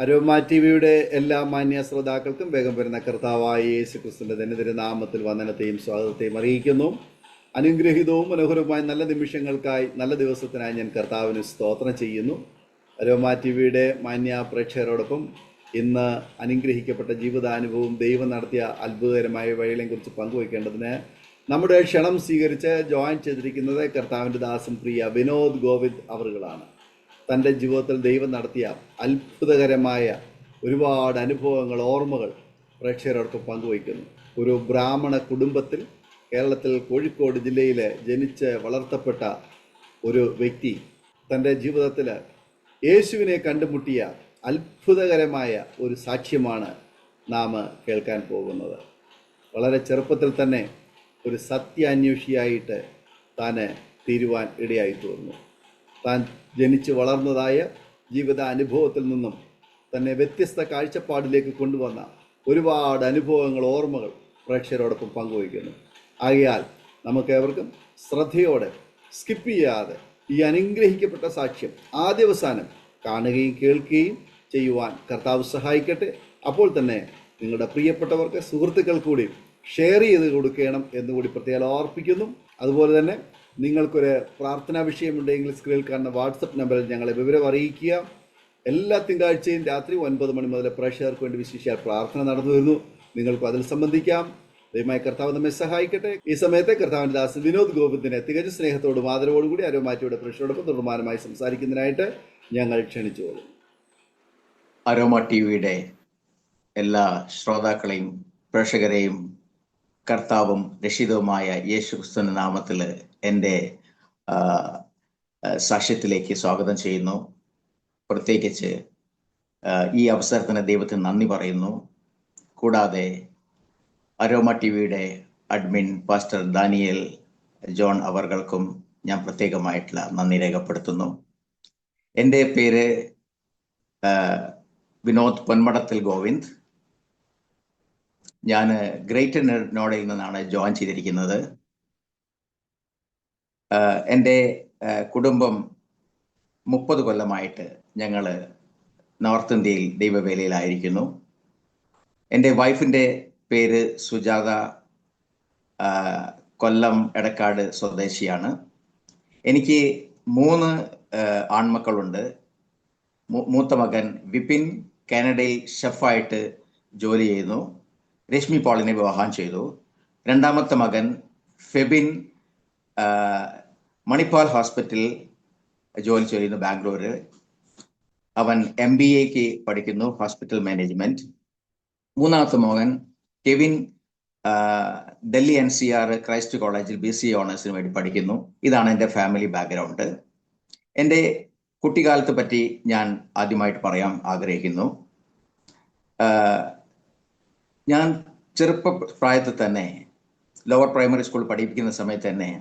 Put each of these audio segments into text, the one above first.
Aroma T വിയുടെ എല്ലാ മാന്യ ശ്രോതാക്കൾക്കും വേഗം വരുന്ന കർത്താവായ യേശു ക്രിസ്തുവിൻ്റെ തന്നെ നാമത്തിൽ വന്ദനത്തെയും സ്വാഗതത്തെയും അറിയിക്കുന്നു. അനുഗ്രഹീതവും മനോഹരവുമായ നല്ല നിമിഷങ്ങൾക്കായി, നല്ല ദിവസത്തിനായി ഞാൻ കർത്താവിന് സ്തോത്രം ചെയ്യുന്നു. അരോമ ടി വിയുടെ മാന്യ പ്രേക്ഷകരോടൊപ്പം ഇന്ന് അനുഗ്രഹിക്കപ്പെട്ട ജീവിതാനുഭവവും ദൈവം നടത്തിയ അത്ഭുതകരമായ വഴികളെക്കുറിച്ച് പങ്കുവയ്ക്കേണ്ടതിന് നമ്മുടെ ക്ഷണം സ്വീകരിച്ച് ജോയിൻ ചെയ്തിരിക്കുന്നത് കർത്താവിൻ്റെ ദാസൻ പ്രിയ വിനോദ് ഗോവിന്ദ് അവറുകളാണ്. തൻ്റെ ജീവിതത്തിൽ ദൈവം നടത്തിയ അത്ഭുതകരമായ ഒരുപാട് അനുഭവങ്ങൾ, ഓർമ്മകൾ പ്രേക്ഷകരോടൊപ്പം പങ്കുവയ്ക്കുന്നു. ഒരു ബ്രാഹ്മണ കുടുംബത്തിൽ കേരളത്തിൽ കോഴിക്കോട് ജില്ലയിൽ ജനിച്ച് വളർത്തപ്പെട്ട ഒരു വ്യക്തി തൻ്റെ ജീവിതത്തിൽ യേശുവിനെ കണ്ടുമുട്ടിയ അത്ഭുതകരമായ ഒരു സാക്ഷ്യമാണ് നാം കേൾക്കാൻ പോകുന്നത്. വളരെ ചെറുപ്പത്തിൽ തന്നെ ഒരു സത്യാന്വേഷിയായിട്ട് താൻ തീരുവാൻ ഇടയായി തീർന്നു. താൻ ജനിച്ച് വളർന്നതായ ജീവിത അനുഭവത്തിൽ നിന്നും തന്നെ വ്യത്യസ്ത കാഴ്ചപ്പാടിലേക്ക് കൊണ്ടുവന്ന ഒരുപാട് അനുഭവങ്ങൾ, ഓർമ്മകൾ പ്രേക്ഷകരോടൊപ്പം പങ്കുവയ്ക്കുന്നു. ആകയാൽ നമുക്കേവർക്കും ശ്രദ്ധയോടെ സ്കിപ്പ് ചെയ്യാതെ ഈ അനുഗ്രഹിക്കപ്പെട്ട സാക്ഷ്യം ആദ്യാവസാനം കാണുകയും കേൾക്കുകയും ചെയ്യുവാൻ കർത്താവ് സഹായിക്കട്ടെ. അപ്പോൾ തന്നെ നിങ്ങളുടെ പ്രിയപ്പെട്ടവർക്ക്, സുഹൃത്തുക്കൾ കൂടി ഷെയർ ചെയ്ത് കൊടുക്കണം എന്നുകൂടി പ്രത്യേകം ഓർപ്പിക്കുന്നു. അതുപോലെ തന്നെ നിങ്ങൾക്കൊരു പ്രാർത്ഥനാ വിഷയമുണ്ടെങ്കിൽ സ്ക്രീനിൽ കാണുന്ന വാട്സപ്പ് നമ്പറിൽ ഞങ്ങളെ വിവരം അറിയിക്കുക. എല്ലാ തിങ്കളാഴ്ചയും രാത്രി 9 മണി മുതൽ പ്രേക്ഷകർക്ക് വേണ്ടി വിശേഷിച്ച പ്രാർത്ഥന നടന്നു വരുന്നു. നിങ്ങൾക്കും അതിൽ സംബന്ധിക്കാം. ദൈവമായ കർത്താവ് നമ്മെ സഹായിക്കട്ടെ. ഈ സമയത്ത് കർത്താവിൻ്റെ ദാസൻ വിനോദ് ഗോവിന്ദിനെ തികച്ച സ്നേഹത്തോടും ആദരവോടും കൂടി അരോമ ടി വിയുടെ പ്രേക്ഷകരോടൊപ്പം തുടർമാനമായി സംസാരിക്കുന്നതിനായിട്ട് ഞങ്ങൾ ക്ഷണിച്ചുകൊള്ളും. അരോമ ടി വിയുടെ എല്ലാ ശ്രോതാക്കളെയും പ്രേക്ഷകരെയും കർത്താവും രക്ഷിതവുമായ യേശു ക്രിസ്തുവിന്റെ നാമത്തിൽ എൻ്റെ സാക്ഷ്യത്തിലേക്ക് സ്വാഗതം ചെയ്യുന്നു. പ്രത്യേകിച്ച് ഈ അവസരത്തിന് ദൈവത്തിന് നന്ദി പറയുന്നു. കൂടാതെ അരോമ ടി വിയുടെ അഡ്മിൻ പാസ്റ്റർ ദാനിയേൽ ജോൺ അവർകൾക്കും ഞാൻ പ്രത്യേകമായിട്ടുള്ള നന്ദി രേഖപ്പെടുത്തുന്നു. എൻ്റെ പേര് വിനോദ് പൊന്മടത്തിൽ ഗോവിന്ദ്. ഞാൻ ഗ്രേറ്റർ നോഡയിൽ നിന്നാണ് ജോയിൻ ചെയ്തിരിക്കുന്നത്. എൻ്റെ കുടുംബം 30 കൊല്ലമായിട്ട് ഞങ്ങൾ നോർത്ത് ഇന്ത്യയിൽ ദൈവവേലയിലായിരിക്കുന്നു. എൻ്റെ വൈഫിൻ്റെ പേര് സുജാത, കൊല്ലം എടക്കാട് സ്വദേശിയാണ്. എനിക്ക് 3 ആൺമക്കളുണ്ട്. മൂത്ത മകൻ വിപിൻ കാനഡയിൽ ഷെഫായിട്ട് ജോലി ചെയ്യുന്നു. രശ്മി പോളിനെ വിവാഹം ചെയ്തു. രണ്ടാമത്തെ മകൻ ഫെബിൻ മണിപ്പാൽ ഹോസ്പിറ്റലിൽ ജോലി ചെയ്യുന്നു ബാംഗ്ലൂര്. അവൻ MBA പഠിക്കുന്നു, ഹോസ്പിറ്റൽ മാനേജ്മെന്റ്. മൂന്നാമത്തെ മകൻ കെവിൻ ഡൽഹി NCR ക്രൈസ്റ്റ് കോളേജിൽ BCA ഓണേഴ്സിന് വേണ്ടി പഠിക്കുന്നു. ഇതാണ് എൻ്റെ ഫാമിലി ബാക്ക്ഗ്രൗണ്ട്. എൻ്റെ കുട്ടിക്കാലത്തെ പറ്റി ഞാൻ ആദ്യമായിട്ട് പറയാൻ ആഗ്രഹിക്കുന്നു. ഞാൻ ചെറുപ്പ പ്രായത്തിൽ തന്നെ ലോവർ പ്രൈമറി സ്കൂൾ പഠിപ്പിക്കുന്ന സമയത്ത് തന്നെ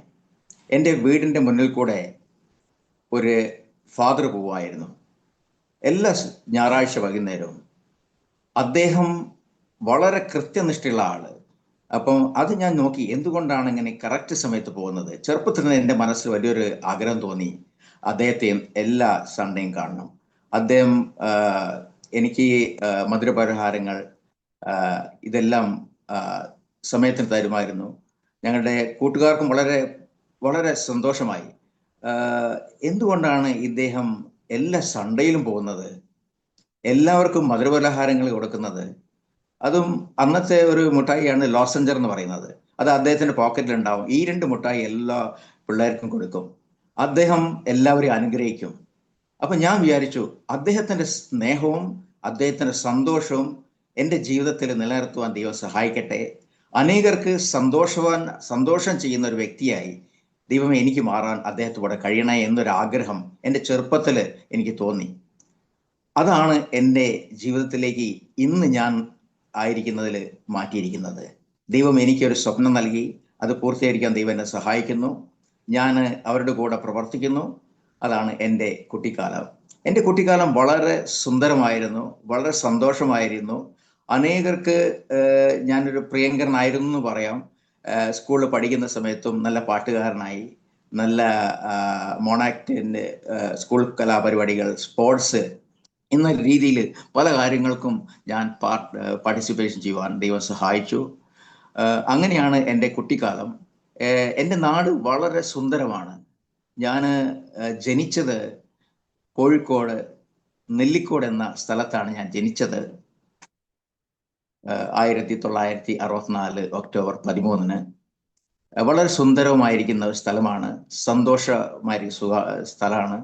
എൻ്റെ വീടിൻ്റെ മുന്നിൽ കൂടെ ഒരു ഫാദർ പോവായിരുന്നു എല്ലാ ഞായറാഴ്ച വൈകുന്നേരവും. അദ്ദേഹം വളരെ കൃത്യനിഷ്ഠയുള്ള ആള്. അപ്പം അത് ഞാൻ നോക്കി, എന്തുകൊണ്ടാണ് ഇങ്ങനെ കറക്റ്റ് സമയത്ത് പോകുന്നത്. ചെറുപ്പത്തിൽ നിന്ന് എൻ്റെ മനസ്സിൽ വലിയൊരു ആഗ്രഹം തോന്നി, അദ്ദേഹത്തെ എല്ലാ സൺഡേയും കാണണം. അദ്ദേഹം എനിക്ക് മധുരപലഹാരങ്ങൾ ഇതെല്ലാം സമയത്തിന് തരുമായിരുന്നു. ഞങ്ങളുടെ കൂട്ടുകാർക്കും വളരെ വളരെ സന്തോഷമായി. എന്തുകൊണ്ടാണ് ഇദ്ദേഹം എല്ലാ സൺഡേയിലും പോകുന്നത്, എല്ലാവർക്കും മധുരപലഹാരങ്ങൾ കൊടുക്കുന്നത്. അതും അന്നത്തെ ഒരു മിഠായിയാണ് ലോസഞ്ചർ എന്ന് പറയുന്നത്. അത് അദ്ദേഹത്തിന്റെ പോക്കറ്റിൽ ഉണ്ടാവും. ഈ 2 മിഠായി എല്ലാ പിള്ളേർക്കും കൊടുക്കും. അദ്ദേഹം എല്ലാവരെയും അനുഗ്രഹിക്കും. അപ്പൊ ഞാൻ വിചാരിച്ചു, അദ്ദേഹത്തിന്റെ സ്നേഹവും അദ്ദേഹത്തിന്റെ സന്തോഷവും എൻ്റെ ജീവിതത്തിൽ നിലനിർത്തുവാൻ ദൈവം സഹായിക്കട്ടെ. അനേകർക്ക് സന്തോഷം ചെയ്യുന്ന ഒരു വ്യക്തിയായി ദൈവം എനിക്ക് മാറാൻ അദ്ദേഹത്തോടെ കഴിയണേ എന്നൊരാഗ്രഹം എൻ്റെ ചെറുപ്പത്തിൽ എനിക്ക് തോന്നി. അതാണ് എൻ്റെ ജീവിതത്തിലേക്ക് ഇന്ന് ഞാൻ ആയിരിക്കുന്നതിൽ മാറ്റിയിരിക്കുന്നത്. ദൈവം എനിക്കൊരു സ്വപ്നം നൽകി, അത് പൂർത്തീകരിക്കാൻ ദൈവം എന്നെ സഹായിക്കുന്നു. ഞാൻ അവരുടെ കൂടെ പ്രവർത്തിക്കുന്നു. അതാണ് എൻ്റെ കുട്ടിക്കാലം. എൻ്റെ കുട്ടിക്കാലം വളരെ സുന്ദരമായിരുന്നു, വളരെ സന്തോഷമായിരുന്നു. അനേകർക്ക് ഞാനൊരു പ്രിയങ്കരനായിരുന്നു എന്ന് പറയാം. സ്കൂളിൽ പഠിക്കുന്ന സമയത്തും നല്ല പാട്ടുകാരനായി, നല്ല മോണാക്ടിൻ്റെ സ്കൂൾ കലാപരിപാടികൾ, സ്പോർട്സ് എന്ന രീതിയിൽ പല കാര്യങ്ങൾക്കും ഞാൻ പാർട്ടിസിപ്പേഷൻ ചെയ്യുവാൻ ദൈവം സഹായിച്ചു. അങ്ങനെയാണ് എൻ്റെ കുട്ടിക്കാലം. എൻ്റെ നാട് വളരെ സുന്ദരമാണ്. ഞാൻ ജനിച്ചത് കോഴിക്കോട് നെല്ലിക്കോട് എന്ന സ്ഥലത്താണ് ഞാൻ ജനിച്ചത്. 1964 ഒക്ടോബർ 13. വളരെ സുന്ദരമായിരിക്കുന്ന ഒരു സ്ഥലമാണ്, സന്തോഷമായിരിക്കുന്ന സ്ഥലമാണ്.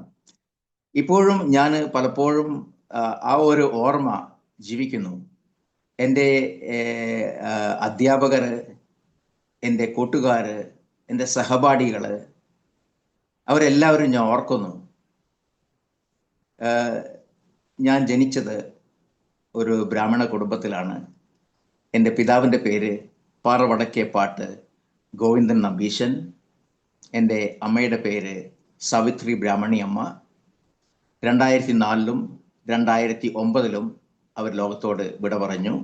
ഇപ്പോഴും ഞാൻ പലപ്പോഴും ആ ഒരു ഓർമ്മ ജീവിക്കുന്നു. എൻ്റെ അധ്യാപകർ, എൻ്റെ കൂട്ടുകാർ, എൻ്റെ സഹപാഠികൾ, അവരെല്ലാവരും ഞാൻ ഓർക്കുന്നു. ഞാൻ ജനിച്ചത് ഒരു ബ്രാഹ്മണ കുടുംബത്തിലാണ്. എൻ്റെ പിതാവിൻ്റെ പേര് പാറവടക്കേപ്പാട്ട് ഗോവിന്ദൻ നമ്പീശൻ. എൻ്റെ അമ്മയുടെ പേര് സാവിത്രി ബ്രാഹ്മണി അമ്മ. 2004 2009 അവർ ലോകത്തോട് വിട പറഞ്ഞു.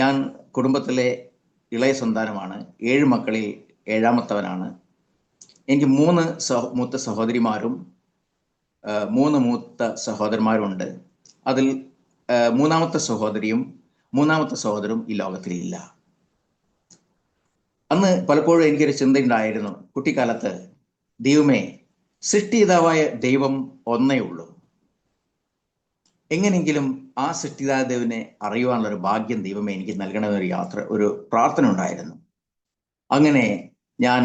ഞാൻ കുടുംബത്തിലെ ഇളയ സന്താനമാണ്. 7 മക്കളിൽ 7ാമത്തവനാണ്. എനിക്ക് 3 മൂത്ത സഹോദരിമാരും 3 മൂത്ത സഹോദരന്മാരുണ്ട്. അതിൽ 3ാമത്തെ സഹോദരിയും 3ാമത്തെ സഹോദരും ഈ ലോകത്തിലില്ല. അന്ന് പലപ്പോഴും എനിക്കൊരു ചിന്തയുണ്ടായിരുന്നു കുട്ടിക്കാലത്ത്, ദൈവമേ, സൃഷ്ടിതാവായ ദൈവം ഒന്നേ ഉള്ളൂ. എങ്ങനെയെങ്കിലും ആ സൃഷ്ടിതായ ദൈവനെ അറിയുവാനുള്ളൊരു ഭാഗ്യം ദൈവമേ എനിക്ക് നൽകണമെന്നൊരു ഒരു പ്രാർത്ഥന ഉണ്ടായിരുന്നു. അങ്ങനെ ഞാൻ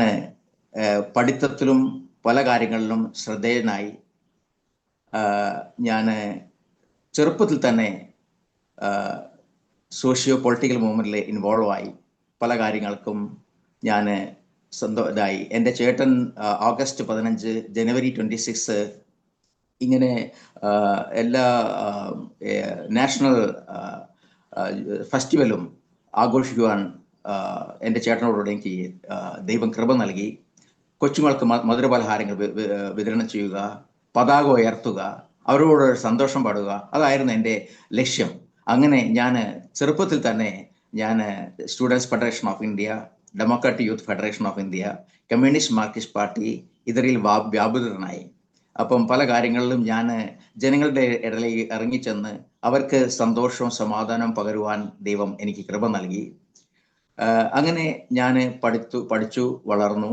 പഠിത്തത്തിലും പല കാര്യങ്ങളിലും ശ്രദ്ധേയനായി. ഞാൻ ചെറുപ്പത്തിൽ തന്നെ സോഷ്യോ പൊളിറ്റിക്കൽ മൂവ്മെന്റിൽ ഇൻവോൾവ് ആയി. പല കാര്യങ്ങൾക്കും ഞാൻ ഇതായി. എൻ്റെ ചേട്ടൻ ഓഗസ്റ്റ് 15, ജനുവരി 26 ഇങ്ങനെ എല്ലാ നാഷണൽ ഫെസ്റ്റിവലും ആഘോഷിക്കുവാൻ എൻ്റെ ചേട്ടനോടുകൂടെ എനിക്ക് ദൈവം കൃപ നൽകി. കൊച്ചുങ്ങൾക്ക് മധുരപലഹാരങ്ങൾ വിതരണം ചെയ്യുക, പതാക ഉയർത്തുക, അവരോട് സന്തോഷം പാടുക, അതായിരുന്നു എൻ്റെ ലക്ഷ്യം. അങ്ങനെ ഞാൻ ചെറുപ്പത്തിൽ തന്നെ ഞാൻ students federation of India, democratic youth federation of India, communist Marxist party ഇതിൽ വ്യാപൃതനായി. അപ്പം പല കാര്യങ്ങളിലും ഞാൻ ജനങ്ങളുടെ ഇടയിലേക്ക് ഇറങ്ങിച്ചെന്ന് അവർക്ക് സന്തോഷവും സമാധാനവും പകരുവാൻ ദൈവം എനിക്ക് കൃപ നൽകി. അങ്ങനെ ഞാൻ പഠിച്ചു വളർന്നു.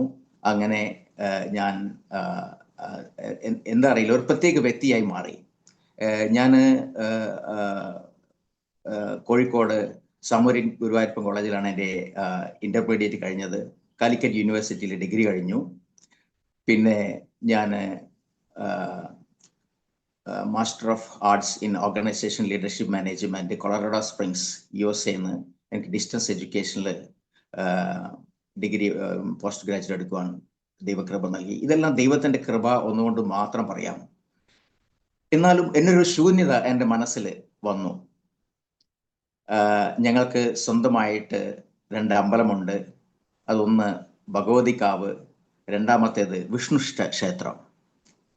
അങ്ങനെ ഞാൻ എന്താ അറിയില്ല, ഒരു പ്രത്യേക വ്യക്തിയായി മാറി. ഞാൻ കോഴിക്കോട് സാമൂതിരി ഗുരുവായൂരപ്പൻ കോളേജിലാണ് എൻ്റെ ഇന്റർമീഡിയറ്റ് കഴിഞ്ഞത്. കാലിക്കറ്റ് യൂണിവേഴ്സിറ്റിയിൽ ഡിഗ്രി കഴിഞ്ഞു. പിന്നെ ഞാൻ master of arts in organisation leadership management Colorado springs USA എനിക്ക് ഡിസ്റ്റൻസ് എഡ്യൂക്കേഷനിൽ ഡിഗ്രി പോസ്റ്റ് ഗ്രാജുവേറ്റ് എടുക്കുവാൻ ദൈവകൃപ നൽകി. ഇതെല്ലാം ദൈവത്തിൻ്റെ കൃപ ഒന്നുകൊണ്ട് മാത്രം പറയാം. എന്നാലും എന്നൊരു ശൂന്യത എൻ്റെ മനസ്സിൽ വന്നു. ഞങ്ങൾക്ക് സ്വന്തമായിട്ട് 2 അമ്പലമുണ്ട്. അതൊന്ന് ഭഗവതിക്കാവ്, 2ാമത്തേത് വിഷ്ണു ക്ഷേത്രം.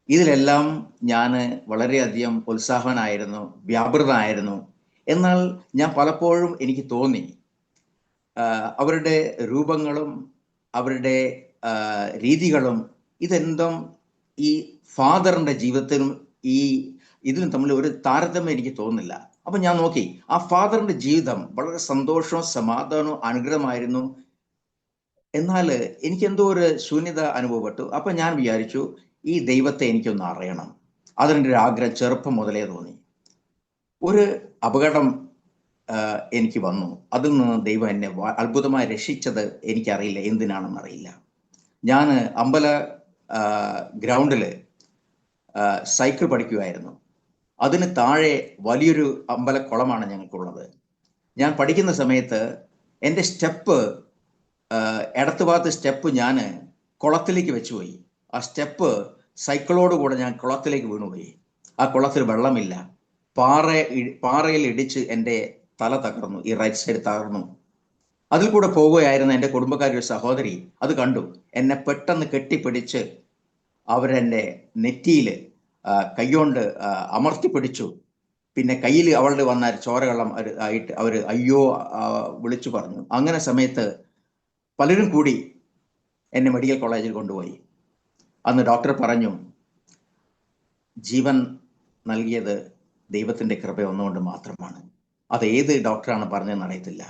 ഇതിലെല്ലാം ഞാൻ വളരെയധികം ഉത്സാഹനായിരുന്നു, വ്യാപൃതനായിരുന്നു. എന്നാൽ ഞാൻ പലപ്പോഴും എനിക്ക് തോന്നി അവരുടെ രൂപങ്ങളും അവരുടെ രീതികളും ഇതെന്തും ഈ ഫാദറിൻ്റെ ജീവിതത്തിനും ഇതിനും തമ്മിൽ ഒരു താരതമ്യം എനിക്ക് തോന്നുന്നില്ല. അപ്പം ഞാൻ നോക്കി, ആ ഫാദറിൻ്റെ ജീവിതം വളരെ സന്തോഷവും സമാധാനവും അനുഗ്രഹമായിരുന്നു. എന്നാൽ എനിക്കെന്തോ ഒരു ശൂന്യത അനുഭവപ്പെട്ടു. അപ്പം ഞാൻ വിചാരിച്ചു, ഈ ദൈവത്തെ എനിക്കൊന്ന് അറിയണം. അതിൻ്റെ ഒരു ആഗ്രഹം ചെറുപ്പം മുതലേ തോന്നി. ഒരു അപകടം എനിക്ക് വന്നു. അതിൽ നിന്ന് ദൈവം എന്നെ അത്ഭുതമായി രക്ഷിച്ചത് എനിക്കറിയില്ല, എന്തിനാണെന്നറിയില്ല. ഞാൻ അമ്പല ഗ്രൗണ്ടിൽ സൈക്കിൾ പഠിക്കുമായിരുന്നു. അതിന് താഴെ വലിയൊരു അമ്പലക്കുളമാണ് ഞങ്ങൾക്കുള്ളത്. ഞാൻ പഠിക്കുന്ന സമയത്ത് എൻ്റെ സ്റ്റെപ്പ്, ഇടത്ത് ഭാഗത്ത് സ്റ്റെപ്പ് ഞാൻ കുളത്തിലേക്ക് വെച്ചുപോയി. ആ സ്റ്റെപ്പ് സൈക്കിളോടുകൂടെ ഞാൻ കുളത്തിലേക്ക് വീണുപോയി. ആ കുളത്തിൽ വെള്ളമില്ല. പാറയിൽ ഇടിച്ച് എൻ്റെ തല തകർന്നു, ഈ റൈറ്റ് സൈഡ് തകർന്നു. അതിൽ കൂടെ പോവുകയായിരുന്ന എൻ്റെ കുടുംബക്കാരി ഒരു സഹോദരി അത് കണ്ടു. എന്നെ പെട്ടെന്ന് കെട്ടിപ്പിടിച്ച് അവരെൻ്റെ നെറ്റിയിൽ കൈകൊണ്ട് അമർത്തി പിടിച്ചു. പിന്നെ കയ്യിൽ അവളുടെ വന്ന ചോരകള്ളം ആയിട്ട് അവർ അയ്യോ വിളിച്ചു പറഞ്ഞു. അങ്ങനെ സമയത്ത് പലരും കൂടി എന്നെ മെഡിക്കൽ കോളേജിൽ കൊണ്ടുപോയി. അന്ന് ഡോക്ടർ പറഞ്ഞു, ജീവൻ നൽകിയത് ദൈവത്തിൻ്റെ കൃപ ഒന്നുകൊണ്ട് മാത്രമാണ്. അത് ഏത് ഡോക്ടറാണ് പറഞ്ഞതെന്ന് അറിയത്തില്ല.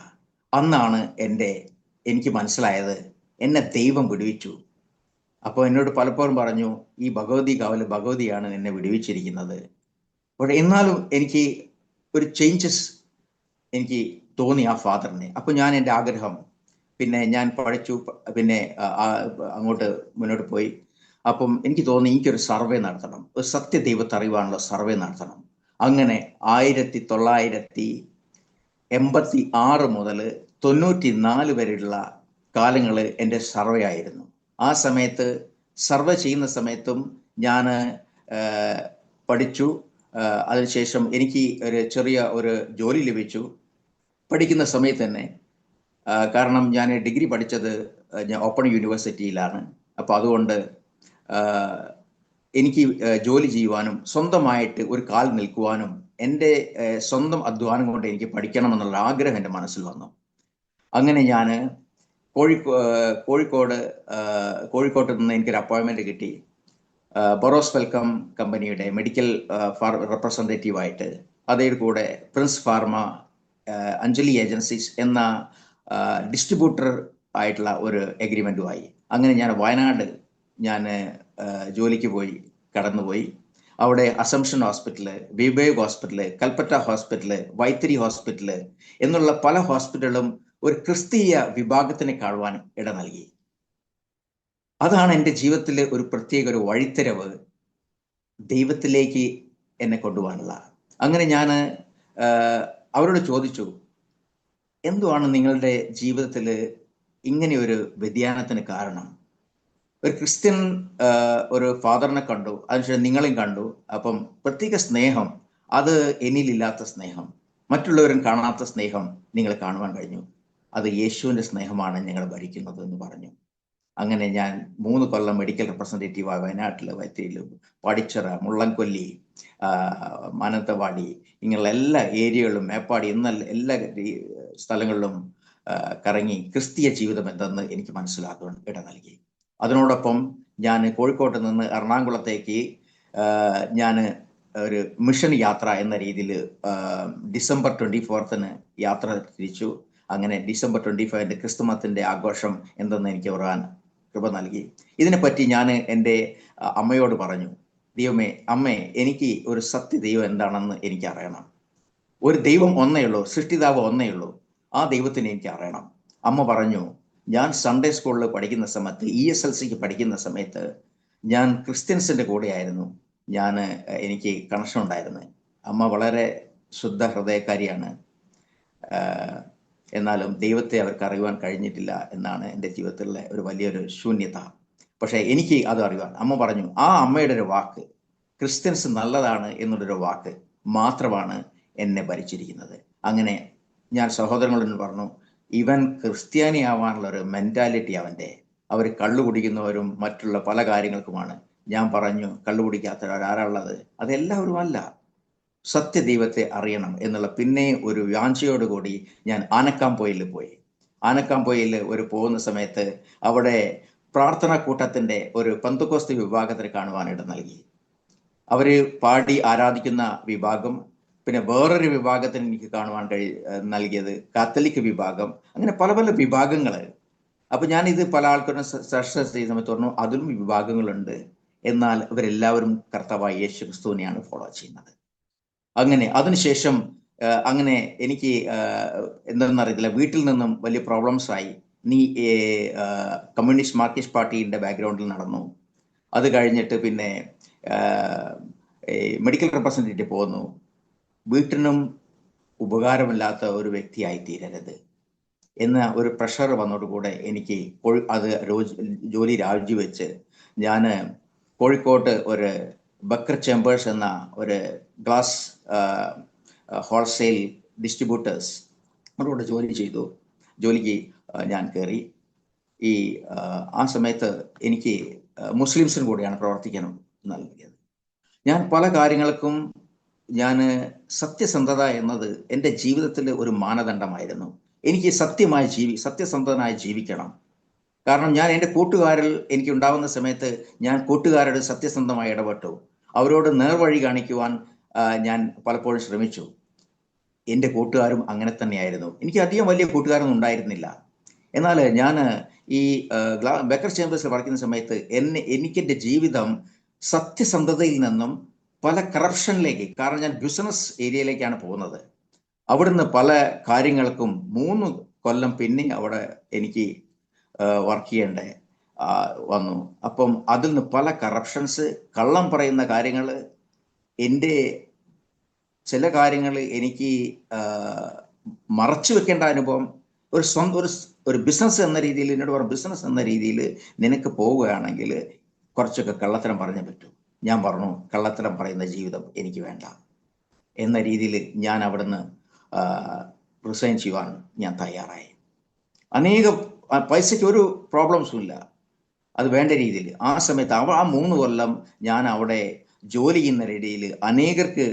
അന്നാണ് എനിക്ക് മനസ്സിലായത്, എന്നെ ദൈവം വിടുവിച്ചു. അപ്പോൾ എന്നോട് പലപ്പോഴും പറഞ്ഞു, ഈ ഭഗവതി കാവല് ഭഗവതിയാണ് എന്നെ വിടുവിച്ചിരിക്കുന്നത്. പക്ഷെ എന്നാലും എനിക്ക് ഒരു ചേഞ്ചസ് എനിക്ക് തോന്നി ആ ഫാദറിനെ. അപ്പോൾ ഞാൻ എൻ്റെ ആഗ്രഹം, പിന്നെ ഞാൻ പഠിച്ചു, പിന്നെ അങ്ങോട്ട് മുന്നോട്ട് പോയി. അപ്പം എനിക്ക് തോന്നി എനിക്കൊരു സർവേ നടത്തണം, ഒരു സത്യദൈവത്തെ അറിവാനുള്ള സർവേ നടത്തണം. അങ്ങനെ 1986 മുതൽ 94 വരെയുള്ള കാലങ്ങൾ എൻ്റെ സർവേ ആയിരുന്നു. ആ സമയത്ത് സർവേ ചെയ്യുന്ന സമയത്തും ഞാൻ പഠിച്ചു. അതിനുശേഷം എനിക്ക് ഒരു ചെറിയ ഒരു ജോലി ലഭിച്ചു പഠിക്കുന്ന സമയത്ത് തന്നെ. കാരണം ഞാൻ ഡിഗ്രി പഠിച്ചത് ഞാൻ ഓപ്പൺ യൂണിവേഴ്സിറ്റിയിലാണ്. അപ്പോൾ അതുകൊണ്ട് എനിക്ക് ജോലി ചെയ്യുവാനും സ്വന്തമായിട്ട് ഒരു കാൽ നിൽക്കുവാനും എൻ്റെ സ്വന്തം അധ്വാനം കൊണ്ട് എനിക്ക് പഠിക്കണമെന്നുള്ള ആഗ്രഹം എൻ്റെ മനസ്സിൽ വന്നു. അങ്ങനെ ഞാൻ കോഴിക്കോട്ട് നിന്ന് എനിക്കൊരു അപ്പോയിൻമെൻറ്റ് കിട്ടി. ബൊറോസ് വെൽക്കം കമ്പനിയുടെ മെഡിക്കൽ റെപ്രസെൻറ്റേറ്റീവായിട്ട്. അതേ കൂടെ പ്രിൻസ് ഫാർമ, അഞ്ജലി ഏജൻസീസ് എന്ന ഡിസ്ട്രിബ്യൂട്ടർ ആയിട്ടുള്ള ഒരു എഗ്രിമെൻറ്റുമായി. അങ്ങനെ ഞാൻ വയനാട് ജോലിക്ക് കടന്നുപോയി. അവിടെ assumption hospital, Vivek hospital, Kalpetta hospital, Vythiri hospital എന്നുള്ള പല ഹോസ്പിറ്റലുകളും ഒരു ക്രിസ്തീയ വിഭാഗത്തിനെ കാണുവാൻ ഇട നൽകി. അതാണ് എൻ്റെ ജീവിതത്തിലെ ഒരു പ്രത്യേക ഒരു വഴിത്തിരവ്, ദൈവത്തിലേക്ക് എന്നെ കൊണ്ടുപോകാനുള്ള. അങ്ങനെ ഞാൻ അവരോട് ചോദിച്ചു, എന്തുവാണ് നിങ്ങളുടെ ജീവിതത്തിൽ ഇങ്ങനെ ഒരു വ്യതിയാനത്തിന് കാരണം? ഒരു ക്രിസ്ത്യൻ ഒരു ഫാദറിനെ കണ്ടു, അതിനുശേഷം നിങ്ങളെയും കണ്ടു. അപ്പം പ്രത്യേക സ്നേഹം, അത് എന്നിലില്ലാത്ത സ്നേഹം, മറ്റുള്ളവരും കാണാത്ത സ്നേഹം നിങ്ങൾ കാണുവാൻ കഴിഞ്ഞു. അത് യേശുവിൻ്റെ സ്നേഹമാണ് ഞങ്ങൾ ഭരിക്കുന്നത് എന്ന് പറഞ്ഞു. അങ്ങനെ ഞാൻ 3 കൊല്ലം മെഡിക്കൽ റെപ്രസെൻറ്റേറ്റീവായി വയനാട്ടിൽ, വൈത്തിരിയിൽ, പടിച്ചിറ, മുള്ളൻകൊല്ലി, മാനന്തവാടി ഇങ്ങനെയുള്ള എല്ലാ ഏരിയകളിലും, മേപ്പാടി എന്നല്ല എല്ലാ സ്ഥലങ്ങളിലും കറങ്ങി ക്രിസ്തീയ ജീവിതം എന്തെന്ന് എനിക്ക് മനസ്സിലാക്കാൻ ഇട നൽകി. അതിനോടൊപ്പം ഞാൻ കോഴിക്കോട്ട് നിന്ന് എറണാകുളത്തേക്ക് ഞാൻ ഒരു മിഷൻ യാത്ര എന്ന രീതിയിൽ ഡിസംബർ 24 യാത്ര തിരിച്ചു. അങ്ങനെ ഡിസംബർ 25 ക്രിസ്തുമത്തിൻ്റെ ആഘോഷം എന്തെന്ന് എനിക്ക് പറയാൻ കൃപ നൽകി. ഇതിനെപ്പറ്റി ഞാൻ എൻ്റെ അമ്മയോട് പറഞ്ഞു, ദൈവമേ, അമ്മേ, എനിക്ക് ഒരു സത്യദൈവം എന്താണെന്ന് എനിക്ക് അറിയണം. ഒരു ദൈവം ഒന്നേ ഉള്ളൂ, സൃഷ്ടിതാവ് ഒന്നേ ഉള്ളൂ, ആ ദൈവത്തിനെ എനിക്ക് അറിയണം. അമ്മ പറഞ്ഞു, ഞാൻ സൺഡേ സ്കൂളിൽ പഠിക്കുന്ന സമയത്ത്, ESLCക്ക് പഠിക്കുന്ന സമയത്ത് ഞാൻ ക്രിസ്ത്യൻസിൻ്റെ കൂടെയായിരുന്നു. എനിക്ക് കണക്ഷൻ ഉണ്ടായിരുന്നു. അമ്മ വളരെ ശുദ്ധ ഹൃദയക്കാരിയാണ്. എന്നാലും ദൈവത്തെ അവർക്ക് അറിയുവാൻ കഴിഞ്ഞിട്ടില്ല എന്നാണ് എൻ്റെ ജീവിതത്തിലെ ഒരു വലിയൊരു ശൂന്യത. പക്ഷേ എനിക്ക് അത് അറിയുവാൻ അമ്മ പറഞ്ഞു. ആ അമ്മയുടെ ഒരു വാക്ക്, ക്രിസ്ത്യൻസ് നല്ലതാണ് എന്നുള്ളൊരു വാക്ക് മാത്രമാണ് എന്നെ ഭരിച്ചിരിക്കുന്നത്. അങ്ങനെ ഞാൻ സഹോദരങ്ങളോട് പറഞ്ഞു, ഇവൻ ക്രിസ്ത്യാനി ആവാനുള്ള ഒരു മെൻറ്റാലിറ്റി അവർ കള്ളു കുടിക്കുന്നവരും മറ്റുള്ള പല കാര്യങ്ങൾക്കുമാണ്. ഞാൻ പറഞ്ഞു, കള്ളു കുടിക്കാത്തവരാരുള്ളത്? അതെല്ലാവരും അല്ല, സത്യദൈവത്തെ അറിയണം എന്നുള്ള പിന്നെ ഒരു വാഞ്ചയോടുകൂടി ഞാൻ ആനക്കാംപൊയിൽ പോയി. ആനക്കാംപൊയിൽ പോകുന്ന സമയത്ത് അവിടെ പ്രാർത്ഥനാ കൂട്ടത്തിൻ്റെ ഒരു പെന്തക്കോസ്ത് വിഭാഗത്തിന് കാണുവാൻ ഇട നൽകി. അവർ പാടി ആരാധിക്കുന്ന വിഭാഗം, പിന്നെ വേറൊരു വിഭാഗത്തിന് എനിക്ക് കാണുവാൻ നൽകിയത് കാത്തലിക് വിഭാഗം. അങ്ങനെ പല പല വിഭാഗങ്ങൾ. അപ്പോൾ ഞാനിത് പല ആൾക്കാരും ചർച്ച ചെയ്യുന്ന സമയത്ത് പറഞ്ഞു, അതിലും വിഭാഗങ്ങളുണ്ട്, എന്നാൽ ഇവരെല്ലാവരും കർത്താവായ യേശു ക്രിസ്തുവിനെയാണ് ഫോളോ ചെയ്യുന്നത്. അങ്ങനെ അതിനുശേഷം അങ്ങനെ എനിക്ക് എന്താണെന്നറിയത്തില്ല, വീട്ടിൽ നിന്നും വലിയ പ്രോബ്ലംസ് ആയി. നീ കമ്മ്യൂണിസ്റ്റ് മാർക്സിസ്റ്റ് പാർട്ടിയുടെ ബാക്ക്ഗ്രൗണ്ടിൽ നടന്നു. അത് കഴിഞ്ഞിട്ട് പിന്നെ മെഡിക്കൽ റെപ്രസെൻറ്റേറ്റീവ് പോന്നു. വീട്ടിനും ഉപകാരമില്ലാത്ത ഒരു വ്യക്തിയായി തീരരുത് എന്ന ഒരു പ്രഷർ വന്നതോടുകൂടെ എനിക്ക് അത് ജോലി രാജിവെച്ച് ഞാൻ കോഴിക്കോട്ട് ഒരു ബക്കർ ചേമ്പേഴ്സ് എന്ന ഒരു ഗ്ലാസ് ഹോൾസെയിൽ ഡിസ്ട്രിബ്യൂട്ടേഴ്സ് അവരോട് ജോലി ചെയ്തു. ജോലിക്ക് ഞാൻ കയറി. ആ സമയത്ത് എനിക്ക് മുസ്ലിംസിന് കൂടെയാണ് പ്രവർത്തിക്കാൻ നൽകിയത്. ഞാൻ പല കാര്യങ്ങൾക്കും സത്യസന്ധത എന്നത് എൻ്റെ ജീവിതത്തിൽ ഒരു മാനദണ്ഡമായിരുന്നു. എനിക്ക് സത്യസന്ധനായി ജീവിക്കണം. കാരണം ഞാൻ എൻ്റെ കൂട്ടുകാരിൽ എനിക്കുണ്ടാവുന്ന സമയത്ത് ഞാൻ കൂട്ടുകാരോട് സത്യസന്ധമായി ഇടപെട്ടു. അവരോട് നേർവഴി കാണിക്കുവാൻ ഞാൻ പലപ്പോഴും ശ്രമിച്ചു. എൻ്റെ കൂട്ടുകാരും അങ്ങനെ തന്നെയായിരുന്നു. എനിക്ക് അധികം വലിയ കൂട്ടുകാരൊന്നും ഉണ്ടായിരുന്നില്ല. എന്നാൽ ഞാൻ ഈ ബക്കർ ചേംബേഴ്സിൽ പഠിക്കുന്ന സമയത്ത് എനിക്കെൻ്റെ ജീവിതം സത്യസന്ധതയിൽ നിന്നും പല കറപ്ഷനിലേക്ക്, കാരണം ഞാൻ ബിസിനസ് ഏരിയയിലേക്കാണ് പോകുന്നത്. അവിടുന്ന് പല കാര്യങ്ങൾക്കും 3 കൊല്ലം പിന്നെ അവിടെ എനിക്ക് വർക്ക് ചെയ്യേണ്ട വന്നു. അപ്പം അതിൽ നിന്ന് പല കറപ്ഷൻസ്, കള്ളം പറയുന്ന കാര്യങ്ങൾ, എൻ്റെ ചില കാര്യങ്ങൾ എനിക്ക് മറച്ചു വെക്കേണ്ട അനുഭവം. ഒരു ബിസിനസ് എന്ന രീതിയിൽ എന്നോട് പറഞ്ഞു, ബിസിനസ് എന്ന രീതിയിൽ നിനക്ക് പോവുകയാണെങ്കിൽ കുറച്ചൊക്കെ കള്ളത്തരം പറഞ്ഞേ പറ്റൂ. ഞാൻ പറഞ്ഞു, കള്ളത്തരം പറയുന്ന ജീവിതം എനിക്ക് വേണ്ട എന്ന രീതിയിൽ ഞാൻ അവിടുന്ന് റിസൈൻ ചെയ്യുവാൻ ഞാൻ തയ്യാറായി. പൈസയ്ക്ക് ഒരു പ്രോബ്ലംസും ഇല്ല, അത് വേണ്ട രീതിയിൽ. ആ സമയത്ത് ആ 3 കൊല്ലം ഞാൻ അവിടെ ജോലി ചെയ്യുന്ന രീതിയിൽ അനേകർക്ക്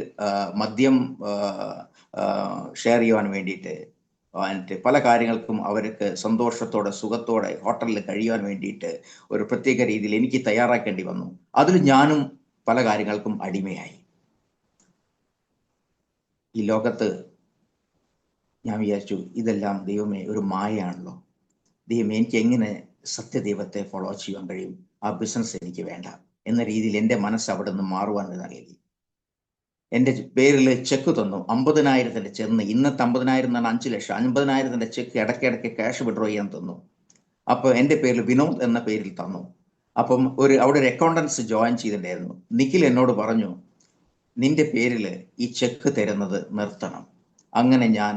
മദ്യം ഷെയർ ചെയ്യുവാൻ വേണ്ടിയിട്ട്, പല കാര്യങ്ങൾക്കും അവർക്ക് സന്തോഷത്തോടെ സുഖത്തോടെ ഹോട്ടലിൽ കഴിയുവാൻ വേണ്ടിയിട്ട് ഒരു പ്രത്യേക രീതിയിൽ എനിക്ക് തയ്യാറാക്കേണ്ടി വന്നു. അതിൽ ഞാനും പല കാര്യങ്ങൾക്കും അടിമയായി. ഈ ലോകത്ത് ഞാൻ വിചാരിച്ചു, ഇതെല്ലാം ദൈവമേ ഒരു മായയാണല്ലോ, ദൈവമേ എനിക്ക് എങ്ങനെ സത്യദൈവത്തെ ഫോളോ ചെയ്യാൻ കഴിയും, ആ ബിസിനസ് എനിക്ക് വേണ്ട എന്ന രീതിയിൽ എൻ്റെ മനസ്സ് അവിടെ നിന്ന് മാറുവാൻ നൽകി. എൻ്റെ പേരിൽ ചെക്ക് തന്നു, 50,000 ചെന്ന്, ഇന്നത്തെ 50,000 എന്നാണ് 5 ലക്ഷം, 50,000 ചെക്ക് ഇടയ്ക്കിടയ്ക്ക് ക്യാഷ് വിഡ്രോ ചെയ്യാൻ തന്നു. അപ്പോൾ എൻ്റെ പേരിൽ വിനോദ് എന്ന പേരിൽ തന്നു. അപ്പം അവിടെ ഒരു അക്കൗണ്ടൻസ് ജോയിൻ ചെയ്തിട്ടുണ്ടായിരുന്നു. നിഖിൽ എന്നോട് പറഞ്ഞു, നിന്റെ പേരിൽ ഈ ചെക്ക് തരുന്നത് നിർത്തണം. അങ്ങനെ ഞാൻ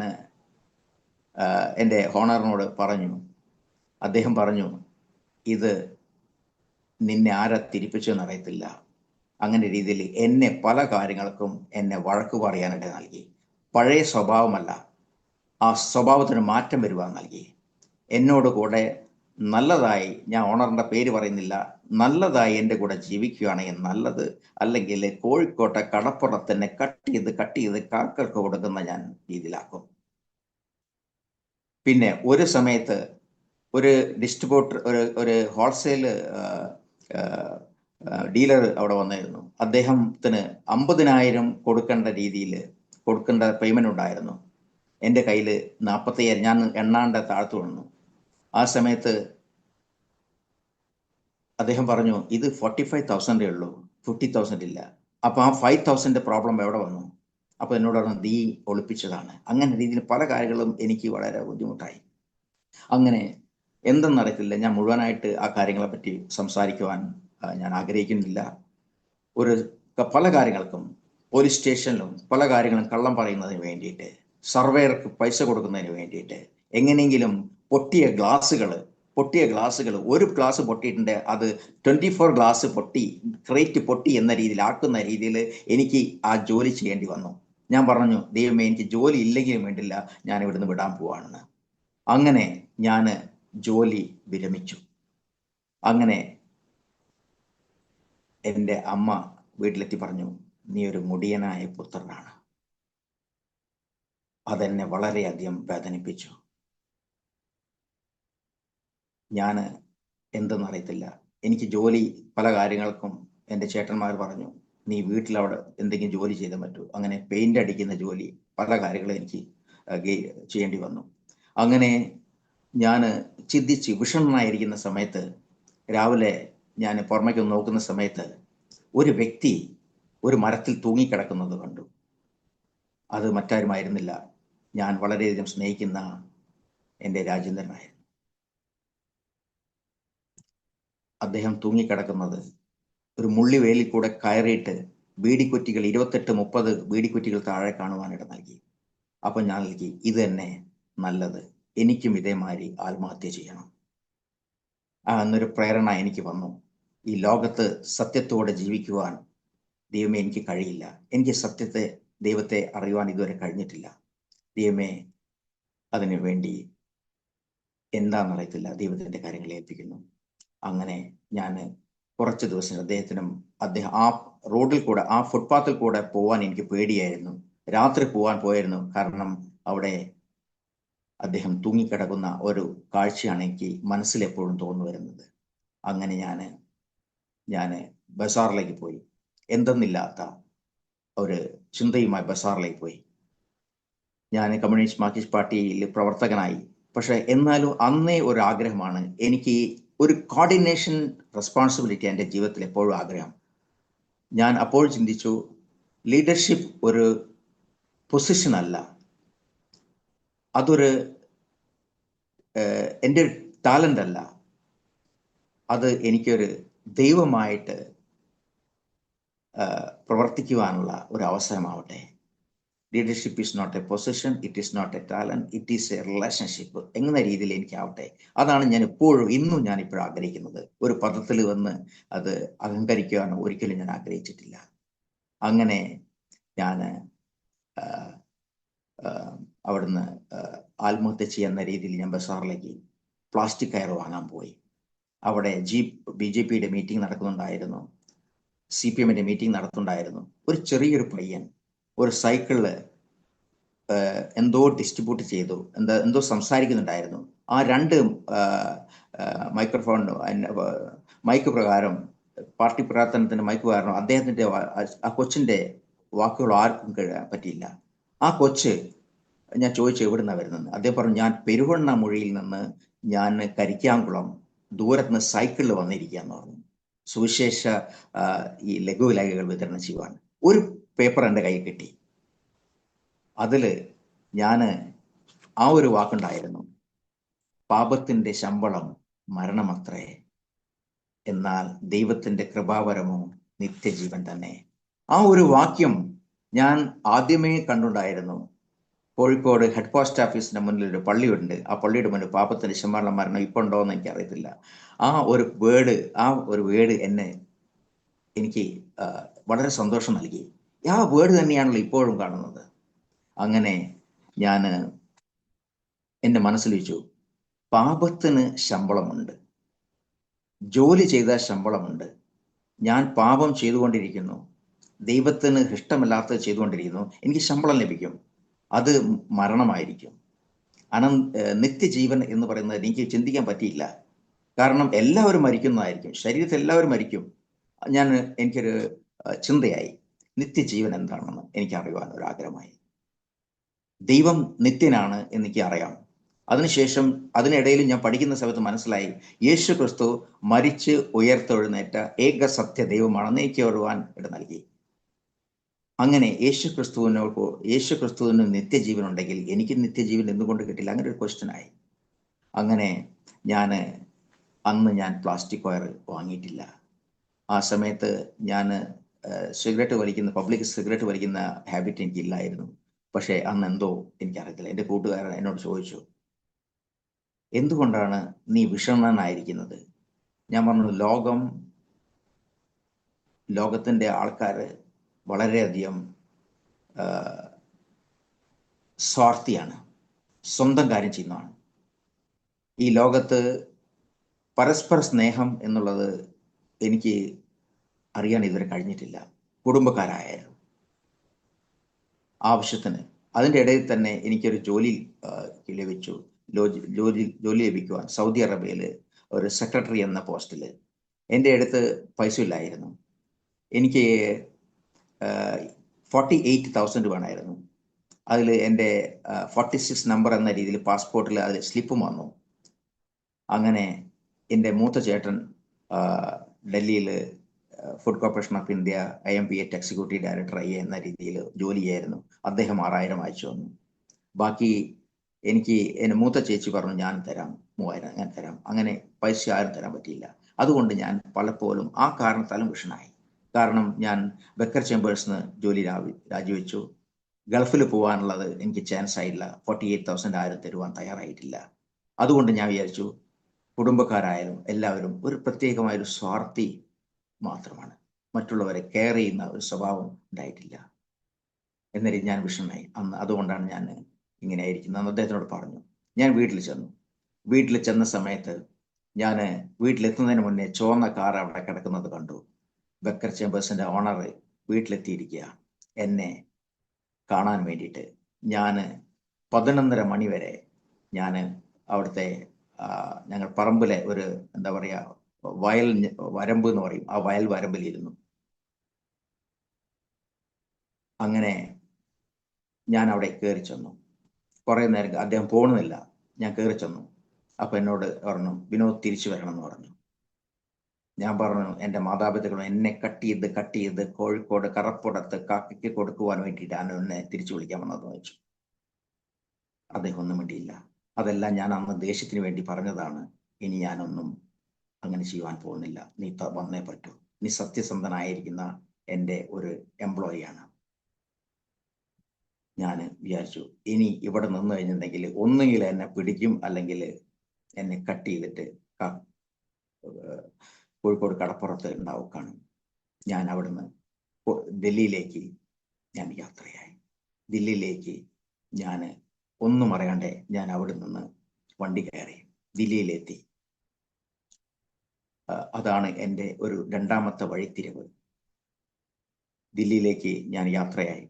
എൻ്റെ ഓണറിനോട് പറഞ്ഞു. അദ്ദേഹം പറഞ്ഞു, ഇത് നിന്നെ ആരാ തിരിപ്പിച്ചെന്ന് അറിയത്തില്ല. അങ്ങനെ രീതിയിൽ എന്നെ പല കാര്യങ്ങൾക്കും എന്നെ വഴക്ക് പറയാനിട്ട് നൽകി. പഴയ സ്വഭാവമല്ല, ആ സ്വഭാവത്തിന് മാറ്റം വരുവാൻ നൽകി. എന്നോട് കൂടെ നല്ലതായി, ഞാൻ ഓണറിൻ്റെ പേര് പറയുന്നില്ല, നല്ലതായി എൻ്റെ കൂടെ ജീവിക്കുകയാണെങ്കിൽ നല്ലത്, അല്ലെങ്കിൽ കോഴിക്കോട്ടെ കടപ്പുറത്തന്നെ കട്ട് ചെയ്ത് കാക്കൾക്ക് കൊടുക്കുന്ന ഞാൻ രീതിയിലാക്കും. പിന്നെ ഒരു സമയത്ത് ഒരു ഡിസ്ട്രിബ്യൂട്ടർ, ഒരു ഹോൾസെയിൽ ഡീലർ അവിടെ വന്നായിരുന്നു. അദ്ദേഹത്തിന് 50,000 കൊടുക്കേണ്ട പേയ്മെന്റ് ഉണ്ടായിരുന്നു. എൻ്റെ കയ്യിൽ 45,000, ഞാൻ എണ്ണാണ്ട് താഴ്ത്തു വന്നു. ആ സമയത്ത് അദ്ദേഹം പറഞ്ഞു, ഇത് 45,000 ഉള്ളൂ, 50,000 ഇല്ല. അപ്പോൾ ആ 5,000 പ്രോബ്ലം എവിടെ വന്നു? അപ്പോൾ എന്നോട് പറഞ്ഞു, നീ ഒളിപ്പിച്ചതാണ്. അങ്ങനെ രീതിയിൽ പല കാര്യങ്ങളും എനിക്ക് വളരെ ബുദ്ധിമുട്ടായി. അങ്ങനെ എന്തെന്നറിയത്തില്ല, ഞാൻ മുഴുവനായിട്ട് ആ കാര്യങ്ങളെ പറ്റി സംസാരിക്കുവാൻ ഞാൻ ആഗ്രഹിക്കുന്നില്ല. പല കാര്യങ്ങൾക്കും പോലീസ് സ്റ്റേഷനിലും പല കാര്യങ്ങളും കള്ളം പറയുന്നതിന് വേണ്ടിയിട്ട്, സർവേയർക്ക് പൈസ കൊടുക്കുന്നതിന് വേണ്ടിയിട്ട്, എങ്ങനെയെങ്കിലും പൊട്ടിയ ഗ്ലാസുകൾ, ഒരു ഗ്ലാസ് പൊട്ടിയിട്ടുണ്ട്, അത് 24 ഗ്ലാസ് പൊട്ടി, ക്രേറ്റ് പൊട്ടി എന്ന രീതിയിൽ ആക്കുന്ന രീതിയിൽ എനിക്ക് ആ ജോലി ചെയ്യേണ്ടി വന്നു. ഞാൻ പറഞ്ഞു, ദൈവമേ എനിക്ക് ജോലി ഇല്ലെങ്കിലും വേണ്ടില്ല, ഞാൻ ഇവിടുന്ന് വിടാൻ പോവാണെന്ന്. അങ്ങനെ ഞാൻ ജോലി വിരമിച്ചു. അങ്ങനെ എൻ്റെ അമ്മ വീട്ടിലെത്തി പറഞ്ഞു, നീ ഒരു മുടിയനായ പുത്രനാണ്. അതെന്നെ വളരെയധികം വേദനിപ്പിച്ചു. ഞാൻ എന്തെന്നറിയത്തില്ല, എനിക്ക് ജോലി പല കാര്യങ്ങൾക്കും എൻ്റെ ചേട്ടന്മാർ പറഞ്ഞു, നീ വീട്ടിലവിടെ എന്തെങ്കിലും ജോലി ചെയ്താൽ പറ്റൂ. അങ്ങനെ പെയിന്റ് അടിക്കുന്ന ജോലി, പല കാര്യങ്ങളും എനിക്ക് ചെയ്യേണ്ടി വന്നു. അങ്ങനെ ഞാൻ ചിന്തിച്ച് വിഷണ്ണനായിരിക്കുന്ന സമയത്ത്, രാവിലെ ഞാൻ പുറമേക്ക് നോക്കുന്ന സമയത്ത് ഒരു വ്യക്തി ഒരു മരത്തിൽ തൂങ്ങിക്കിടക്കുന്നത് കണ്ടു. അത് മറ്റാരുമായിരുന്നില്ല, ഞാൻ വളരെയധികം സ്നേഹിക്കുന്ന എൻ്റെ രാജേന്ദ്രനായിരുന്നു. അദ്ദേഹം തൂങ്ങിക്കിടക്കുന്നത് ഒരു മുള്ളിവേലിൽ കൂടെ കയറിയിട്ട് ബീഡിക്കുറ്റികൾ 28-30 ബീഡിക്കുറ്റികൾ താഴെ കാണുവാനിട നൽകി. അപ്പം ഞാൻ നൽകി, ഇത് തന്നെ നല്ലത്, എനിക്കും ഇതേമാതിരി ആത്മഹത്യ ചെയ്യണം. എന്നൊരു പ്രേരണ എനിക്ക് വന്നു. ഈ ലോകത്ത് സത്യത്തോടെ ജീവിക്കുവാൻ ദൈവമേ എനിക്ക് കഴിയില്ല, എനിക്ക് ദൈവത്തെ അറിയുവാൻ ഇതുവരെ കഴിഞ്ഞിട്ടില്ല. ദൈവമേ അതിനു വേണ്ടി എന്താണെന്നറിയത്തില്ല, ദൈവത്തിൻ്റെ കാര്യങ്ങൾ ഏൽപ്പിക്കുന്നു. അങ്ങനെ ഞാൻ കുറച്ച് ദിവസം അദ്ദേഹം ആ റോഡിൽ കൂടെ, ആ ഫുട്പാത്തിൽ കൂടെ പോവാൻ എനിക്ക് പേടിയായിരുന്നു. രാത്രി പോയായിരുന്നു, കാരണം അവിടെ അദ്ദേഹം തൂങ്ങിക്കിടക്കുന്ന ഒരു കാഴ്ചയാണ് എനിക്ക് മനസ്സിലെപ്പോഴും തോന്നു വരുന്നത്. അങ്ങനെ ഞാൻ ബസാറിലേക്ക് പോയി. എന്തെന്നില്ലാത്ത ഒരു ചിന്തയുമായി ബസാറിലേക്ക് പോയി. ഞാൻ കമ്മ്യൂണിസ്റ്റ് മാർക്സിസ്റ്റ് പാർട്ടിയിൽ പ്രവർത്തകനായി. പക്ഷെ എന്നാലും അന്നേ ഒരു ആഗ്രഹമാണ് എനിക്ക്, ഒരു കോർഡിനേഷൻ റെസ്പോൺസിബിലിറ്റി എൻ്റെ ജീവിതത്തിൽ എപ്പോഴും ആഗ്രഹം. ഞാൻ അപ്പോൾ ചിന്തിച്ചു, ലീഡർഷിപ്പ് ഒരു പൊസിഷൻ അല്ല, അതൊരു എൻ്റെ ടാലൻ്റ് അല്ല, അത് എനിക്കൊരു ദൈവമായിട്ട് പ്രവർത്തിക്കുവാനുള്ള ഒരു അവസരമാവട്ടെ. Leadership is not a position, it is not a talent, it is a relationship എന്ന രീതിയിൽ എനിക്കാവട്ടെ. അതാണ് ഞാൻ ഇപ്പോഴും ഇന്നും ഞാനിപ്പോഴും ആഗ്രഹിക്കുന്നത്. ഒരു പദത്തിൽ വന്ന് അത് അഹങ്കരിക്കുവാൻ ഒരിക്കലും ഞാൻ ആഗ്രഹിച്ചിട്ടില്ല. അങ്ങനെ ഞാൻ അവിടുന്ന് ആത്മഹത്യ ചെയ്യുന്ന രീതിയിൽ ഞാൻ ബസാറിലേക്ക് പ്ലാസ്റ്റിക് കയർ വാങ്ങാൻ പോയി. അവിടെ BJPയുടെ മീറ്റിംഗ് നടക്കുന്നുണ്ടായിരുന്നു, CPMന്റെ മീറ്റിംഗ് നടത്തുന്നുണ്ടായിരുന്നു. ഒരു ചെറിയൊരു പയ്യൻ ഒരു സൈക്കിളില് എന്തോ ഡിസ്ട്രിബ്യൂട്ട് ചെയ്തു, എന്തോ സംസാരിക്കുന്നുണ്ടായിരുന്നു. ആ 2 മൈക്രോഫോൺ മൈക്ക് പ്രകാരം, പാർട്ടി പ്രവർത്തനത്തിന്റെ മൈക്ക് പ്രകാരം അദ്ദേഹത്തിന്റെ ആ കൊച്ചിന്റെ വാക്കുകൾ ആർക്കും പറ്റിയില്ല. ആ കൊച്ച്, ഞാൻ ചോദിച്ചു എവിടുന്നാ വരുന്നത്. അദ്ദേഹം പറഞ്ഞു, ഞാൻ പെരുവണ്ണാമൊഴിയിൽ നിന്ന്, ഞാൻ കരിക്കാംകുളം ദൂരത്തുനിന്ന് സൈക്കിളിൽ വന്നിരിക്കുകയെന്ന് പറഞ്ഞു. സുവിശേഷ ഈ ലഘുലേഖകൾ വിതരണം ചെയ്യുവാൻ ഒരു പേപ്പർ എൻ്റെ കയ്യിൽ കിട്ടി. അതിൽ ഞാൻ ആ ഒരു വാക്കുണ്ടായിരുന്നു, പാപത്തിൻ്റെ ശമ്പളം മരണമത്രേ, എന്നാൽ ദൈവത്തിൻ്റെ കൃപാവരമോ നിത്യജീവൻ തന്നെ. ആ ഒരു വാക്യം ഞാൻ ആദ്യമേ കണ്ടുണ്ടായിരുന്നു. കോഴിക്കോട് ഹെഡ് പോസ്റ്റ് ഓഫീസിന്റെ മുന്നിൽ ഒരു പള്ളിയുണ്ട്. ആ പള്ളിയുടെ മുന്നിൽ പാപത്തിൻ്റെ ശമ്പളം മരണം ഇപ്പോൾ ഉണ്ടോ എന്ന് എനിക്കറിയത്തില്ല. ആ ഒരു വേർഡ് എനിക്ക് വളരെ സന്തോഷം നൽകി. ആ വേർഡ് തന്നെയാണല്ലോ ഇപ്പോഴും കാണുന്നത്. അങ്ങനെ ഞാൻ എൻ്റെ മനസ്സിൽ വെച്ചു, പാപത്തിന് ശമ്പളമുണ്ട്, ജോലി ചെയ്താൽ ശമ്പളമുണ്ട്. ഞാൻ പാപം ചെയ്തുകൊണ്ടിരിക്കുന്നു, ദൈവത്തിന് ഇഷ്ടമില്ലാത്തത് ചെയ്തുകൊണ്ടിരിക്കുന്നു, എനിക്ക് ശമ്പളം ലഭിക്കും, അത് മരണമായിരിക്കും. നിത്യജീവൻ എന്ന് പറയുന്നത് എനിക്ക് ചിന്തിക്കാൻ പറ്റിയില്ല. കാരണം എല്ലാവരും മരിക്കുന്നതായിരിക്കും, ശരീരത്തിൽ എല്ലാവരും മരിക്കും. എനിക്കൊരു ചിന്തയായി, നിത്യജീവൻ എന്താണെന്ന് എനിക്കറിയുവാൻ ഒരാഗ്രഹമായി. ദൈവം നിത്യനാണ് എനിക്ക് അറിയാം. അതിനുശേഷം അതിനിടയിൽ ഞാൻ പഠിക്കുന്ന സമയത്ത് മനസ്സിലായി, യേശു ക്രിസ്തു മരിച്ച് ഉയർത്തെഴുന്നേറ്റ ഏക സത്യ ദൈവമാണെന്ന് എനിക്ക് അറിയുവാൻ ഇട നൽകി. അങ്ങനെ യേശു ക്രിസ്തുവിന് നിത്യജീവൻ ഉണ്ടെങ്കിൽ എനിക്ക് നിത്യജീവൻ എന്തുകൊണ്ട് കിട്ടില്ല? അങ്ങനെ ഒരു ക്വസ്റ്റ്യനായി. അങ്ങനെ അന്ന് ഞാൻ പ്ലാസ്റ്റിക് വയർ വാങ്ങിയിട്ടില്ല. ആ സമയത്ത് ഞാൻ പബ്ലിക് സിഗരറ്റ് വലിക്കുന്ന ഹാബിറ്റ് എനിക്കില്ലായിരുന്നു. പക്ഷേ അന്ന് എന്തോ എനിക്കറിയത്തില്ല, എൻ്റെ കൂട്ടുകാരൻ എന്നോട് ചോദിച്ചു, എന്തുകൊണ്ടാണ് നീ വിഷണ്ണനായിരിക്കുന്നത്? ഞാൻ പറഞ്ഞു, ലോകത്തിൻ്റെ ആൾക്കാർ വളരെയധികം സ്വാർത്ഥിയാണ്, സ്വന്തം കാര്യം ചെയ്യുന്നതാണ്. ഈ ലോകത്ത് പരസ്പര സ്നേഹം എന്നുള്ളത് എനിക്ക് അറിയാൻ ഇതുവരെ കഴിഞ്ഞിട്ടില്ല. കുടുംബക്കാരായാലും ആവശ്യത്തിന്. അതിൻ്റെ ഇടയിൽ തന്നെ എനിക്കൊരു ജോലി ലഭിച്ചു. ജോലി ലഭിക്കുവാൻ സൗദി അറേബ്യയിൽ ഒരു സെക്രട്ടറി എന്ന പോസ്റ്റിൽ എൻ്റെ അടുത്ത് പൈസ ഇല്ലായിരുന്നു. എനിക്ക് 48,000 വേണമായിരുന്നു. അതിൽ എൻ്റെ 46 നമ്പർ എന്ന രീതിയിൽ പാസ്പോർട്ടിൽ അതിൽ സ്ലിപ്പും വന്നു. അങ്ങനെ എൻ്റെ മൂത്ത ചേട്ടൻ ഡൽഹിയിൽ food corporation of India IMPA executive director എന്ന രീതിയിൽ ജോലി ചെയ്യായിരുന്നു. അദ്ദേഹം 6,000 അയച്ചു വന്നു. ബാക്കി എനിക്ക് എൻ്റെ മൂത്ത ചേച്ചി പറഞ്ഞു, ഞാൻ തരാം 3,000 ഞാൻ തരാം. അങ്ങനെ പൈസ ആരും തരാൻ പറ്റിയില്ല. അതുകൊണ്ട് ഞാൻ പലപ്പോഴും ആ കാരണത്താലും വിഷനായി. കാരണം ഞാൻ ബക്കർ ചേമ്പേഴ്സിന് ജോലി രാജിവെച്ചു. ഗൾഫിൽ പോകാനുള്ളത് എനിക്ക് ചാൻസ് ആയില്ല. 48,000 ആരും തരുവാൻ തയ്യാറായിട്ടില്ല. അതുകൊണ്ട് ഞാൻ വിചാരിച്ചു, കുടുംബക്കാരായാലും എല്ലാവരും ഒരു പ്രത്യേകമായൊരു സ്വാർത്ഥി മാത്രമാണ്, മറ്റുള്ളവരെ കെയർ ചെയ്യുന്ന ഒരു സ്വഭാവം ഉണ്ടായിട്ടില്ല. എന്നൊരു ഞാൻ വിഷനായി അന്ന്. അതുകൊണ്ടാണ് ഞാൻ ഇങ്ങനെ ആയിരിക്കുന്നത്. അന്ന് അദ്ദേഹത്തിനോട് പറഞ്ഞു. ഞാൻ വീട്ടിൽ ചെന്ന സമയത്ത് ഞാൻ വീട്ടിലെത്തുന്നതിന് മുന്നേ ചുവന്ന കാർ അവിടെ കിടക്കുന്നത് കണ്ടു. ബക്കർ ചേമ്പേഴ്സിൻ്റെ ഓണർ വീട്ടിലെത്തിയിരിക്കുക എന്നെ കാണാൻ വേണ്ടിയിട്ട്. ഞാൻ 11:30 മണി വരെ ഞാൻ അവിടുത്തെ ഞങ്ങൾ പറമ്പിലെ ഒരു എന്താ പറയുക, വയൽ വരമ്പ് എന്ന് പറയും, ആ വയൽ വരമ്പിലിരുന്നു. അങ്ങനെ ഞാൻ അവിടെ കയറി ചെന്നു. കുറേ നേരം അദ്ദേഹം പോകണമെന്നില്ല, ഞാൻ കയറി ചെന്നു. അപ്പം എന്നോട് പറഞ്ഞു, വിനോദ് തിരിച്ചു വരണം എന്ന് പറഞ്ഞു. ഞാൻ പറഞ്ഞു, എൻ്റെ മാതാപിതാക്കളും എന്നെ കട്ട് ചെയ്ത് കോഴിക്കോട് കറപ്പുറത്ത് കാക്കയ്ക്ക് കൊടുക്കുവാൻ വേണ്ടിയിട്ടാണ് എന്നെ തിരിച്ചു വിളിക്കാൻ വന്നതെന്ന് വെച്ചു. അദ്ദേഹം ഒന്നും വേണ്ടിയില്ല. അതെല്ലാം ഞാൻ അന്ന് ദേഷ്യത്തിന് വേണ്ടി പറഞ്ഞതാണ്. ഇനി ഞാനൊന്നും അങ്ങനെ ചെയ്യുവാൻ പോകുന്നില്ല. നീ വന്നേ പറ്റൂ. നീ സത്യസന്ധനായിരിക്കുന്ന എൻ്റെ ഒരു എംപ്ലോയിയാണ്. ഞാൻ വിചാരിച്ചു, ഇനി ഇവിടെ നിന്ന് കഴിഞ്ഞിട്ടുണ്ടെങ്കിൽ ഒന്നുകിൽ എന്നെ പിടിക്കും, അല്ലെങ്കിൽ എന്നെ കട്ട് ചെയ്തിട്ട് കോഴിക്കോട് കടപ്പുറത്ത് ഉണ്ടാവുകയാണ്. ഞാൻ അവിടുന്ന് ദില്ലിയിലേക്ക് ഞാൻ യാത്രയായി. ദില്ലിയിലേക്ക് ഞാൻ ഒന്നും അറിയാണ്ടേ ഞാൻ അവിടെ നിന്ന് വണ്ടി കയറി ദില്ലിയിലെത്തി. അതാണ് എൻ്റെ ഒരു രണ്ടാമത്തെ വഴിത്തിരിവ്. ദില്ലിയിലേക്ക് ഞാൻ യാത്രയായി.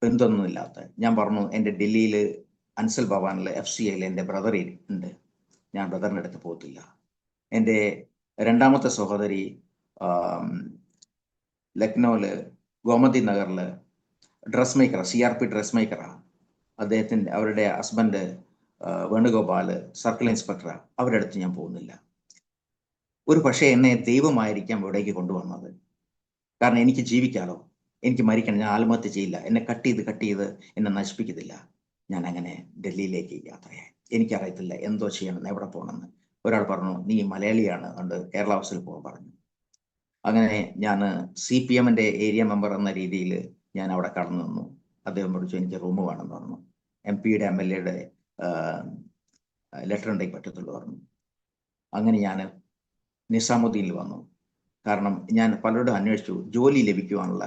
എന്തൊന്നുമില്ലാത്ത ഞാൻ പറഞ്ഞു, എൻ്റെ ഡൽഹിയിൽ അൻസൽ ഭവാനിൽ FCIയിൽ എൻ്റെ ബ്രദർ ഉണ്ട്. ഞാൻ ബ്രദറിൻ്റെ അടുത്ത് പോകത്തില്ല. എൻ്റെ രണ്ടാമത്തെ സഹോദരി ലക്നൗവിൽ ഗോമതി നഗറിൽ ഡ്രസ് മേക്കർ, CRP ഡ്രസ് മേക്കറാണ്. അവരുടെ ഹസ്ബൻഡ് വേണുഗോപാൽ സർക്കിൾ ഇൻസ്പെക്ടറാണ്. അവരുടെ അടുത്ത് ഞാൻ പോകുന്നില്ല. ഒരു പക്ഷേ എന്നെ ദൈവമായിരിക്കാം ഇവിടേക്ക് കൊണ്ടുവന്നത്. കാരണം എനിക്ക് ജീവിക്കാലോ, എനിക്ക് മരിക്കണം, ഞാൻ ആത്മഹത്യ ചെയ്യില്ല. എന്നെ കട്ട് ചെയ്ത് എന്നെ നശിപ്പിക്കത്തില്ല. ഞാൻ അങ്ങനെ ഡൽഹിയിലേക്ക് യാത്രയായി. എനിക്കറിയത്തില്ല എന്തോ ചെയ്യണമെന്ന്, എവിടെ പോകണമെന്ന്. ഒരാൾ പറഞ്ഞു, നീ മലയാളിയാണ്, അതുകൊണ്ട് കേരള ഹൗസിൽ പോകാൻ പറഞ്ഞു. അങ്ങനെ ഞാൻ CPMൻ്റെ ഏരിയ മെമ്പർ എന്ന രീതിയിൽ ഞാൻ അവിടെ കടന്നു നിന്നു. അദ്ദേഹം വിളിച്ചു, എനിക്ക് റൂം വേണമെന്ന് പറഞ്ഞു. MP-യുടെ MLA-യുടെ ലെറ്റർ ഉണ്ടെങ്കിൽ പറ്റത്തുള്ളൂ പറഞ്ഞു. അങ്ങനെ ഞാൻ നിസാമുദ്ദീനിൽ വന്നു. കാരണം ഞാൻ പലരോടും അന്വേഷിച്ചു ജോലി ലഭിക്കുവാനുള്ള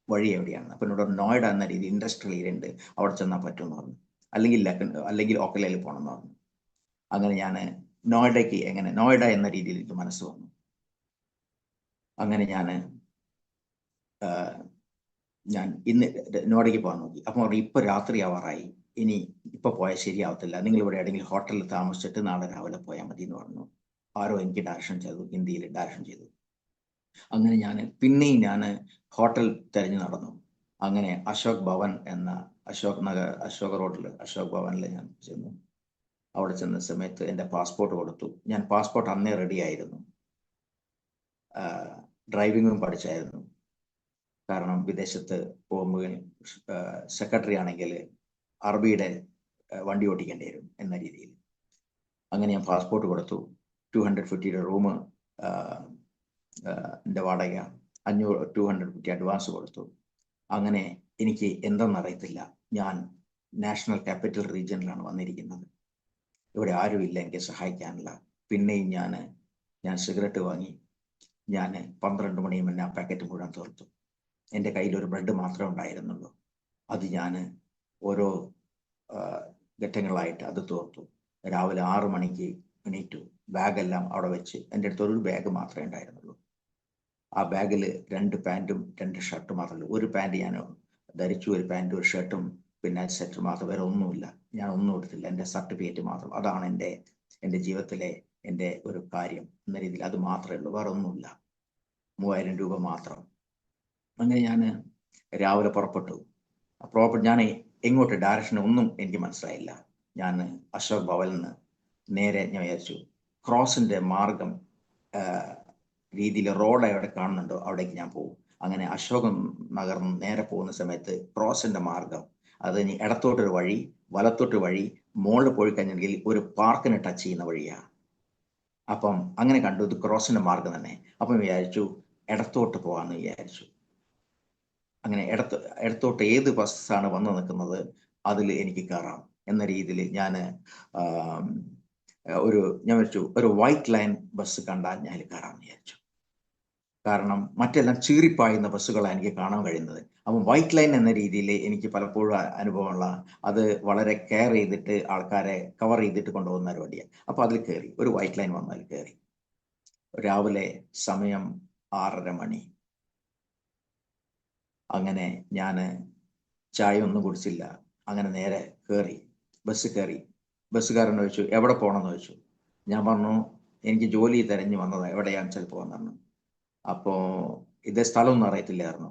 വഴി എവിടെയാണ്. അപ്പം എന്നോട് നോയിഡ എന്ന രീതി ഇൻഡസ്ട്രിയൽ ഏരിയ ഉണ്ട്, അവിടെ ചെന്നാൽ പറ്റുമെന്ന് പറഞ്ഞു. അല്ലെങ്കിൽ ഓക്കലയിൽ പോകണമെന്ന് പറഞ്ഞു. അങ്ങനെ ഞാൻ നോയിഡ എന്ന രീതിയിൽ എനിക്ക് മനസ്സ് വന്നു. അങ്ങനെ ഞാൻ ഇന്ന് നോയിഡയ്ക്ക് പോകാൻ നോക്കി. അപ്പം പറഞ്ഞു, ഇപ്പം രാത്രി ആവാറായി, ഇനി ഇപ്പം പോയാൽ ശരിയാവത്തില്ല, നിങ്ങൾ ഇവിടെ എവിടെയെങ്കിലും ഹോട്ടലിൽ താമസിച്ചിട്ട് നാളെ രാവിലെ പോയാൽ മതി എന്ന് പറഞ്ഞു. ആരോ എനിക്ക് ഡയറക്ഷൻ ചെയ്തു, ഹിന്ദിയിൽ ഡയറക്ഷൻ ചെയ്തു. അങ്ങനെ പിന്നെയും ഞാൻ ഹോട്ടൽ തിരഞ്ഞു നടന്നു. അങ്ങനെ അശോക് ഭവൻ എന്ന അശോക് റോഡിൽ അശോക് ഭവനിൽ ഞാൻ ചെന്നു. അവിടെ ചെന്ന സമയത്ത് എൻ്റെ പാസ്പോർട്ട് കൊടുത്തു. ഞാൻ പാസ്പോർട്ട് അന്നേ റെഡി ആയിരുന്നു, ഡ്രൈവിങ്ങും പഠിച്ചായിരുന്നു. കാരണം വിദേശത്ത് പോകുമ്പോൾ സെക്രട്ടറി ആണെങ്കിൽ അറബിയുടെ വണ്ടി ഓടിക്കേണ്ടി വരും എന്ന രീതിയിൽ. അങ്ങനെ ഞാൻ പാസ്പോർട്ട് കൊടുത്തു. 250 റൂം എൻ്റെ വാടക 250 അഡ്വാൻസ് കൊടുത്തു. അങ്ങനെ എനിക്ക് എന്തെന്നറിയത്തില്ല, ഞാൻ നാഷണൽ ക്യാപിറ്റൽ റീജിയനിലാണ് വന്നിരിക്കുന്നത്. ഇവിടെ ആരുമില്ല എനിക്ക് സഹായിക്കാനില്ല. പിന്നെയും ഞാൻ സിഗരറ്റ് വാങ്ങി. ഞാൻ 12 മണിയും മുന്നേ ആ പാക്കറ്റ് മുഴുവൻ തീർത്തു. എൻ്റെ കയ്യിൽ ഒരു ബ്രെഡ് മാത്രമേ ഉണ്ടായിരുന്നുള്ളൂ. അത് ഞാൻ ഓരോ ഘട്ടങ്ങളായിട്ട് അത് തീർത്തു. രാവിലെ 6 മണിക്ക് എണീറ്റു. ബാഗെല്ലാം അവിടെ വെച്ച്, എൻ്റെ അടുത്ത് ഒരു ബാഗ് മാത്രമേ ഉണ്ടായിരുന്നുള്ളൂ. ആ ബാഗിൽ 2 പാൻറ്റും 2 ഷർട്ടും മാത്രമേ. ഒരു പാൻറ്റ് ഞാൻ ധരിച്ചു, ഒരു പാൻറ്റും ഒരു ഷർട്ടും പിന്നെ സെറ്റ് മാത്രം, വേറെ ഒന്നുമില്ല. ഞാൻ ഒന്നും എടുത്തില്ല, എൻ്റെ സർട്ടിഫിക്കറ്റ് മാത്രം. അതാണ് എൻ്റെ ജീവിതത്തിലെ എൻ്റെ ഒരു കാര്യം എന്ന രീതിയിൽ. അത് മാത്രമേ ഉള്ളൂ, വേറെ ഒന്നുമില്ല. 3000 രൂപ മാത്രം. അങ്ങനെ ഞാൻ രാവിലെ പുറപ്പെട്ടു. ഞാൻ എങ്ങോട്ട് ഡയറക്ഷൻ ഒന്നും എനിക്ക് മനസ്സിലായില്ല. ഞാൻ അശോക് ഭവനിൽ നിന്ന് നേരെ ഞാൻ വിചാരിച്ചു ക്രോസിൻ്റെ മാർഗം രീതിയിൽ റോഡ് എവിടെ കാണുന്നുണ്ടോ അവിടേക്ക് ഞാൻ പോകും. അങ്ങനെ അശോക് നഗർ നേരെ പോകുന്ന സമയത്ത് ക്രോസിൻ്റെ മാർഗം, അത് ഇനി ഇടത്തോട്ടൊരു വഴി, വലത്തോട്ട് വഴി, മുകളിൽ പോയി കഴിഞ്ഞെങ്കിൽ ഒരു പാർക്കിനെ ടച്ച് ചെയ്യുന്ന വഴിയാണ്. അപ്പം അങ്ങനെ കണ്ടു, ഇത് ക്രോസിൻ്റെ മാർഗം തന്നെ. അപ്പം വിചാരിച്ചു ഇടത്തോട്ട് പോകാമെന്ന് വിചാരിച്ചു. അങ്ങനെ ഇടത്തോട്ട് ഏത് ബസ്സാണ് വന്ന് നിൽക്കുന്നത് അതിൽ എനിക്ക് കയറാം എന്ന രീതിയിൽ ഞാൻ വിചാരിച്ചു ഒരു വൈറ്റ് ലൈൻ ബസ് കണ്ടാൽ ഞാൻ കയറാമെന്ന് വിചാരിച്ചു. കാരണം മറ്റെല്ലാം ചീറിപ്പായുന്ന ബസ്സുകളാണ് എനിക്ക് കാണാൻ കഴിയുന്നത്. അപ്പം വൈറ്റ് ലൈൻ എന്ന രീതിയിൽ എനിക്ക് പലപ്പോഴും അനുഭവമുള്ള, അത് വളരെ കെയർ ചെയ്തിട്ട് ആൾക്കാരെ കവർ ചെയ്തിട്ട് കൊണ്ടുപോകുന്ന ഒരു വണ്ടിയാണ്. അപ്പോൾ അതിൽ കയറി, ഒരു വൈറ്റ് ലൈൻ വന്നാൽ കയറി. രാവിലെ സമയം 6:30 മണി. അങ്ങനെ ഞാൻ ചായ ഒന്നും കുടിച്ചില്ല. അങ്ങനെ നേരെ കയറി, ബസ് കയറി. ബസ്സുകാരൻ ചോദിച്ചു എവിടെ പോകണമെന്ന് ചോദിച്ചു. ഞാൻ പറഞ്ഞു എനിക്ക് ജോലി തിരഞ്ഞു വന്നതാണ്, എവിടെയാണ് ചിലപ്പോൾ പറഞ്ഞു. അപ്പോൾ ഇതേ സ്ഥലമൊന്നും അറിയത്തില്ലായിരുന്നു.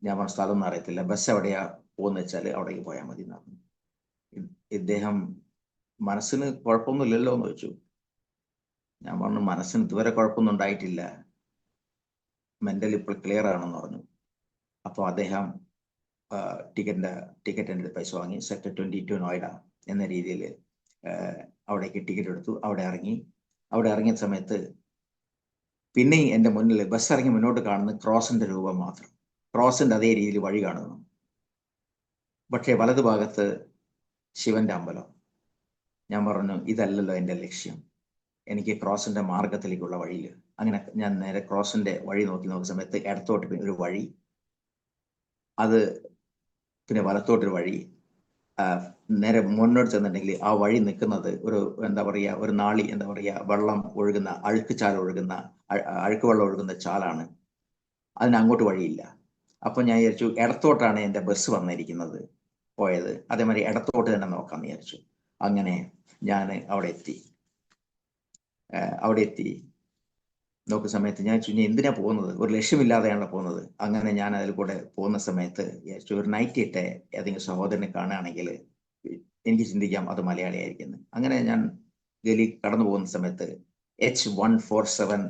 ഞാൻ പറഞ്ഞ സ്ഥലം ഒന്നും അറിയത്തില്ല, ബസ് എവിടെയാ പോകുന്ന വെച്ചാൽ അവിടേക്ക് പോയാൽ മതി എന്ന് പറഞ്ഞു. ഇദ്ദേഹം മനസ്സിന് കുഴപ്പമൊന്നുമില്ലല്ലോ എന്ന് ചോദിച്ചു. ഞാൻ പറഞ്ഞു മനസ്സിന് ഇതുവരെ കുഴപ്പമൊന്നും ഉണ്ടായിട്ടില്ല, മെന്റൽ ഇപ്പോൾ ക്ലിയർ ആണെന്ന് പറഞ്ഞു. അപ്പോൾ അദ്ദേഹം ടിക്കറ്റിൻ്റെ പൈസ വാങ്ങി സെക്ടർ 22 നോയിഡ എന്ന രീതിയിൽ അവിടേക്ക് ടിക്കറ്റ് എടുത്തു. അവിടെ ഇറങ്ങിയ സമയത്ത് പിന്നെയും എൻ്റെ മുന്നിൽ ബസ് ഇറങ്ങി മുന്നോട്ട് കാണുന്ന ക്രോസിന്റെ രൂപം മാത്രം, ക്രോസിന്റെ അതേ രീതിയിൽ വഴി കാണുന്നു. പക്ഷേ വലതുഭാഗത്ത് ശിവന്റെ അമ്പലം. ഞാൻ പറഞ്ഞു ഇതല്ലല്ലോ എൻ്റെ ലക്ഷ്യം, എനിക്ക് ക്രോസിന്റെ മാർഗത്തിലേക്കുള്ള വഴിയിൽ. അങ്ങനെ ഞാൻ നേരെ ക്രോസിന്റെ വഴി നോക്കിയ സമയത്ത് ഇടത്തോട്ട് പിന്നെ ഒരു വഴി, അത് പിന്നെ വലത്തോട്ടൊരു വഴി, നേരെ മുന്നോട്ട് ചെന്നിട്ടുണ്ടെങ്കിൽ ആ വഴി നിൽക്കുന്നത് ഒരു എന്താ പറയുക, ഒരു നാളി എന്താ പറയുക, വെള്ളം ഒഴുകുന്ന അഴുക്ക് വെള്ളം ഒഴുകുന്ന ചാലാണ്. അതിന് അങ്ങോട്ട് വഴിയില്ല. അപ്പം ഞാൻ വിചാരിച്ചു ഇടത്തോട്ടാണ് എൻ്റെ ബസ് വന്നിരിക്കുന്നത് പോയത്, അതേമാതിരി ഇടത്തോട്ട് തന്നെ നോക്കാമെന്ന് വിചാരിച്ചു. അങ്ങനെ ഞാൻ അവിടെ എത്തി നോക്കുന്ന സമയത്ത് ഞാൻ ചോദിച്ചു എന്തിനാ പോകുന്നത്, ഒരു ലക്ഷ്യമില്ലാതെയാണ് പോകുന്നത്. അങ്ങനെ ഞാൻ അതിൽ കൂടെ പോകുന്ന സമയത്ത് വിചാരിച്ചു ഒരു നൈറ്റ് ഇട്ട് ഏതെങ്കിലും സഹോദരനെ കാണുകയാണെങ്കിൽ എനിക്ക് ചിന്തിക്കാം അത് മലയാളിയായിരിക്കുന്നു. അങ്ങനെ ഞാൻ ഗലി കടന്നു പോകുന്ന സമയത്ത് H147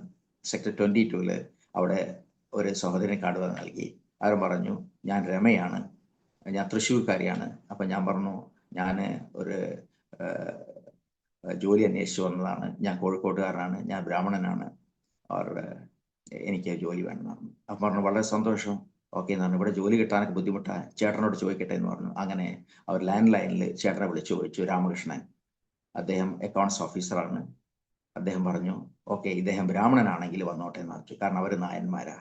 സെക്ടർ 22 അവിടെ ഒരു സഹോദരനെ കാണുവാൻ നൽകി. അവർ പറഞ്ഞു ഞാൻ രമയാണ്, ഞാൻ തൃശ്ശൂർക്കാരിയാണ്. അപ്പം ഞാൻ പറഞ്ഞു ഞാൻ ഒരു ജോലി അന്വേഷിച്ചു വന്നതാണ്, ഞാൻ കോഴിക്കോട്ടുകാരനാണ്, ഞാൻ ബ്രാഹ്മണനാണ്, എനിക്ക് ജോലി വേണമെന്ന് പറഞ്ഞു. അപ്പം പറഞ്ഞു വളരെ സന്തോഷം, ഓക്കെ എന്ന് പറഞ്ഞു. ഇവിടെ ജോലി കിട്ടാനൊക്കെ ബുദ്ധിമുട്ടാണ്, ചേട്ടനോട് ചോദിക്കട്ടെ എന്ന് പറഞ്ഞു. അങ്ങനെ അവർ ലാൻഡ് ലൈനിൽ ചേട്ടനെ വിളിച്ചു ചോദിച്ചു, രാമകൃഷ്ണൻ, അദ്ദേഹം അക്കൗണ്ട്സ് ഓഫീസറാണ്. അദ്ദേഹം പറഞ്ഞു ഓക്കെ ഇദ്ദേഹം ബ്രാഹ്മണനാണെങ്കിൽ വന്നോട്ടെ എന്ന് പറഞ്ഞു, കാരണം അവർ നായന്മാരാ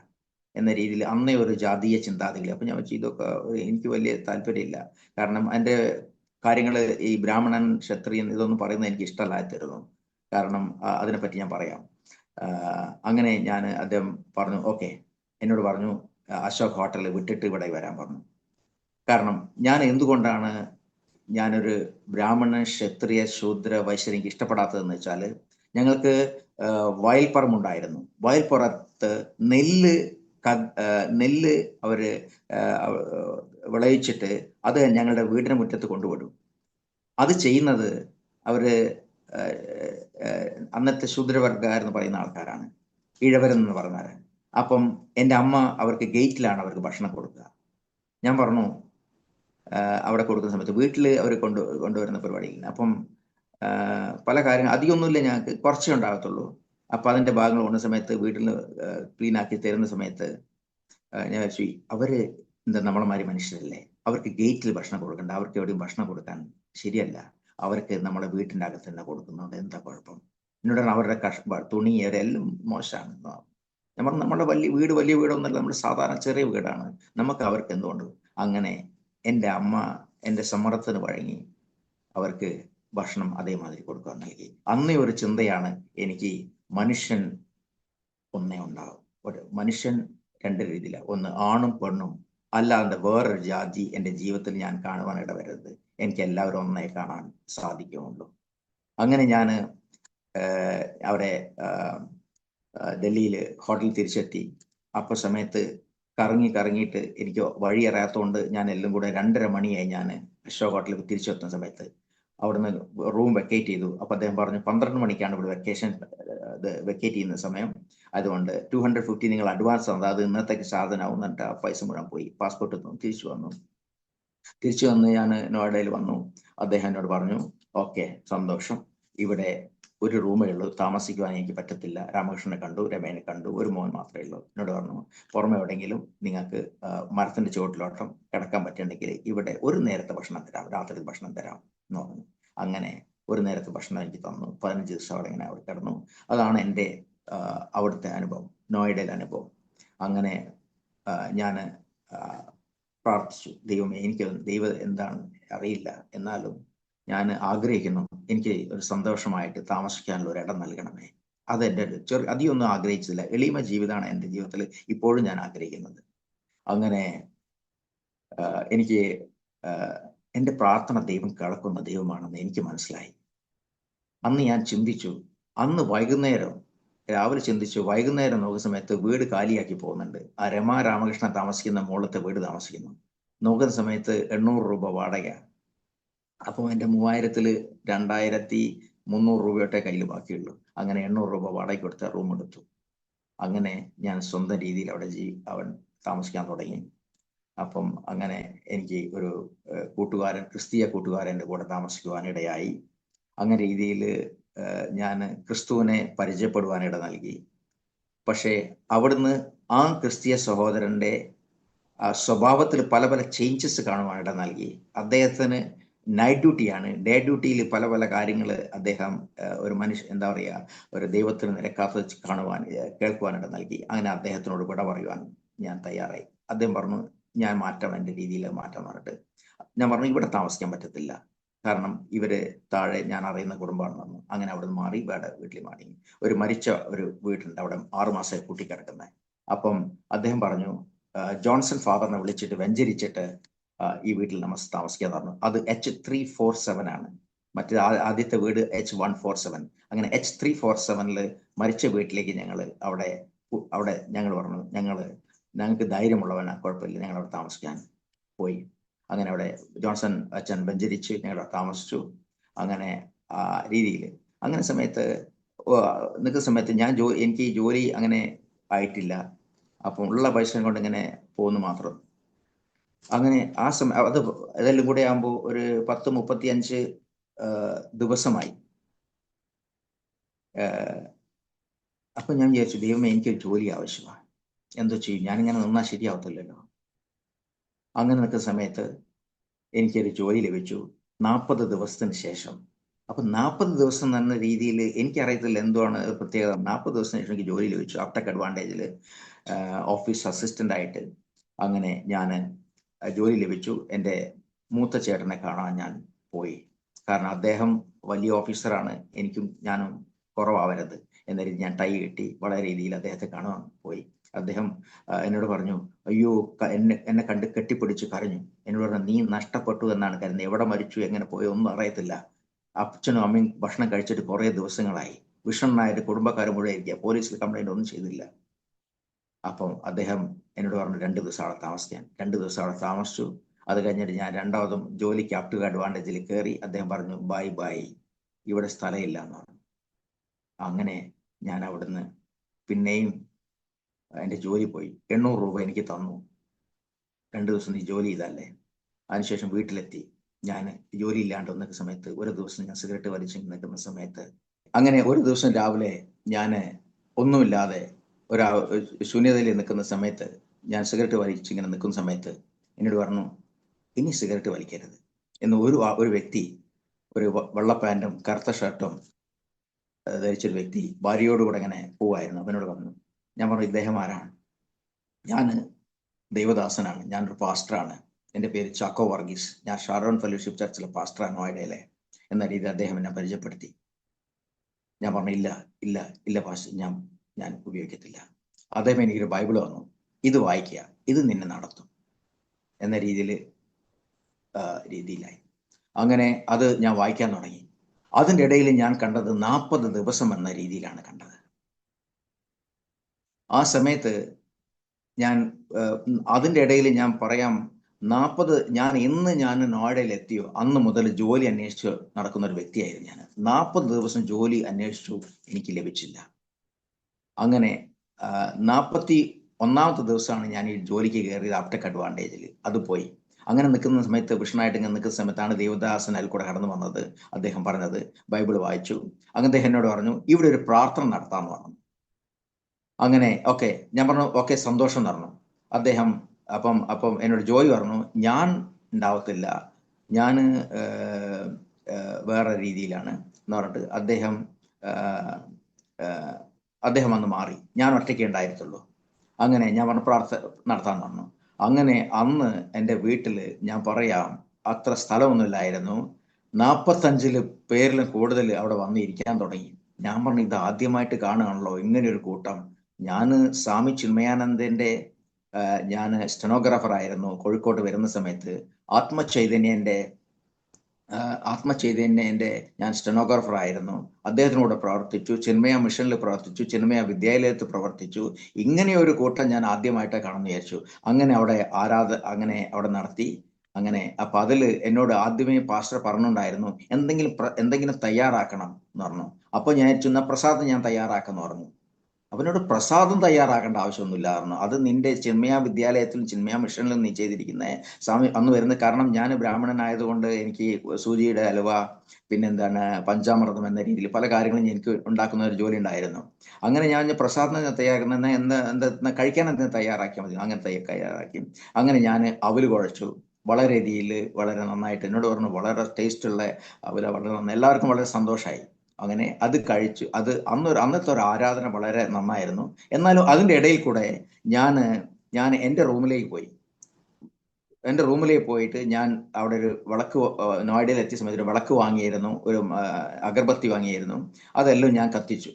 എന്ന രീതിയിൽ അന്നേ ഒരു ജാതീയ ചിന്താഗതി. അപ്പം ഞാൻ വെച്ചു ഇതൊക്കെ എനിക്ക് വലിയ താല്പര്യമില്ല, കാരണം എൻ്റെ കാര്യങ്ങൾ ഈ ബ്രാഹ്മണൻ ക്ഷത്രിയൻ ഇതൊന്നും പറയുന്നത് എനിക്ക് ഇഷ്ടമല്ലാത്തിരുന്നു, കാരണം അതിനെപ്പറ്റി ഞാൻ പറയാം. അങ്ങനെ അദ്ദേഹം പറഞ്ഞു ഓക്കെ, എന്നോട് പറഞ്ഞു അശോക് ഹോട്ടൽ വിട്ടിട്ട് ഇവിടെ വരാൻ പറഞ്ഞു. കാരണം ഞാൻ എന്തുകൊണ്ടാണ് ഞാനൊരു ബ്രാഹ്മണ ക്ഷത്രിയ ശൂദ്ര വൈശ്യർ എനിക്ക് ഇഷ്ടപ്പെടാത്തതെന്ന് വെച്ചാൽ, ഞങ്ങൾക്ക് വയൽപ്പറമ്പുണ്ടായിരുന്നു. വയൽപ്പുറത്ത് നെല്ല് അവര് വിളയിച്ചിട്ട് അത് ഞങ്ങളുടെ വീടിന് മുറ്റത്ത് കൊണ്ടുവിടും. അത് ചെയ്യുന്നത് അവര് അന്നത്തെ ശൂദ്രവർഗ്ഗക്കാരെന്ന് പറയുന്ന ആൾക്കാരാണ്, ഇഴവരെന്ന് പറഞ്ഞാൽ. അപ്പം എൻ്റെ അമ്മ അവർക്ക് ഗേറ്റിലാണ് അവർക്ക് ഭക്ഷണം കൊടുക്കുക. ഞാൻ പറഞ്ഞു അവിടെ കൊടുക്കുന്ന സമയത്ത് വീട്ടിൽ അവർ കൊണ്ടുവരുന്ന പരിപാടിയില്ല. അപ്പം പല കാര്യങ്ങൾ അധികമൊന്നുമില്ല, ഞങ്ങൾക്ക് കുറച്ചേ ഉണ്ടാകത്തുള്ളൂ. അപ്പം അതിൻ്റെ ഭാഗങ്ങൾ കൊണ്ട സമയത്ത് വീട്ടിൽ ക്ലീൻ ആക്കി തരുന്ന സമയത്ത് ഞാൻ വെച്ചു അവര് എന്താ നമ്മളമാതിരി മനുഷ്യരല്ലേ, അവർക്ക് ഗേറ്റിൽ ഭക്ഷണം കൊടുക്കണ്ട, അവർക്ക് എവിടെയും ഭക്ഷണം കൊടുക്കാൻ ശരിയല്ല, അവർക്ക് നമ്മളെ വീട്ടിൻ്റെ അകത്ത് തന്നെ കൊടുക്കുന്നുണ്ട്, എന്താ കുഴപ്പം? എന്നോടാണ് അവരുടെ തുണി എല്ലാം മോശമാണ്. ഞാൻ പറഞ്ഞു നമ്മുടെ വലിയ വീടൊന്നുമല്ല, നമ്മുടെ സാധാരണ ചെറിയ വീടാണ്, നമുക്ക് അവർക്ക് എന്തുകൊണ്ട്? അങ്ങനെ എൻ്റെ അമ്മ എൻ്റെ സമ്മർദ്ദത്തിന് വഴങ്ങി അവർക്ക് ഭക്ഷണം അതേമാതിരി കൊടുക്കാൻ നൽകി. അന്നേ ഒരു ചിന്തയാണ് എനിക്ക്, മനുഷ്യൻ ഒന്നേ ഉണ്ടാവും, ഒരു മനുഷ്യൻ രണ്ട് രീതിയിലാണ്, ഒന്ന് ആണും പെണ്ണും, അല്ലാതെ വേറൊരു ജാതി എൻ്റെ ജീവിതത്തിൽ ഞാൻ കാണുവാൻ ഇടവരരുത്, എനിക്ക് എല്ലാവരും ഒന്നേ കാണാൻ സാധിക്കുമുള്ളൂ. അങ്ങനെ ഞാൻ അവിടെ ഡൽഹിയിൽ ഹോട്ടലിൽ തിരിച്ചെത്തി. അപ്പോൾ സമയത്ത് കറങ്ങിയിട്ട് എനിക്ക് വഴി അറിയാത്തതുകൊണ്ട് ഞാൻ എല്ലാം കൂടെ 2:30 മണിയായി ഞാൻ അശോക് ഹോട്ടലിൽ തിരിച്ചെത്തുന്ന സമയത്ത്. അവിടുന്ന് റൂം വെക്കേറ്റ് ചെയ്തു. അപ്പോൾ അദ്ദേഹം പറഞ്ഞു 12 മണിക്കാണ് ഇവിടെ വെക്കേറ്റ് ചെയ്യുന്ന സമയം, അതുകൊണ്ട് 250 നിങ്ങൾ അഡ്വാൻസ് തന്നത്, അത് ഇന്നത്തേക്ക് സാധനമാവും എന്നിട്ട് ആ പൈസ മുഴുവൻ പോയി. പാസ്പോർട്ട് തിരിച്ചു വന്ന് ഞാൻ നോയിഡയിൽ വന്നു. അദ്ദേഹം എന്നോട് പറഞ്ഞു ഓക്കെ സന്തോഷം, ഇവിടെ ഒരു റൂമേ ഉള്ളൂ, താമസിക്കുവാൻ എനിക്ക് പറ്റത്തില്ല, രാമകൃഷ്ണനെ കണ്ടു, രമേനെ കണ്ടു, ഒരു മോൻ മാത്രമേ ഉള്ളൂ. എന്നോട് പറഞ്ഞു പുറമെ എവിടെയെങ്കിലും നിങ്ങൾക്ക് മരത്തിന്റെ ചുവട്ടിലോട്ടം കിടക്കാൻ പറ്റുന്നുണ്ടെങ്കിൽ ഇവിടെ ഒരു നേരത്തെ ഭക്ഷണം തരാം, രാത്രി ഭക്ഷണം തരാം എന്ന് പറഞ്ഞു. അങ്ങനെ ഒരു നേരത്തെ ഭക്ഷണം എനിക്ക് തന്നു. 15 ദിവസം അവിടെ ഇങ്ങനെ അവിടെ കിടന്നു. അതാണ് എൻ്റെ അവിടുത്തെ അനുഭവം, നോയിഡയിലെ അനുഭവം. അങ്ങനെ ഞാൻ പ്രാർത്ഥിച്ചു, ദൈവമേ എനിക്ക് ദൈവം എന്താണ് അറിയില്ല, എന്നാലും ഞാൻ ആഗ്രഹിക്കുന്നു എനിക്ക് ഒരു സന്തോഷമായിട്ട് താമസിക്കാനുള്ള ഒരു ഇടം നൽകണമേ. അതെൻ്റെ അധികമൊന്നും ആഗ്രഹിച്ചില്ല, എളിമ ജീവിതമാണ് എൻ്റെ ജീവിതത്തിൽ ഇപ്പോഴും ഞാൻ ആഗ്രഹിക്കുന്നത്. അങ്ങനെ എനിക്ക് എൻ്റെ പ്രാർത്ഥന ദൈവം കേൾക്കുന്ന ദൈവമാണെന്ന് എനിക്ക് മനസ്സിലായി. അന്ന് ഞാൻ ചിന്തിച്ചു, അന്ന് വൈകുന്നേരം രാവിലെ ചിന്തിച്ചു, വൈകുന്നേരം നോക്കുന്ന സമയത്ത് വീട് കാലിയാക്കി പോകുന്നുണ്ട്. ആ രമാ രാമകൃഷ്ണൻ താമസിക്കുന്ന മുകളിലത്തെ വീട് താമസിക്കുന്നു. നോക്കുന്ന സമയത്ത് 800 രൂപ വാടക. അപ്പോൾ എൻ്റെ 3000-ൽ 2300 രൂപയോട്ടെ കയ്യിൽ ബാക്കിയുള്ളൂ. അങ്ങനെ 800 രൂപ വാടക കൊടുത്ത റൂം എടുത്തു. അങ്ങനെ ഞാൻ സ്വന്തം രീതിയിൽ അവിടെ അവൻ താമസിക്കാൻ തുടങ്ങി. അപ്പം അങ്ങനെ എനിക്ക് ഒരു കൂട്ടുകാരൻ, ക്രിസ്തീയ കൂട്ടുകാരൻ്റെ കൂടെ താമസിക്കുവാനിടയായി. അങ്ങനെ രീതിയിൽ ഞാൻ ക്രിസ്തുവിനെ പരിചയപ്പെടുവാനിട നൽകി. പക്ഷേ അവിടുന്ന് ആ ക്രിസ്തീയ സഹോദരൻ്റെ സ്വഭാവത്തിൽ പല പല ചേഞ്ചസ് കാണുവാനിട നൽകി. അദ്ദേഹത്തിന് നൈറ്റ് ഡ്യൂട്ടിയാണ്. ഡേ ഡ്യൂട്ടിയിൽ പല പല കാര്യങ്ങൾ അദ്ദേഹം ഒരു എന്താ പറയുക, ഒരു ദൈവത്തിന് നിരക്കാത്ത കേൾക്കുവാനിട നൽകി. അങ്ങനെ അദ്ദേഹത്തിനോട് വിട പറയുവാൻ ഞാൻ തയ്യാറായി. അദ്ദേഹം പറഞ്ഞു, ഞാൻ മാറ്റാം, എൻ്റെ രീതിയിൽ മാറ്റാൻ പറഞ്ഞിട്ട് ഞാൻ പറഞ്ഞു, ഇവിടെ താമസിക്കാൻ പറ്റത്തില്ല, കാരണം ഇവര് താഴെ ഞാൻ അറിയുന്ന കുടുംബമാണ് വന്നു. അങ്ങനെ അവിടെ നിന്ന് മാറി വേറെ വീട്ടിൽ മാറി. ഒരു മരിച്ച ഒരു വീടുണ്ട്, അവിടെ 6 മാസമായി കൂട്ടിക്കിടക്കുന്നത്. അപ്പം അദ്ദേഹം പറഞ്ഞു, ജോൺസൺ ഫാദറിനെ വിളിച്ചിട്ട് വെഞ്ചരിച്ചിട്ട് ഈ വീട്ടിൽ താമസിക്കാൻ പറഞ്ഞു. അത് H347 ആണ്. മറ്റേ ആദ്യത്തെ വീട് H147. അങ്ങനെ H347 മരിച്ച വീട്ടിലേക്ക് ഞങ്ങൾ അവിടെ ഞങ്ങൾ പറഞ്ഞു, ഞങ്ങൾക്ക് ധൈര്യമുള്ളവനാ, കുഴപ്പമില്ല, ഞങ്ങൾ അവിടെ താമസിക്കാൻ പോയി. അങ്ങനെ അവിടെ ജോൺസൺ അച്ഛൻ വെഞ്ചരിച്ച് ഞങ്ങൾ താമസിച്ചു. അങ്ങനെ ആ രീതിയിൽ അങ്ങനെ സമയത്ത് നിൽക്കുന്ന സമയത്ത് എനിക്ക് ജോലി അങ്ങനെ ആയിട്ടില്ല. അപ്പം ഉള്ള പൈസ കൊണ്ട് ഇങ്ങനെ പോകുന്നു മാത്രം. അങ്ങനെ ആ സമയം അതെല്ലാം കൂടെ ആകുമ്പോൾ ഒരു 10-35 ദിവസമായി. അപ്പം ഞാൻ വിചാരിച്ചു, ദൈവമേ, എനിക്കൊരു ജോലി ആവശ്യമാണ്, എന്തോ ചെയ്യും, ഞാനിങ്ങനെ നിന്നാൽ ശരിയാവത്തില്ലല്ലോ. അങ്ങനെ നിൽക്കുന്ന സമയത്ത് എനിക്കൊരു ജോലി ലഭിച്ചു 40 ദിവസത്തിന് ശേഷം. അപ്പം 40 ദിവസം എന്ന രീതിയിൽ എനിക്കറിയത്തില്ല എന്തുവാണ് പ്രത്യേകത. 40 ദിവസത്തിന് ശേഷം എനിക്ക് ജോലി ലഭിച്ചു അപ്ടെക് അഡ്വാൻറ്റേജിൽ ഓഫീസ് അസിസ്റ്റൻ്റ് ആയിട്ട്. അങ്ങനെ ഞാൻ ജോലി ലഭിച്ചു. എൻ്റെ മൂത്ത ചേട്ടനെ കാണാൻ ഞാൻ പോയി. കാരണം അദ്ദേഹം വലിയ ഓഫീസറാണ്, ഞാനും കുറവാവരുത് എന്ന രീതിയിൽ ഞാൻ ടൈ കെട്ടി വളരെ രീതിയിൽ അദ്ദേഹത്തെ കാണാൻ പോയി. അദ്ദേഹം എന്നോട് പറഞ്ഞു, അയ്യോ, എന്നെ കണ്ട് കെട്ടിപ്പിടിച്ച് കരഞ്ഞു. എന്നോട് പറഞ്ഞു, നീ നഷ്ടപ്പെട്ടു എന്നാണ് കരുതുന്നത്, എവിടെ മരിച്ചു എങ്ങനെ പോയോ ഒന്നും അറിയത്തില്ല. അച്ഛനും അമ്മയും ഭക്ഷണം കഴിച്ചിട്ട് കുറേ ദിവസങ്ങളായി, വിഷണ്ണായിട്ട് കുടുംബക്കാർ മുഴുവൻ ഇരിക്കുക, പോലീസിൽ കംപ്ലൈൻ്റ് ഒന്നും ചെയ്തില്ല. അപ്പം അദ്ദേഹം എന്നോട് പറഞ്ഞു 2 ദിവസം അവിടെ താമസിക്കാൻ. 2 ദിവസം അവിടെ താമസിച്ചു. അത് കഴിഞ്ഞിട്ട് ഞാൻ രണ്ടാമതും ജോലിക്ക് അപ്ടെക് അഡ്വാൻറ്റേജിൽ കയറി. അദ്ദേഹം പറഞ്ഞു, ബൈ, ഇവിടെ സ്ഥലമില്ല എന്ന് പറഞ്ഞു. അങ്ങനെ ഞാൻ അവിടുന്ന് പിന്നെയും എൻ്റെ ജോലി പോയി. 800 രൂപ എനിക്ക് തന്നു. 2 ദിവസം നീ ജോലി ചെയ്തല്ലേ. അതിനുശേഷം വീട്ടിലെത്തി. ഞാൻ ജോലി ഇല്ലാണ്ട് നിൽക്കുന്ന സമയത്ത് ഒരു ദിവസം ഞാൻ സിഗരറ്റ് വലിച്ച് നിൽക്കുന്ന സമയത്ത്, അങ്ങനെ ഒരു ദിവസം രാവിലെ ഞാൻ ഒന്നുമില്ലാതെ ശൂന്യതയിൽ നിൽക്കുന്ന സമയത്ത്, ഞാൻ സിഗരറ്റ് വലിച്ചിങ്ങനെ നിൽക്കുന്ന സമയത്ത് എന്നോട് പറഞ്ഞു, ഇനി സിഗരറ്റ് വലിക്കരുത് എന്ന് ഒരു വ്യക്തി, ഒരു വെള്ള പാൻറ്റും കറുത്ത ഷർട്ടും ധരിച്ചൊരു വ്യക്തി ഭാര്യയോടുകൂടെ ഇങ്ങനെ പോവായിരുന്നു. അവനോട് പറഞ്ഞു. ഞാൻ പറഞ്ഞു, ഇദ്ദേഹം ആരാണ്? ഞാൻ ദൈവദാസനാണ്, ഞാനൊരു പാസ്റ്ററാണ്, എൻ്റെ പേര് ചാക്കോ വർഗീസ്, ഞാൻ ഷാരോൺ ഫെലോഷിപ്പ് ചർച്ചിലെ പാസ്റ്ററാണ് നോയിഡയിലെ എന്ന രീതിയിൽ അദ്ദേഹം എന്നെ പരിചയപ്പെടുത്തി. ഞാൻ പറഞ്ഞു, ഇല്ല പാസ്റ്റർ, ഞാൻ ഉപയോഗിക്കത്തില്ല. അദ്ദേഹം എനിക്കൊരു ബൈബിൾ വന്നു, ഇത് വായിക്കുക, ഇത് നിന്നെ നടത്തും എന്ന രീതിയിലായി. അങ്ങനെ അത് ഞാൻ വായിക്കാൻ തുടങ്ങി. അതിൻ്റെ ഇടയിൽ ഞാൻ കണ്ടത് 40 ദിവസം എന്ന രീതിയിലാണ് കണ്ടത്. ആ സമയത്ത് അതിൻ്റെ ഇടയിൽ ഞാൻ പറയാം, ഞാൻ നോയിഡയിൽ എത്തിയോ അന്ന് മുതൽ ജോലി അന്വേഷിച്ച് നടക്കുന്ന ഒരു വ്യക്തിയായിരുന്നു ഞാൻ. 40 ദിവസം ജോലി അന്വേഷിച്ചു, എനിക്ക് ലഭിച്ചില്ല. അങ്ങനെ 41ാമത്തെ ദിവസമാണ് ഞാൻ ഈ ജോലിക്ക് കയറിയത് അപ്ടെക് അഡ്വാൻറ്റേജിൽ. അത് പോയി. അങ്ങനെ നിൽക്കുന്ന സമയത്ത്, വിഷണായിട്ട് ഇങ്ങനെ നിൽക്കുന്ന സമയത്താണ് ദേവദാസൻ അതിൽ കൂടെ കടന്നു വന്നത്. അദ്ദേഹം പറഞ്ഞത് ബൈബിൾ വായിച്ചു. അങ്ങനെ അദ്ദേഹം എന്നോട് പറഞ്ഞു, ഇവിടെ ഒരു പ്രാർത്ഥന നടത്താമെന്ന് പറഞ്ഞു. അങ്ങനെ ഓക്കെ, ഞാൻ പറഞ്ഞു, ഓക്കെ, സന്തോഷം എന്ന് പറഞ്ഞു. അദ്ദേഹം അപ്പം എന്നോട് ജോയി പറഞ്ഞു, ഞാൻ ഉണ്ടാവത്തില്ല, ഞാൻ വേറെ രീതിയിലാണ് എന്ന് പറഞ്ഞിട്ട് അദ്ദേഹം വന്ന് മാറി. ഞാൻ ഒറ്റയ്ക്ക് ഉണ്ടായിരുന്നുള്ളൂ. അങ്ങനെ ഞാൻ പറഞ്ഞു, പ്രാർത്ഥന നടത്താൻ പറഞ്ഞു. അങ്ങനെ അന്ന് എൻ്റെ വീട്ടിൽ ഞാൻ പറയാം, അത്ര സ്ഥലമൊന്നുമില്ലായിരുന്നു. 45 പേരിലും കൂടുതൽ അവിടെ വന്നിരിക്കാൻ തുടങ്ങി. ഞാൻ പറഞ്ഞു, ഇത് ആദ്യമായിട്ട് കാണുകയാണല്ലോ ഇങ്ങനെയൊരു കൂട്ടം. ഞാൻ സ്വാമി ചിന്മയാനന്ദൻ്റെ ഞാൻ സ്റ്റെനോഗ്രാഫർ ആയിരുന്നു കോഴിക്കോട്ട് വരുന്ന സമയത്ത്. ആത്മചൈതന്യൻ്റെ ആത്മചൈതന്യൻ്റെ ഞാൻ സ്റ്റെനോഗ്രാഫർ ആയിരുന്നു. അദ്ദേഹത്തിനോട് പ്രവർത്തിച്ചു. ചിന്മയ മിഷനിൽ പ്രവർത്തിച്ചു. ചിന്മയ വിദ്യാലയത്തിൽ പ്രവർത്തിച്ചു. ഇങ്ങനെ ഒരു കൂട്ടം ഞാൻ ആദ്യമായിട്ട് കാണുന്നു വിചാരിച്ചു. അങ്ങനെ അങ്ങനെ അവിടെ നടത്തി. അങ്ങനെ അപ്പൊ അതിൽ എന്നോട് ആദ്യമേ പാസ്റ്റർ പറഞ്ഞിട്ടുണ്ടായിരുന്നു, എന്തെങ്കിലും തയ്യാറാക്കണം എന്ന് പറഞ്ഞു. അപ്പൊ ഞാൻ ചുന്ന പ്രസാദം ഞാൻ തയ്യാറാക്കാന്ന് പറഞ്ഞു. അവനോട് പ്രസാദം തയ്യാറാക്കേണ്ട ആവശ്യമൊന്നുമില്ല പറഞ്ഞു. അത് നിന്റെ ചിന്മയ വിദ്യാലയത്തിലും ചിന്മയ മിഷനിലും നീ ചെയ്തിരിക്കുന്ന സ്വാമി അന്ന് വരുന്നത്. കാരണം ഞാൻ ബ്രാഹ്മണനായതുകൊണ്ട് എനിക്ക് സൂചിയുടെ ഹലുവ, പിന്നെന്താണ് പഞ്ചാമൃതം എന്ന രീതിയിൽ പല കാര്യങ്ങളും എനിക്ക് ഉണ്ടാക്കുന്ന ഒരു ജോലി ഉണ്ടായിരുന്നു. അങ്ങനെ ഞാൻ പ്രസാദം തയ്യാറാക്കുന്ന എന്താ കഴിക്കാൻ എന്തെങ്കിലും തയ്യാറാക്കിയാൽ മതി, അങ്ങനെ തയ്യാറാക്കി. അങ്ങനെ ഞാൻ അവല് കുഴച്ചു. വളരെ രീതിയിൽ വളരെ നന്നായിട്ട് എന്നോട് പറഞ്ഞു, വളരെ ടേസ്റ്റുള്ള അവല, വളരെ നന്നായി. എല്ലാവർക്കും വളരെ സന്തോഷമായി. അങ്ങനെ അത് കഴിച്ചു. അത് അന്നത്തെ ഒരു ആരാധന വളരെ നന്നായിരുന്നു. എന്നാലും അതിൻ്റെ ഇടയിൽ കൂടെ ഞാൻ എൻ്റെ റൂമിലേക്ക് പോയി. എൻ്റെ റൂമിലേക്ക് പോയിട്ട് ഞാൻ അവിടെ ഒരു വിളക്ക്, നോയിഡയിൽ എത്തിയ സമയത്ത് ഒരു വിളക്ക് വാങ്ങിയിരുന്നു, ഒരു അഗർബത്തി വാങ്ങിയിരുന്നു. അതെല്ലാം ഞാൻ കത്തിച്ചു.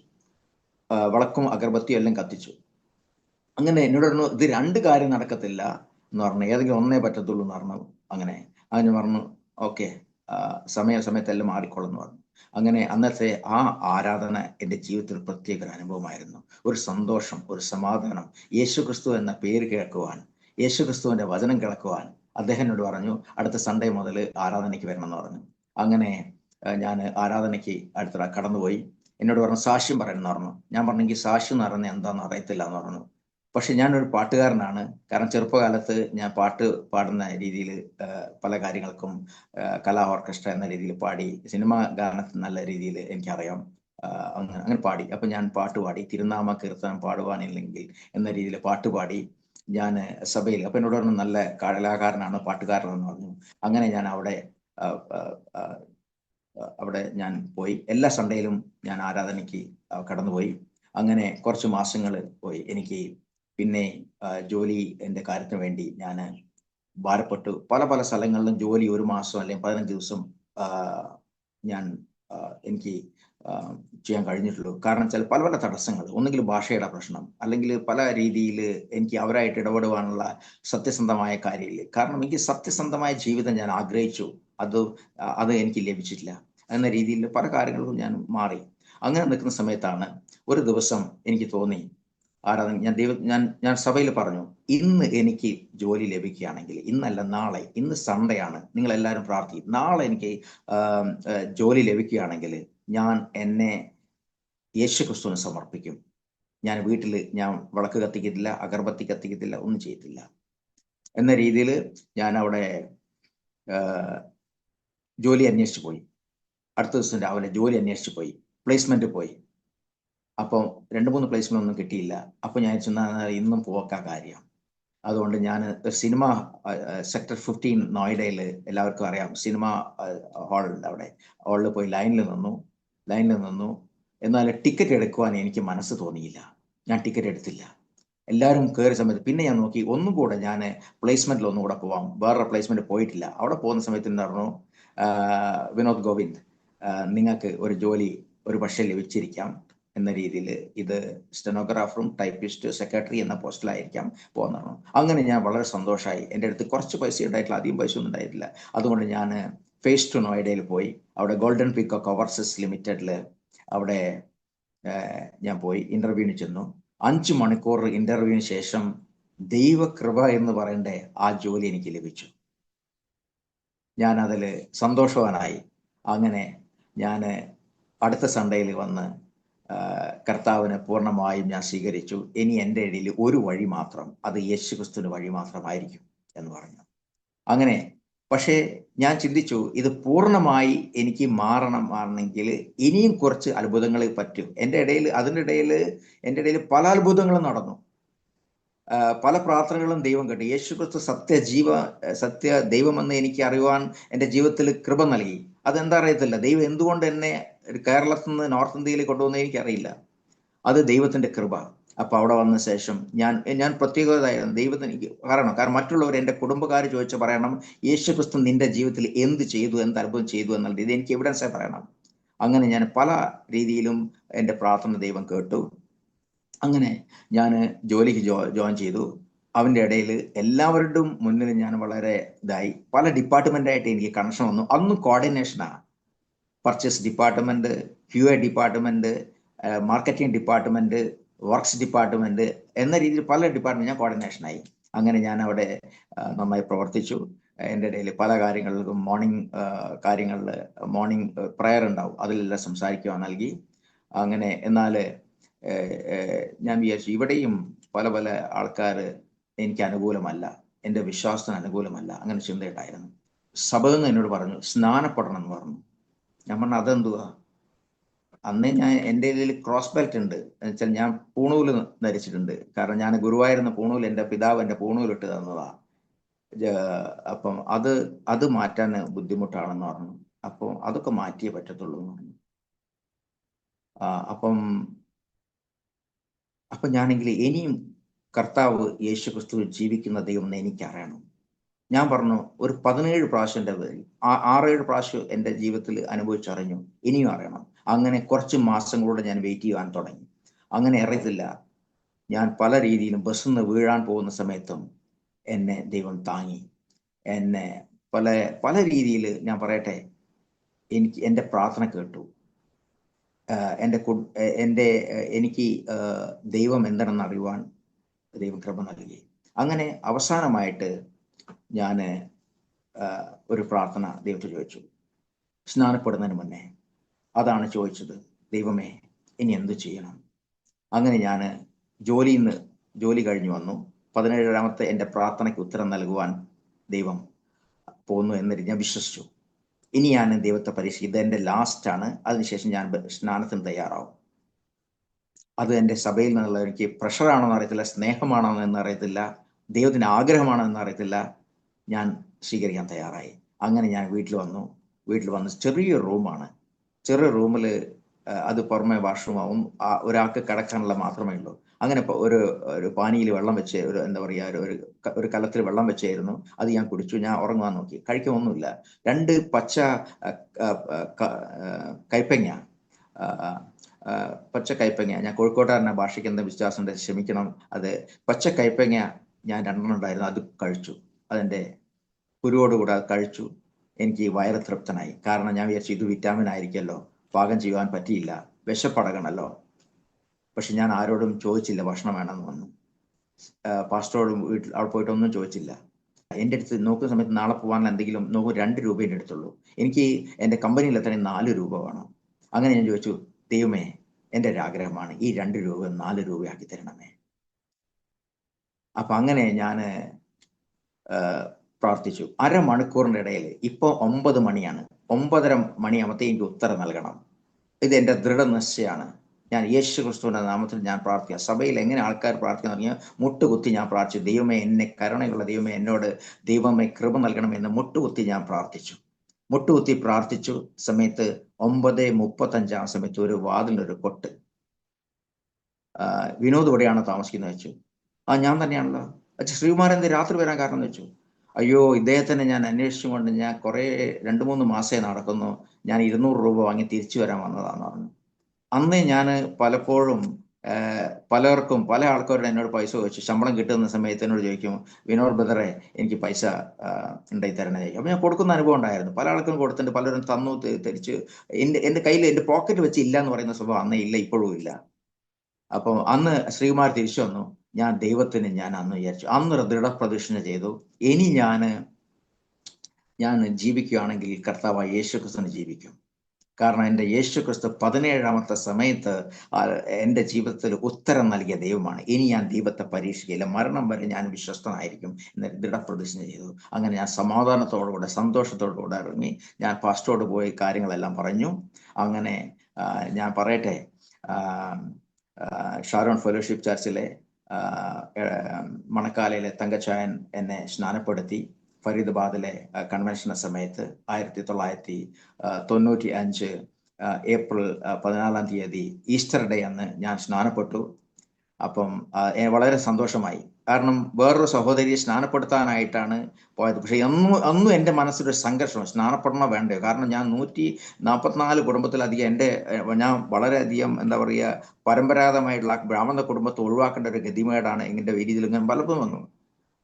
വിളക്കും അഗർബത്തിയും എല്ലാം കത്തിച്ചു. അങ്ങനെ എന്നോട് പറഞ്ഞു, ഇത് രണ്ട് കാര്യം നടക്കത്തില്ല എന്ന് പറഞ്ഞു, ഏതെങ്കിലും ഒന്നേ പറ്റത്തുള്ളൂ എന്ന് പറഞ്ഞു. അങ്ങനെ അതിന് പറഞ്ഞു, ഓക്കെ, സമയത്തെല്ലാം മാറിക്കൊള്ളുന്നു പറഞ്ഞു. അങ്ങനെ അന്നത്തെ ആ ആരാധന എൻ്റെ ജീവിതത്തിൽ പ്രത്യേക ഒരു അനുഭവമായിരുന്നു. ഒരു സന്തോഷം, ഒരു സമാധാനം. യേശുക്രിസ്തു എന്ന പേര് കേൾക്കുവാൻ, യേശുക്രിസ്തുവിന്റെ വചനം കേൾക്കുവാൻ അദ്ദേഹം എന്നോട് പറഞ്ഞു, അടുത്ത സൺഡേ മുതൽ ആരാധനയ്ക്ക് വരണം എന്ന് പറഞ്ഞു. അങ്ങനെ ഞാൻ ആരാധനയ്ക്ക് അടുത്ത കടന്നുപോയി. എന്നോട് പറഞ്ഞു സാക്ഷ്യം പറയണമെന്ന് പറഞ്ഞു. ഞാൻ പറഞ്ഞെങ്കിൽ സാക്ഷ്യം എന്ന് പറയുന്നത് എന്താണെന്ന് അറിയത്തില്ല എന്ന് പറഞ്ഞു. പക്ഷെ ഞാനൊരു പാട്ടുകാരനാണ്. കാരണം ചെറുപ്പകാലത്ത് ഞാൻ പാട്ട് പാടുന്ന രീതിയിൽ പല കാര്യങ്ങൾക്കും കലാ ഓർക്കസ്ട്ര എന്ന രീതിയിൽ പാടി, സിനിമ ഗാനത്തിൽ നല്ല രീതിയിൽ എനിക്കറിയാം. അങ്ങനെ പാടി. അപ്പൊ ഞാൻ പാട്ട് പാടി, തിരുനാമ കീർത്തനം പാടുവാനില്ലെങ്കിൽ എന്ന രീതിയിൽ പാട്ട് പാടി ഞാൻ സഭയിൽ. അപ്പൊ എന്നോട് പറഞ്ഞു നല്ല കലാകാരനാണ്, പാട്ടുകാരനെന്ന് പറഞ്ഞു. അങ്ങനെ ഞാൻ അവിടെ ഞാൻ പോയി. എല്ലാ സൺഡേയിലും ഞാൻ ആരാധനയ്ക്ക് കടന്നുപോയി. അങ്ങനെ കുറച്ച് മാസങ്ങൾ പോയി. എനിക്ക് പിന്നെ ജോലി എൻ്റെ കാര്യത്തിന് വേണ്ടി ഞാൻ ഭാരപ്പെട്ടു. പല സ്ഥലങ്ങളിലും ജോലി 1 മാസം അല്ലെങ്കിൽ 15 ദിവസം എനിക്ക് ചെയ്യാൻ കഴിഞ്ഞിട്ടുള്ളൂ. കാരണം വെച്ചാൽ പല തടസ്സങ്ങൾ, ഒന്നുകിൽ ഭാഷയുടെ പ്രശ്നം, അല്ലെങ്കിൽ പല രീതിയിൽ എനിക്ക് അവരായിട്ട് ഇടപെടുവാനുള്ള സത്യസന്ധമായ കാര്യമില്ല. കാരണം എനിക്ക് സത്യസന്ധമായ ജീവിതം ഞാൻ ആഗ്രഹിച്ചു, അത് എനിക്ക് ലഭിച്ചിട്ടില്ല എന്ന രീതിയിൽ പല കാര്യങ്ങൾക്കും ഞാൻ മാറി. അങ്ങനെ നിൽക്കുന്ന സമയത്താണ് ഒരു ദിവസം എനിക്ക് തോന്നി, ഞാൻ സഭയിൽ പറഞ്ഞു, ഇന്ന് എനിക്ക് ജോലി ലഭിക്കുകയാണെങ്കിൽ, ഇന്നല്ല നാളെ, ഇന്ന് സൺഡേ ആണ്, നിങ്ങൾ എല്ലാവരും പ്രാർത്ഥിക്കും, നാളെ എനിക്ക് ജോലി ലഭിക്കുകയാണെങ്കിൽ ഞാൻ എന്നെ യേശുക്രിസ്തുവിന് സമർപ്പിക്കും. ഞാൻ വീട്ടിൽ ഞാൻ വിളക്ക് കത്തിക്കത്തില്ല, അഗർബത്തി കത്തിക്കത്തില്ല, ഒന്നും ചെയ്യത്തില്ല എന്ന രീതിയിൽ ഞാൻ അവിടെ ജോലി അന്വേഷിച്ചു പോയി. അടുത്ത ദിവസം രാവിലെ ജോലി അന്വേഷിച്ചു പോയി, പ്ലേസ്മെന്റ് പോയി. അപ്പം 2-3 പ്ലേസ്മെന്റ് ഒന്നും കിട്ടിയില്ല. അപ്പൊ ഞാൻ ഇന്നും പോക്കാ കാര്യം. അതുകൊണ്ട് ഞാൻ സിനിമ സെക്ടർ 15 നോയിഡയിൽ, എല്ലാവർക്കും അറിയാം, സിനിമ ഹാളുണ്ട്. അവിടെ ഹാളിൽ പോയി ലൈനിൽ നിന്നു. എന്നാൽ ടിക്കറ്റ് എടുക്കുവാൻ എനിക്ക് മനസ്സ് തോന്നിയില്ല. ഞാൻ ടിക്കറ്റ് എടുത്തില്ല. എല്ലാവരും കയറിയ സമയത്ത് പിന്നെ ഞാൻ നോക്കി, ഒന്നും കൂടെ ഞാൻ പ്ലേസ്മെന്റിൽ ഒന്നും കൂടെ പോവാം. വേറെ പ്ലേസ്മെന്റ് പോയിട്ടില്ല. അവിടെ പോകുന്ന സമയത്ത് എന്താ പറഞ്ഞു, വിനോദ് ഗോവിന്ദ്, നിങ്ങൾക്ക് ഒരു ജോലി ഒരു പക്ഷേ ലഭിച്ചിരിക്കാം എന്ന രീതിയിൽ, ഇത് സ്റ്റെനോഗ്രാഫറും ടൈപ്പിസ്റ്റ് സെക്രട്ടറി എന്ന പോസ്റ്റിലായിരിക്കാം പോകുന്നതാണ്. അങ്ങനെ ഞാൻ വളരെ സന്തോഷമായി. എൻ്റെ അടുത്ത് കുറച്ച് പൈസ ഉണ്ടായിട്ടില്ല, അധികം പൈസ ഒന്നും ഉണ്ടായിട്ടില്ല. അതുകൊണ്ട് ഞാൻ ഫേസ് ടു നോയിഡയിൽ പോയി. അവിടെ ഗോൾഡൻ പീക്കോക്ക് ഓവർസീസ് ലിമിറ്റഡിൽ അവിടെ ഞാൻ പോയി ഇന്റർവ്യൂവിന് ചെന്നു. 5 മണിക്കൂർ ഇന്റർവ്യൂവിന് ശേഷം ദൈവകൃപ എന്ന് പറയേണ്ട ആ ജോലി എനിക്ക് ലഭിച്ചു. ഞാൻ അതിൽ സന്തോഷവാനായി. അങ്ങനെ ഞാൻ അടുത്ത സൺഡേയിൽ വന്ന് കർത്താവിനെ പൂർണ്ണമായും ഞാൻ സ്വീകരിച്ചു. ഇനി എൻ്റെ ഇടയിൽ ഒരു വഴി മാത്രം, അത് യേശുക്രിസ്തുവിന്റെ വഴി മാത്രമായിരിക്കും എന്ന് പറഞ്ഞു. അങ്ങനെ പക്ഷേ ഞാൻ ചിന്തിച്ചു, ഇത് പൂർണ്ണമായി എനിക്ക് മാറണമെങ്കിൽ ഇനിയും കുറച്ച് അത്ഭുതങ്ങൾ പറ്റും. അതിൻ്റെ ഇടയിൽ പല അത്ഭുതങ്ങളും നടന്നു. പല പ്രാർത്ഥനകളും ദൈവം കേട്ടു. യേശുക്രിസ്തു സത്യ ദൈവമെന്ന് എനിക്ക് അറിയുവാൻ എൻ്റെ ജീവിതത്തിൽ കൃപ നൽകി. അതെന്താ അറിയത്തില്ല. ദൈവം എന്തുകൊണ്ട് എന്നെ കേരളത്തിൽ നിന്ന് നോർത്ത് ഇന്ത്യയിൽ കൊണ്ടുവന്ന എനിക്കറിയില്ല. അത് ദൈവത്തിന്റെ കൃപ. അപ്പൊ അവിടെ വന്ന ശേഷം ഞാൻ പ്രത്യേകതയായിരുന്നു ദൈവത്തിന്. കാരണം മറ്റുള്ളവർ, എൻ്റെ കുടുംബക്കാർ ചോദിച്ചു പറയണം, യേശുക്രിസ്തു നിന്റെ ജീവിതത്തിൽ എന്ത് ചെയ്തു, എന്ത് അത്ഭുതം ചെയ്തു എന്നുള്ളത്, ഇത് എനിക്ക് എവിഡൻസായി പറയണം. അങ്ങനെ ഞാൻ പല രീതിയിലും എൻ്റെ പ്രാർത്ഥന ദൈവം കേട്ടു. അങ്ങനെ ഞാൻ ജോലിക്ക് ജോയിൻ ചെയ്തു. അവൻ്റെ ഇടയിൽ എല്ലാവരുടെയും മുന്നിൽ ഞാൻ വളരെ ഇതായി. പല ഡിപ്പാർട്ട്മെൻ്റായിട്ട് എനിക്ക് കണക്ഷൻ വന്നു. അന്നും കോർഡിനേഷനാണ്. Purchase department, QA department, marketing department, works department എന്ന രീതിയിൽ പല ഡിപ്പാർട്ട്മെൻറ്റ് ഞാൻ കോർഡിനേഷനായി. അങ്ങനെ ഞാൻ അവിടെ നന്നായി പ്രവർത്തിച്ചു. എൻ്റെ ഇടയിൽ പല കാര്യങ്ങളിലും കാര്യങ്ങളിൽ മോർണിംഗ് പ്രയർ ഉണ്ടാവും, അതിലെല്ലാം സംസാരിക്കുവാൻ നൽകി. അങ്ങനെ എന്നാൽ ഞാൻ വിചാരിച്ചു ഇവിടെയും പല പല ആൾക്കാർ എനിക്ക് അനുകൂലമല്ല, എൻ്റെ വിശ്വാസത്തിന് അനുകൂലമല്ല, അങ്ങനെ ചിന്തയുണ്ടായിരുന്നു. സഭയിൽ എന്നോട് പറഞ്ഞു സ്നാനപ്പെടണം എന്ന് പറഞ്ഞു. ഞാൻ പറഞ്ഞു അതെന്തുവാ? അന്നേ ഞാൻ എൻ്റെ കയ്യിൽ ക്രോസ് ബെൽറ്റ് ഉണ്ട്, എന്നുവെച്ചാൽ ഞാൻ പൂണൂല് ധരിച്ചിട്ടുണ്ട്. കാരണം ഞാൻ ഗുരുവായൂരുന്ന പൂണൂല് എൻ്റെ പിതാവ് എൻ്റെ പൂണൂലിട്ട് തന്നതാ. അപ്പം അത് മാറ്റാൻ ബുദ്ധിമുട്ടാണെന്ന് പറഞ്ഞു. അപ്പോൾ അതൊക്കെ മാറ്റിയേ പറ്റത്തുള്ളൂ എന്ന് പറഞ്ഞു. അപ്പം ഞാനെങ്കിൽ ഇനിയും കർത്താവ് യേശു ക്രിസ്തു ജീവിക്കുന്ന ദൈവം എന്ന് എനിക്കറിയണം. ഞാൻ പറഞ്ഞു ഒരു 17 പ്രാവശ്യം എൻ്റെ 6-7 പ്രാവശ്യം എൻ്റെ ജീവിതത്തിൽ അനുഭവിച്ചറിഞ്ഞു, ഇനിയും അറിയണം. അങ്ങനെ കുറച്ച് മാസങ്ങളോടെ ഞാൻ വെയിറ്റ് ചെയ്യാൻ തുടങ്ങി. അങ്ങനെ അറിയത്തില്ല, ഞാൻ പല രീതിയിലും ബസ്സിൽ നിന്ന് വീഴാൻ പോകുന്ന സമയത്തും എന്നെ ദൈവം താങ്ങി. എന്നെ പല പല രീതിയിൽ ഞാൻ പറയട്ടെ, എൻ്റെ പ്രാർത്ഥന കേട്ടു. എനിക്ക് ദൈവം എന്താണെന്ന് അറിയുവാൻ ദൈവം കൃപ നൽകി. അങ്ങനെ അവസാനമായിട്ട് ഞാൻ ഒരു പ്രാർത്ഥന ദൈവത്തെ ചോദിച്ചു സ്നാനപ്പെടുന്നതിന് മുന്നേ. അതാണ് ചോദിച്ചത്, ദൈവമേ ഇനി എന്തു ചെയ്യണം? അങ്ങനെ ഞാൻ ജോലി കഴിഞ്ഞു വന്നു. 17ാമത്തെ എൻ്റെ പ്രാർത്ഥനയ്ക്ക് ഉത്തരം നൽകുവാൻ ദൈവം പോന്നു എന്ന് ഞാൻ വിശ്വസിച്ചു. ഇനി ഞാൻ ദൈവത്തെ പരീക്ഷിക്കും, ഇത് എൻ്റെ ലാസ്റ്റാണ്. അതിനുശേഷം ഞാൻ സ്നാനത്തിന് തയ്യാറാവും. അത് എൻ്റെ സഭയിൽ നിന്നുള്ള എനിക്ക് പ്രഷറാണോ എന്ന് അറിയത്തില്ല, സ്നേഹമാണോ എന്ന് അറിയത്തില്ല, ദൈവത്തിന് ആഗ്രഹമാണോ എന്ന് അറിയത്തില്ല. ഞാൻ സ്വീകരിക്കാൻ തയ്യാറായി. അങ്ങനെ ഞാൻ വീട്ടിൽ വന്ന് ചെറിയൊരു റൂമാണ്. ചെറിയ റൂമിൽ അത് പുറമെ വാഷ്റൂമാവും, ഒരാൾക്ക് കിടക്കാനുള്ള മാത്രമേ ഉള്ളൂ. അങ്ങനെ ഒരു പാനിയിൽ വെള്ളം വെച്ച് എന്താ പറയുക ഒരു കലത്തിൽ വെള്ളം വെച്ചായിരുന്നു. അത് ഞാൻ കുടിച്ചു. ഞാൻ ഉറങ്ങുവാൻ നോക്കി, കഴിക്കൊന്നുമില്ല. 2 പച്ച കൈപ്പങ്ങ, ഞാൻ കോഴിക്കോട്ടുകാരൻ്റെ ഭാഷയ്ക്ക് എന്താ വിശ്വാസമുണ്ട്, ക്ഷമിക്കണം. അത് പച്ച കൈപ്പങ്ങ ഞാൻ 2 ഉണ്ടായിരുന്നു, അത് കഴിച്ചു. അതെൻ്റെ കുരുവോടുകൂടെ അത് കഴിച്ചു. എനിക്ക് വയറ് തൃപ്തനായി. കാരണം ഞാൻ വിചാരിച്ചു ഇത് വിറ്റാമിൻ ആയിരിക്കുമല്ലോ, പാകം ചെയ്യുവാൻ പറ്റിയില്ല, വിശപ്പടകണല്ലോ. പക്ഷെ ഞാൻ ആരോടും ചോദിച്ചില്ല ഭക്ഷണം വേണമെന്ന് വന്നു. പാസ്റ്ററോടും വീട്ടിൽ അവിടെ പോയിട്ടൊന്നും ചോദിച്ചില്ല. എൻ്റെ അടുത്ത് നോക്കുന്ന സമയത്ത് നാളെ പോകാനുള്ള എന്തെങ്കിലും നോക്കും 2 രൂപയുടെ അടുത്തുള്ളൂ. എനിക്ക് എൻ്റെ കമ്പനിയിൽ എത്താൻ 4 രൂപ വേണം. അങ്ങനെ ഞാൻ ചോദിച്ചു, ദൈവമേ എൻ്റെ ഒരു ആഗ്രഹമാണ് ഈ 2 രൂപ 4 രൂപയാക്കി തരണമേ. അപ്പം അങ്ങനെ ഞാൻ പ്രാർത്ഥിച്ചു. അരമണിക്കൂറിൻ്റെ ഇടയിൽ ഇപ്പോൾ 9 മണിയാണ്, 9:30 മണിയാകുമ്പോഴത്തേ എനിക്ക് ഉത്തരം നൽകണം. ഇത് എൻ്റെ ദൃഢനിശ്ചയമാണ്. ഞാൻ യേശു ക്രിസ്തുവിൻ്റെ നാമത്തിൽ ഞാൻ പ്രാർത്ഥിക്കാം. സഭയിൽ എങ്ങനെ ആൾക്കാർ പ്രാർത്ഥിക്കാൻ തുടങ്ങിയ മുട്ടുകുത്തി ഞാൻ പ്രാർത്ഥിച്ചു, ദൈവമേ എന്നെ കരുണയുള്ള ദൈവമേ എന്നോട് ദൈവമേ കൃപ നൽകണമെന്ന് മുട്ടുകുത്തി ഞാൻ പ്രാർത്ഥിച്ചു. സമയത്ത് 9:35 സമയത്ത് ഒരു വാതിലൊരു കൊട്ട്. വിനോദ് എവിടെയാണ് താമസിക്കുന്നത് വെച്ചു. ഞാൻ തന്നെയാണല്ലോ. ശ്രീകുമാരൻ എന്ത് രാത്രി വരാൻ കാരണം എന്ന് വെച്ചു. അയ്യോ ഇദ്ദേഹത്തിനെ ഞാൻ അന്വേഷിച്ചുകൊണ്ട് ഞാൻ 2-3 മാസമേ നടക്കുന്നു, ഞാൻ 200 രൂപ വാങ്ങി തിരിച്ചു വരാൻ വന്നതാന്ന് പറഞ്ഞു. അന്ന് ഞാൻ പലപ്പോഴും പലർക്കും പല ആൾക്കാരോട് എന്നോട് പൈസ ചോദിച്ചു. ശമ്പളം കിട്ടുന്ന സമയത്ത് എന്നോട് ചോദിക്കും, വിനോദ് ബ്രദറെ എനിക്ക് പൈസ ഉണ്ടായി തരണേ ചോദിക്കും. അപ്പം ഞാൻ കൊടുക്കുന്ന അനുഭവം ഉണ്ടായിരുന്നു. പല ആൾക്കും കൊടുത്തിട്ട് പലരും തന്നു തിരിച്ച്. എൻ്റെ കയ്യിൽ എൻ്റെ പോക്കറ്റ് വെച്ച് ഇല്ല എന്ന് പറയുന്ന സ്വഭാവം അന്നേ ഇല്ല, ഇപ്പോഴും ഇല്ല. അപ്പം അന്ന് ശ്രീകുമാർ തിരിച്ചു വന്നു. ഞാൻ ദൈവത്തിന് ഞാൻ അന്ന് വിചാരിച്ചു, അന്നൊരു ദൃഢപ്രതിഷ്ഠ ചെയ്തു, ഇനി ഞാൻ ജീവിക്കുകയാണെങ്കിൽ കർത്താവായ യേശു ക്രിസ്തുവിന് ജീവിക്കും. കാരണം എൻ്റെ യേശു ക്രിസ്തു 17ാമത്തെ സമയത്ത് എൻ്റെ ജീവിതത്തിൽ ഉത്തരം നൽകിയ ദൈവമാണ്. ഇനി ഞാൻ ദൈവത്തെ പരീക്ഷിക്കില്ല, മരണം വരെ ഞാൻ വിശ്വസ്തനായിരിക്കും എന്ന് ദൃഢപ്രതിഷ്ഠ ചെയ്തു. അങ്ങനെ ഞാൻ സമാധാനത്തോടുകൂടെ സന്തോഷത്തോടുകൂടെ ഇറങ്ങി. ഞാൻ പാസ്റ്ററോട് പോയി കാര്യങ്ങളെല്ലാം പറഞ്ഞു. അങ്ങനെ ഞാൻ പറയട്ടെ, ഷാരോൺ ഫെലോഷിപ്പ് ചർച്ചിലെ മണക്കാലയിലെ തങ്കച്ചായൻ എന്നെ സ്നാനപ്പെടുത്തി. ഫരീദാബാദിലെ കൺവെൻഷന്റെ സമയത്ത് 1995 ഏപ്രിൽ 14-ാം തീയതി ഈസ്റ്റർ ഡേ അന്ന് ഞാൻ സ്നാനപ്പെട്ടു. അപ്പം വളരെ സന്തോഷമായി. കാരണം വേറൊരു സഹോദരിയെ സ്നാനപ്പെടുത്താനായിട്ടാണ് പോയത്. പക്ഷെ അന്നും എൻ്റെ മനസ്സിലൊരു സംഘർഷം, സ്നാനപ്പെടണോ വേണ്ടയോ? കാരണം ഞാൻ 144 കുടുംബത്തിലധികം ഞാൻ വളരെയധികം എന്താ പറയുക പരമ്പരാഗതമായിട്ടുള്ള ബ്രാഹ്മണ കുടുംബത്തെ ഒഴിവാക്കേണ്ട ഒരു ഗതിമേടാണ്. ഇങ്ങനെ രീതിയിൽ ഇങ്ങനെ പലപ്പോഴും വന്നു.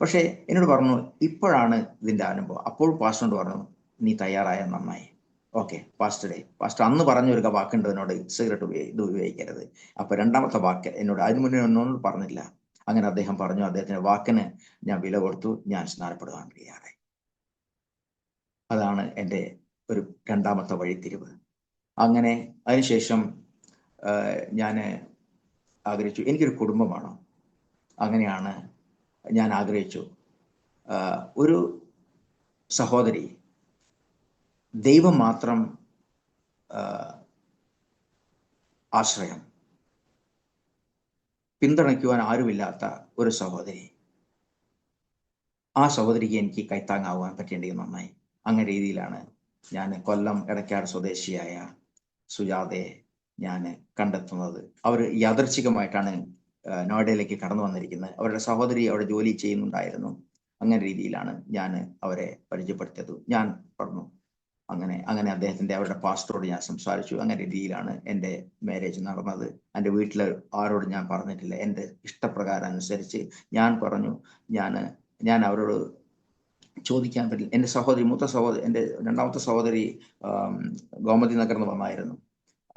പക്ഷേ എന്നോട് പറഞ്ഞു ഇപ്പോഴാണ് ഇതിൻ്റെ അനുഭവം. അപ്പോൾ പാസ്റ്ററിനോട് പറഞ്ഞു നീ തയ്യാറായ നന്നായി. ഓക്കെ പാസ്റ്റർ അന്ന് പറഞ്ഞ ഒരു വാക്കുണ്ട് എന്നോട്, സിഗരറ്റ് ഇത് ഉപയോഗിക്കരുത്. അപ്പൊ രണ്ടാമത്തെ വാക്ക് എന്നോട് അതിന് മുന്നേ ഒന്നും പറഞ്ഞില്ല. അങ്ങനെ അദ്ദേഹം പറഞ്ഞു, അദ്ദേഹത്തിന്റെ വാക്കിന് ഞാൻ വില കൊടുത്തു, ഞാൻ സ്നാനപ്പെടുവാൻ തയ്യാറായി. അതാണ് എൻ്റെ ഒരു രണ്ടാമത്തെ വഴിത്തിരിവ്. അങ്ങനെ അതിനുശേഷം ഞാൻ ആഗ്രഹിച്ചു എനിക്കൊരു കുടുംബം വേണം. അങ്ങനെയാണ് ഞാൻ ആഗ്രഹിച്ചു. ഒരു സഹോദരി, ദൈവം മാത്രം ആശ്രയം, പിന്തുണയ്ക്കുവാൻ ആരുമില്ലാത്ത ഒരു സഹോദരി. ആ സഹോദരിക്ക് എനിക്ക് കൈത്താങ്ങാവാൻ പറ്റേണ്ടത് നന്നായി. അങ്ങനെ രീതിയിലാണ് ഞാൻ കൊല്ലം എടക്കാട് സ്വദേശിയായ സുജാതയെ ഞാൻ കണ്ടെത്തുന്നത്. അവർ യാദർച്ഛികമായിട്ടാണ് നോയിഡയിലേക്ക് കടന്നു വന്നിരിക്കുന്നത്. അവരുടെ സഹോദരി അവിടെ ജോലി ചെയ്യുന്നുണ്ടായിരുന്നു. അങ്ങനെ രീതിയിലാണ് ഞാൻ അവരെ പരിചയപ്പെടുത്തിയത്. ഞാൻ പറഞ്ഞു അങ്ങനെ അദ്ദേഹത്തിന്റെ അവരുടെ പാസ്റ്ററോട് ഞാൻ സംസാരിച്ചു. അങ്ങനെ രീതിയിലാണ് എൻ്റെ മാരേജ് നടന്നത്. എൻ്റെ വീട്ടിൽ ആരോടും ഞാൻ പറഞ്ഞിട്ടില്ല. എൻ്റെ ഇഷ്ടപ്രകാരം അനുസരിച്ച് ഞാൻ പറഞ്ഞു. ഞാൻ അവരോട് ചോദിക്കാൻ പറ്റില്ല. എൻ്റെ എൻ്റെ രണ്ടാമത്തെ സഹോദരി ഗോമതി നഗറിൽ നിന്ന് വന്നായിരുന്നു.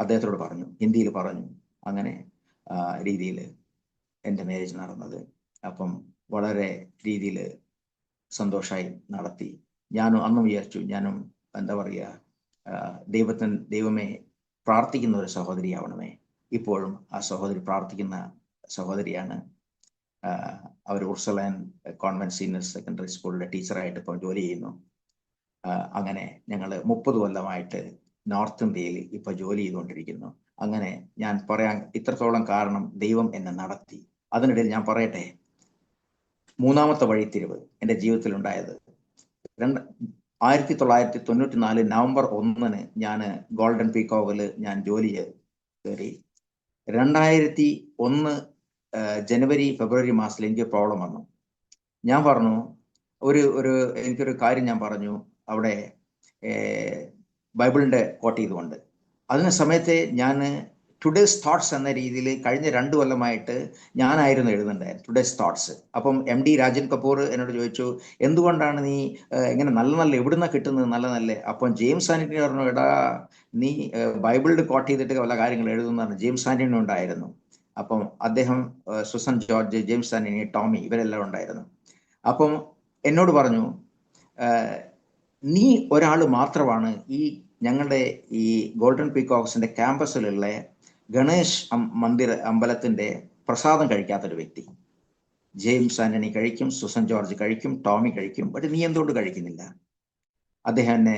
അദ്ദേഹത്തോട് പറഞ്ഞു, ഹിന്ദിയിൽ പറഞ്ഞു. അങ്ങനെ രീതിയിൽ എൻ്റെ മാരേജ് നടന്നത്. അപ്പം വളരെ രീതിയിൽ സന്തോഷമായി നടത്തി. ഞാനും അന്നും വിചാരിച്ചു, ഞാനും എന്താ പറയുക, ദൈവമേ പ്രാർത്ഥിക്കുന്ന ഒരു സഹോദരിയാവണമേ. ഇപ്പോഴും ആ സഹോദരി പ്രാർത്ഥിക്കുന്ന സഹോദരിയാണ്. അവർ ഉർസലൻ കോൺവെന്റ് സീനിയർ സെക്കൻഡറി സ്കൂളിലെ ടീച്ചറായിട്ട് ഇപ്പോൾ ജോലി ചെയ്യുന്നു. അങ്ങനെ ഞങ്ങൾ 30 കൊല്ലമായിട്ട് നോർത്ത് ഇന്ത്യയിൽ ഇപ്പോൾ ജോലി ചെയ്തുകൊണ്ടിരിക്കുന്നു. അങ്ങനെ ഞാൻ പറയാൻ ഇത്രത്തോളം കാരണം ദൈവം എന്നെ നടത്തി. അതിനിടയിൽ ഞാൻ പറയട്ടെ, മൂന്നാമത്തെ വഴിത്തിരിവ് എൻ്റെ ജീവിതത്തിൽ ഉണ്ടായത് 1994 നവംബർ 1 ഞാൻ ഗോൾഡൻ പീക്കോക്കിൽ ഞാൻ ജോലി കയറി. 2001 ജനുവരി ഫെബ്രുവരി മാസത്തിൽ എനിക്ക് പ്രോബ്ലം വന്നു. ഞാൻ പറഞ്ഞു എനിക്കൊരു കാര്യം ഞാൻ പറഞ്ഞു അവിടെ ബൈബിളിന്റെ കോട്ട് ചെയ്തുകൊണ്ട്. അതിന് സമയത്ത് ഞാൻ ടുഡേസ് തോട്ട്സ് എന്ന രീതിയിൽ കഴിഞ്ഞ 2 കൊല്ലമായിട്ട് ഞാനായിരുന്നു എഴുതുന്നുണ്ടായിരുന്നു ടുഡേസ് തോട്ട്സ്. അപ്പം MD രാജൻ കപൂർ എന്നോട് ചോദിച്ചു, എന്തുകൊണ്ടാണ് നീ ഇങ്ങനെ നല്ല എവിടുന്ന കിട്ടുന്നത് നല്ല. അപ്പം ജെയിംസ് ആന്റണി പറഞ്ഞു, എടാ നീ ബൈബിളിൽ കോട്ട് ചെയ്തിട്ട് പല കാര്യങ്ങൾ എഴുതുന്നതാണ്. ജെയിംസ് ആന്റണി ഉണ്ടായിരുന്നു. അപ്പം അദ്ദേഹം, Susan George, James Antony, Tommy, ഇവരെല്ലാം ഉണ്ടായിരുന്നു. അപ്പം എന്നോട് പറഞ്ഞു, നീ ഒരാൾ മാത്രമാണ് ഈ ഞങ്ങളുടെ ഈ ഗോൾഡൻ പീക്കോക്സിന്റെ ക്യാമ്പസിലുള്ള ഗണേഷ് മന്ദിർ അമ്പലത്തിന്റെ പ്രസാദം കഴിക്കാത്തൊരു വ്യക്തി. ജെയിംസ് ആന്റണി കഴിക്കും, സുസൻ ജോർജ് കഴിക്കും, ടോമി കഴിക്കും, ബട്ട് നീ എന്തുകൊണ്ട് കഴിക്കുന്നില്ല? അദ്ദേഹം എന്നെ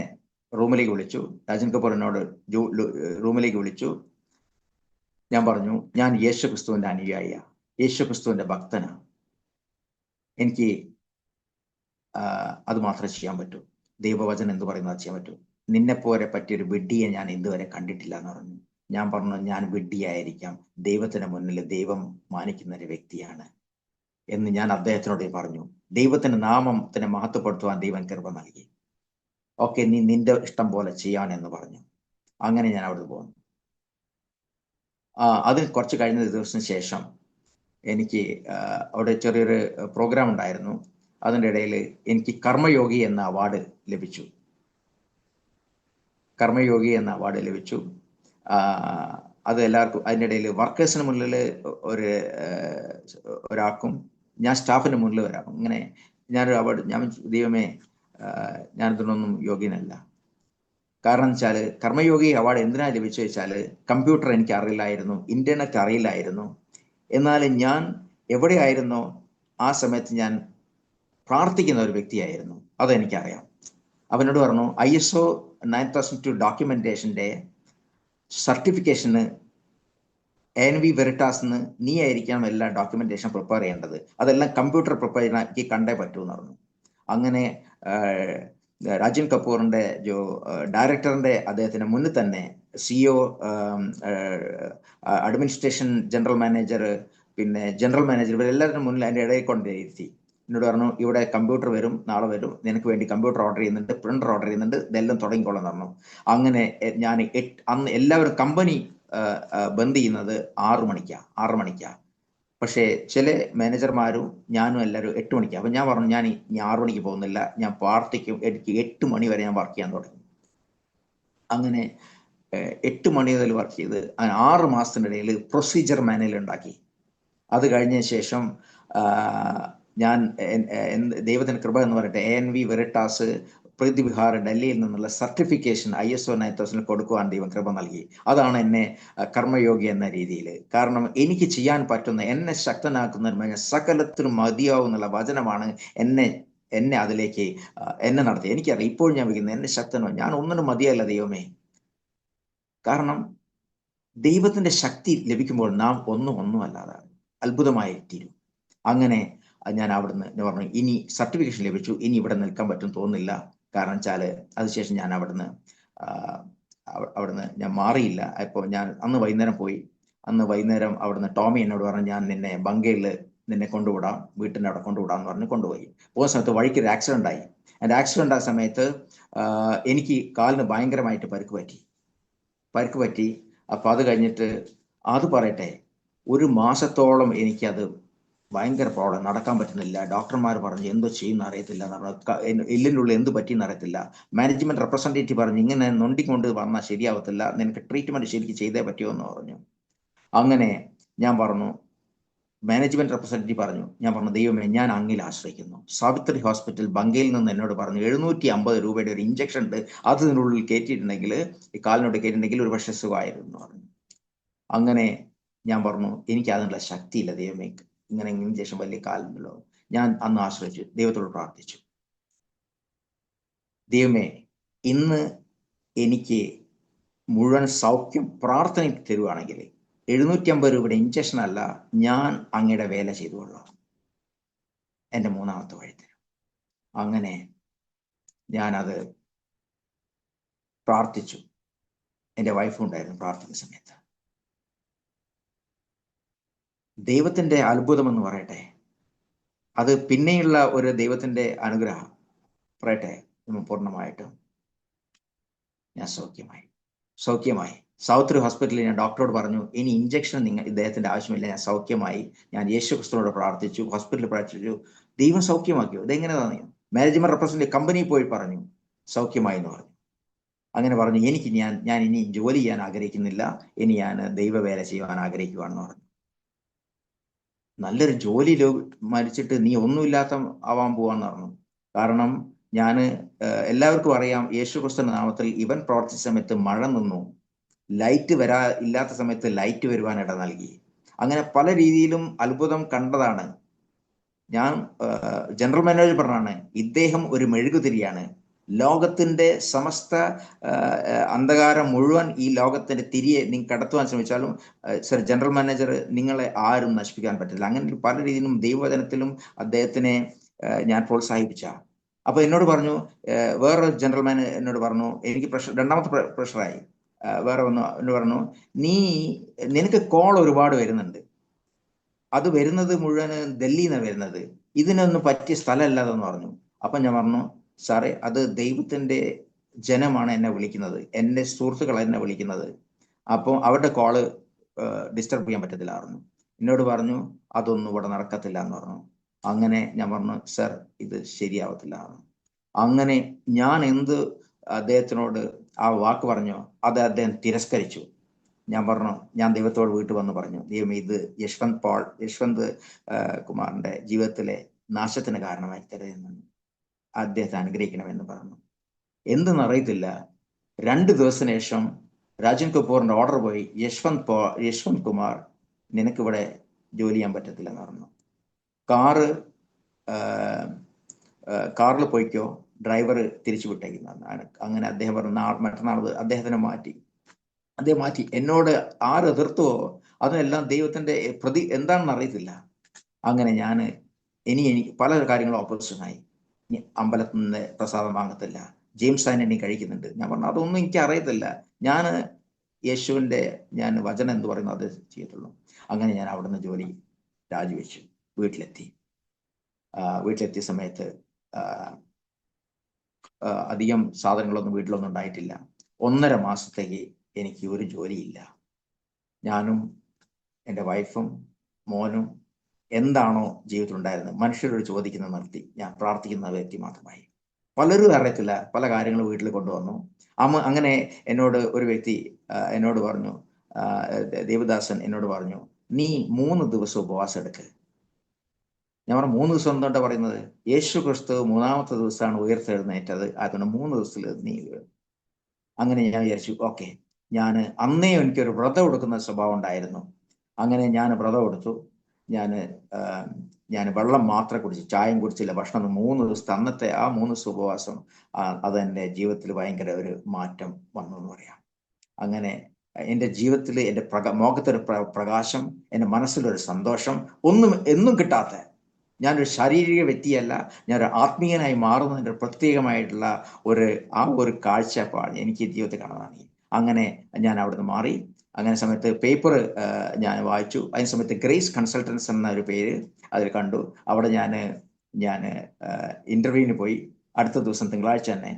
റൂമിലേക്ക് വിളിച്ചു. രാജൻ കപൂർ എന്നോട് റൂമിലേക്ക് വിളിച്ചു. ഞാൻ പറഞ്ഞു, ഞാൻ യേശു ക്രിസ്തുവിന്റെ അനുയായിയ, യേശു ക്രിസ്തുവിന്റെ ഭക്തനാ. എനിക്ക് അത് മാത്രമേ ചെയ്യാൻ പറ്റൂ. ദൈവവചനം എന്ത് പറയുന്നത് ചെയ്യാൻ പറ്റൂ. നിന്നെപ്പോലെ പറ്റിയൊരു വിഡ്ഢിയെ ഞാൻ ഇതുവരെ കണ്ടിട്ടില്ല എന്ന് പറഞ്ഞു. ഞാൻ പറഞ്ഞു, ഞാൻ വിഡ്ഢിയായിരിക്കാം, ദൈവത്തിന് മുന്നിൽ ദൈവം മാനിക്കുന്ന ഒരു വ്യക്തിയാണ് എന്ന് ഞാൻ അദ്ദേഹത്തിനോട് പറഞ്ഞു. ദൈവത്തിന്റെ നാമത്തിനെ മഹത്വപ്പെടുത്തുവാൻ ദൈവം കൃപ നൽകി. ഓക്കെ, നീ നിന്റെ ഇഷ്ടം പോലെ ചെയ്യാനെന്ന് പറഞ്ഞു. അങ്ങനെ ഞാൻ അവിടെ പോന്നു. അതിൽ കുറച്ച് കഴിഞ്ഞ ദിവസത്തിന് ശേഷം എനിക്ക് അവിടെ ചെറിയൊരു പ്രോഗ്രാം ഉണ്ടായിരുന്നു. അതിൻ്റെ ഇടയിൽ എനിക്ക് കർമ്മയോഗി എന്ന അവാർഡ് ലഭിച്ചു. അത് എല്ലാവർക്കും, അതിൻ്റെ ഇടയിൽ വർക്കേഴ്സിന് മുന്നിൽ ഒരാൾക്കും ഞാൻ സ്റ്റാഫിന് മുന്നിൽ ഒരാൾക്കും. ഇങ്ങനെ ഞാനൊരു അവാർഡ്, ഞാൻ ദൈവമേ ഞാനിതിനൊന്നും യോഗ്യനല്ല. കാരണം എന്ന് വെച്ചാൽ കർമ്മയോഗി അവാർഡ് എന്തിനാ ലഭിച്ചു വെച്ചാൽ, കമ്പ്യൂട്ടർ എനിക്ക് അറിയില്ലായിരുന്നു, ഇന്റർനെറ്റ് അറിയില്ലായിരുന്നു. എന്നാൽ ഞാൻ എവിടെയായിരുന്നോ ആ സമയത്ത് ഞാൻ പ്രാർത്ഥിക്കുന്ന ഒരു വ്യക്തിയായിരുന്നു. അതെനിക്കറിയാം. അവനോട് പറഞ്ഞു, ISO 9002 ഡോക്യുമെന്റേഷന്റെ സർട്ടിഫിക്കേഷന് NV വെറിറ്റാസ് നീ ആയിരിക്കണം എല്ലാ ഡോക്യുമെന്റേഷൻ പ്രിപ്പയർ ചെയ്യേണ്ടത്. അതെല്ലാം കമ്പ്യൂട്ടർ പ്രിപ്പയർ ആക്കി കണ്ടേ പറ്റൂ എന്ന് പറഞ്ഞു. അങ്ങനെ രാജൻ കപൂറിന്റെ ഡയറക്ടറിന്റെ അദ്ദേഹത്തിന് മുന്നിൽ തന്നെ CEO, അഡ്മിനിസ്ട്രേഷൻ ജനറൽ മാനേജർ, പിന്നെ ജനറൽ മാനേജർ, ഇവരെല്ലാവരുടെ മുന്നിൽ അതിൻ്റെ ഇടയിൽ കൊണ്ടിരുത്തി. എന്നോട് പറഞ്ഞു, ഇവിടെ കമ്പ്യൂട്ടർ വരും, നാളെ വരും, നിനക്ക് വേണ്ടി കമ്പ്യൂട്ടർ ഓർഡർ ചെയ്യുന്നുണ്ട്, പ്രിന്റർ ഓർഡർ ചെയ്യുന്നുണ്ട്, ഇതെല്ലാം തുടങ്ങിക്കോളാൻ പറഞ്ഞു. അങ്ങനെ ഞാൻ അന്ന് എല്ലാവരും കമ്പനി ബന്ദ് ചെയ്യുന്നത് 6 മണിക്കാണ്. പക്ഷേ ചില മാനേജർമാരും ഞാനും എല്ലാവരും 8 മണിക്ക്. അപ്പം ഞാൻ പറഞ്ഞു ഞാൻ 6 മണിക്ക് പോകുന്നില്ല, ഞാൻ പാർട്ടിക്കും, എനിക്ക് 8 മണി വരെ ഞാൻ വർക്ക് ചെയ്യാൻ തുടങ്ങി. അങ്ങനെ 8 മണി മുതൽ വർക്ക് ചെയ്ത് 6 മാസത്തിനിടയിൽ പ്രൊസീജിയർ മാനുവൽ ഉണ്ടാക്കി. അത് കഴിഞ്ഞ ശേഷം ഞാൻ ദൈവത്തിന് കൃപ എന്ന് പറയട്ടെ, ANV വെറിട്ടാസ് പ്രീതി വിഹാർ ഡൽഹിയിൽ നിന്നുള്ള സർട്ടിഫിക്കേഷൻ ISO 9000 കൊടുക്കുവാൻ ദൈവം കൃപ നൽകി. അതാണ് എന്നെ കർമ്മയോഗി എന്ന രീതിയിൽ. കാരണം എനിക്ക് ചെയ്യാൻ പറ്റുന്ന, എന്നെ ശക്തനാക്കുന്ന സകലത്തിനും മതിയാവുന്നുള്ള വചനമാണ് എന്നെ അതിലേക്ക് എന്നെ നടത്തി. എനിക്കറിയാം ഇപ്പോൾ ഞാൻ വിളിക്കുന്നത് എന്നെ ശക്തനോ, ഞാൻ ഒന്നിനും മതിയല്ല ദൈവമേ. കാരണം ദൈവത്തിന്റെ ശക്തി ലഭിക്കുമ്പോൾ നാം ഒന്നും അല്ലാതാണ്, അത്ഭുതമായി തീരും. അങ്ങനെ ഞാൻ അവിടുന്ന് പറഞ്ഞു ഇനി സർട്ടിഫിക്കേഷൻ ലഭിച്ചു, ഇനി ഇവിടെ നിൽക്കാൻ പറ്റും തോന്നുന്നില്ല. കാരണം വെച്ചാൽ അതിനുശേഷം ഞാൻ അവിടുന്ന് ഞാൻ മാറിയില്ല. അപ്പോൾ ഞാൻ അന്ന് വൈകുന്നേരം പോയി. അന്ന് വൈകുന്നേരം അവിടുന്ന് ടോമി എന്നോട് പറഞ്ഞു ഞാൻ നിന്നെ ബങ്കയിൽ നിന്നെ കൊണ്ടുവിടാം, വീട്ടിൻ്റെ അവിടെ കൊണ്ടുവിടാം എന്ന് പറഞ്ഞ് കൊണ്ടുപോയി. പോകുന്ന സമയത്ത് വഴിക്ക് ഒരു ആക്സിഡന്റ് ആയി. എൻ്റെ ആക്സിഡന്റ് ആയ സമയത്ത് എനിക്ക് കാലിന് ഭയങ്കരമായിട്ട് പരിക്ക് പറ്റി. അപ്പൊ അത് കഴിഞ്ഞിട്ട് അത് പറയട്ടെ, 1 മാസത്തോളം എനിക്കത് ഭയങ്കര പ്രോബ്ലം, നടക്കാൻ പറ്റുന്നില്ല. ഡോക്ടർമാർ പറഞ്ഞു എന്തോ ചെയ്യുന്ന അറിയത്തില്ല, എല്ലിനുള്ളിൽ എന്ത് പറ്റിയെന്ന് അറിയത്തില്ല. മാനേജ്മെന്റ് റെപ്രസെന്റേറ്റീവ് പറഞ്ഞു ഇങ്ങനെ നൊണ്ടിക്കൊണ്ട് വന്നാൽ ശരിയാവത്തില്ല, നിനക്ക് ട്രീറ്റ്മെന്റ് ശരിക്കും ചെയ്തേ പറ്റുമോ എന്ന് പറഞ്ഞു. അങ്ങനെ ഞാൻ പറഞ്ഞു, മാനേജ്മെന്റ് റെപ്രസെന്റേറ്റീവ് പറഞ്ഞു, ഞാൻ പറഞ്ഞു ദൈവമേ ഞാൻ അങ്ങിൽ ആശ്രയിക്കുന്നു. സാവിത്രി ഹോസ്പിറ്റൽ ബങ്കയിൽ നിന്ന് എന്നോട് പറഞ്ഞു 750 രൂപയുടെ ഒരു ഇഞ്ചക്ഷൻ ഉണ്ട്, അതിനുള്ളിൽ കയറ്റിയിട്ടുണ്ടെങ്കിൽ, ഈ കാലിനോട് കയറ്റിയിട്ടുണ്ടെങ്കിൽ ഒരു പക്ഷേ സുഖമായിരുന്നു പറഞ്ഞു. അങ്ങനെ ഞാൻ പറഞ്ഞു എനിക്ക് അതിനുള്ള ശക്തിയില്ല ദൈവമേ, ഇങ്ങനെ ഇഞ്ചക്ഷൻ വലിയ കാലുണ്ടല്ലോ. ഞാൻ അന്ന് ആശ്രയിച്ചു, ദൈവത്തോട് പ്രാർത്ഥിച്ചു, ദൈവമേ ഇന്ന് എനിക്ക് മുഴുവൻ സൗഖ്യം പ്രാർത്ഥനയ്ക്ക് തരുവാണെങ്കിൽ 750 രൂപയുടെ ഇഞ്ചക്ഷൻ അല്ല, ഞാൻ അങ്ങയുടെ വേല ചെയ്തുകൊള്ളാം, എൻ്റെ 3ാമത്തെ വഴി തരും. അങ്ങനെ ഞാനത് പ്രാർത്ഥിച്ചു. എൻ്റെ വൈഫും ഉണ്ടായിരുന്നു പ്രാർത്ഥിക്കുന്ന സമയത്ത്. ദൈവത്തിന്റെ അത്ഭുതം എന്ന് പറയട്ടെ, അത് പിന്നെയുള്ള ഒരു ദൈവത്തിന്റെ അനുഗ്രഹം പറയട്ടെ, പൂർണ്ണമായിട്ടും ഞാൻ സൗഖ്യമായി. സാവിത്രി ഹോസ്പിറ്റലിൽ ഞാൻ ഡോക്ടറോട് പറഞ്ഞു ഇനി ഇഞ്ചക്ഷൻ ഇദ്ദേഹത്തിന്റെ ആവശ്യമില്ല, ഞാൻ സൗഖ്യമായി. ഞാൻ യേശു ക്രിസ്തുവിനോട് പ്രാർത്ഥിച്ചു, ഹോസ്പിറ്റലിൽ പ്രാർത്ഥിച്ചു, ദൈവം സൗഖ്യമാക്കിയോ. ഇതെങ്ങനെ തോന്നിയോ? മാനേജ്മെന്റ് റെപ്രസെന്റേറ്റീവ് കമ്പനി പോയി പറഞ്ഞു സൗഖ്യമായി എന്ന് പറഞ്ഞു. അങ്ങനെ പറഞ്ഞു ഞാൻ ഇനി ജോലി ചെയ്യാൻ ആഗ്രഹിക്കുന്നില്ല, ഇനി ഞാൻ ദൈവവേല ചെയ്യുവാൻ ആഗ്രഹിക്കുവാണെന്ന് പറഞ്ഞു. നല്ലൊരു ജോലിയിൽ മരിച്ചിട്ട് നീ ഒന്നുമില്ലാത്ത ആവാൻ പോവാന്ന് പറഞ്ഞു. കാരണം ഞാൻ എല്ലാവർക്കും അറിയാം യേശു ക്രിസ്തുവിന്റെ നാമത്തിൽ ഇവൻ പ്രവർത്തിച്ച സമയത്ത് മഴ നിന്നു, ലൈറ്റ് ഇല്ലാത്ത സമയത്ത് ലൈറ്റ് വരുവാൻ ഇട നൽകി. അങ്ങനെ പല രീതിയിലും അത്ഭുതം കണ്ടതാണ്. ഞാൻ ജനറൽ മാനേജർ പറഞ്ഞാണ് ഇദ്ദേഹം ഒരു മെഴുകുതിരിയാണ്, ലോകത്തിന്റെ സമസ്ത അന്ധകാരം മുഴുവൻ ഈ ലോകത്തിന്റെ തിരിയെ നിങ്ങൾ കടത്തുവാൻ ശ്രമിച്ചാലും സർ ജനറൽ മാനേജർ നിങ്ങളെ ആരും നശിപ്പിക്കാൻ പറ്റില്ല. അങ്ങനെ പല രീതിയിലും ദൈവവചനത്തിലും അദ്ദേഹത്തിനെ ഞാൻ പ്രോത്സാഹിപ്പിച്ച. അപ്പൊ എന്നോട് പറഞ്ഞു, വേറൊരു ജനറൽ മാനേജർ എന്നോട് പറഞ്ഞു, എനിക്ക് രണ്ടാമത്തെ പ്രഷറായി. വേറെ എന്നോട് പറഞ്ഞു നിനക്ക് കോൾ ഒരുപാട് വരുന്നുണ്ട്, അത് വരുന്നത് മുഴുവൻ ഡൽഹിയിൽ നിന്നാണ് വരുന്നത്, ഇതിനൊന്നും പറ്റിയ സ്ഥലമല്ലാതെന്ന് പറഞ്ഞു. അപ്പൊ ഞാൻ പറഞ്ഞു സാറേ അത് ദൈവത്തിന്റെ ജനമാണ് എന്നെ വിളിക്കുന്നത്, എൻ്റെ സുഹൃത്തുക്കൾ എന്നെ വിളിക്കുന്നത്, അപ്പോൾ അവരുടെ കോള് ഡിസ്റ്റർബ് ചെയ്യാൻ പറ്റത്തില്ല പറഞ്ഞു. എന്നോട് പറഞ്ഞു അതൊന്നും ഇവിടെ നടക്കത്തില്ല എന്ന് പറഞ്ഞു. അങ്ങനെ ഞാൻ പറഞ്ഞു സർ ഇത് ശരിയാവത്തില്ല. അങ്ങനെ ഞാൻ അദ്ദേഹത്തിനോട് ആ വാക്ക് പറഞ്ഞോ അത് അദ്ദേഹം തിരസ്കരിച്ചു. ഞാൻ പറഞ്ഞു, ഞാൻ ദൈവത്തോട് വീട്ടിൽ വന്ന് പറഞ്ഞു, ദൈവം ഇത് യശ്വന്ത് കുമാറിന്റെ ജീവിതത്തിലെ നാശത്തിന് കാരണമായി തരുമെന്ന്, അദ്ദേഹത്തെ അനുഗ്രഹിക്കണമെന്ന് പറഞ്ഞു. എന്തെന്നറിയത്തില്ല, 2 ദിവസത്തിന് ശേഷം രാജൻ കപൂറിന്റെ ഓർഡർ പോയി, യശ്വന്ത് കുമാർ നിനക്കിവിടെ ജോലി ചെയ്യാൻ പറ്റത്തില്ലെന്ന് പറഞ്ഞു. കാറിൽ പോയിക്കോ, ഡ്രൈവർ തിരിച്ചു വിട്ടേക്കുന്നതാണ്. അങ്ങനെ അദ്ദേഹം പറഞ്ഞു മറ്റന്നാൾ അദ്ദേഹത്തിനെ മാറ്റി. എന്നോട് ആര് എതിർത്തുവോ അതിനെല്ലാം ദൈവത്തിന്റെ എന്താണെന്ന് അറിയത്തില്ല. അങ്ങനെ എനിക്ക് പല കാര്യങ്ങളും ഓപ്പോസിഷനായി. അമ്പലത്തിൽ നിന്ന് പ്രസാദം വാങ്ങത്തില്ല, ജെയിംസ് ആന്റണി കഴിക്കുന്നുണ്ട്. ഞാൻ പറഞ്ഞു അതൊന്നും എനിക്ക് അറിയത്തില്ല, ഞാൻ യേശുവിന്റെ വചനം എന്ത് പറയുന്നു അത് ചെയ്യത്തുള്ളൂ. അങ്ങനെ ഞാൻ അവിടുന്ന് ജോലി രാജിവെച്ചു. വീട്ടിലെത്തിയ സമയത്ത് അധികം സാധനങ്ങളൊന്നും വീട്ടിലൊന്നും ഉണ്ടായിട്ടില്ല. 1.5 മാസത്തേക്ക് എനിക്ക് ഒരു ജോലിയില്ല. ഞാനും എൻ്റെ വൈഫും മോനും എന്താണോ ജീവിതത്തിൽ ഉണ്ടായിരുന്നത് മനുഷ്യരോട് ചോദിക്കുന്നത് നിർത്തി ഞാൻ പ്രാർത്ഥിക്കുന്ന വ്യക്തി മാത്രമായി. പലരും അറിയത്തില്ല, പല കാര്യങ്ങളും വീട്ടിൽ കൊണ്ടുവന്നു. അങ്ങനെ എന്നോട് ഒരു വ്യക്തി എന്നോട് പറഞ്ഞു, ദേവദാസൻ എന്നോട് പറഞ്ഞു, നീ 3 ദിവസം ഉപവാസം എടുക്ക്. ഞാൻ പറഞ്ഞു 3 ദിവസം എന്തുകൊണ്ടാ പറയുന്നത്? യേശു ക്രിസ്തു 3-ാമത്തെ ദിവസമാണ് ഉയർത്തെഴുന്നേറ്റത്, അതുകൊണ്ട് 3 ദിവസത്തിൽ നീ. അങ്ങനെ ഞാൻ വിചാരിച്ചു ഓക്കെ. ഞാൻ അന്നേ എനിക്കൊരു വ്രതം എടുക്കുന്ന സ്വഭാവം ഉണ്ടായിരുന്നു. അങ്ങനെ ഞാൻ വ്രതം എടുത്തു. ഞാൻ വെള്ളം മാത്രം കുടിച്ചു, ചായയും കുടിച്ചില്ല, ഭക്ഷണം 3 ദിവസത്തെ അന്നത്തെ ആ 3 ദിവസം ഉപവാസം അതെൻ്റെ ജീവിതത്തിൽ ഭയങ്കര ഒരു മാറ്റം വന്നു എന്ന് പറയാം. അങ്ങനെ എൻ്റെ ജീവിതത്തിൽ എൻ്റെ മുഖത്തൊരു പ്രകാശം, എൻ്റെ മനസ്സിലൊരു സന്തോഷം, എന്നും കിട്ടാത്ത, ഞാനൊരു ശാരീരിക വ്യക്തിയല്ല, ഞാനൊരു ആത്മീയനായി മാറുന്നതിൻ്റെ പ്രത്യേകമായിട്ടുള്ള ഒരു കാഴ്ചപ്പാട് എനിക്ക് ജീവിതത്തിൽ കാണാനാണ്. അങ്ങനെ ഞാൻ അവിടുന്ന് മാറി. അങ്ങനെ സമയത്ത് പേപ്പർ ഞാൻ വായിച്ചു. അതിന് സമയത്ത് ഗ്രേസ് കൺസൾട്ടൻസ് എന്ന ഒരു പേര് അതിൽ കണ്ടു. അവിടെ ഞാൻ ഇൻ്റർവ്യൂവിന് പോയി. അടുത്ത ദിവസം തിങ്കളാഴ്ച തന്നെ,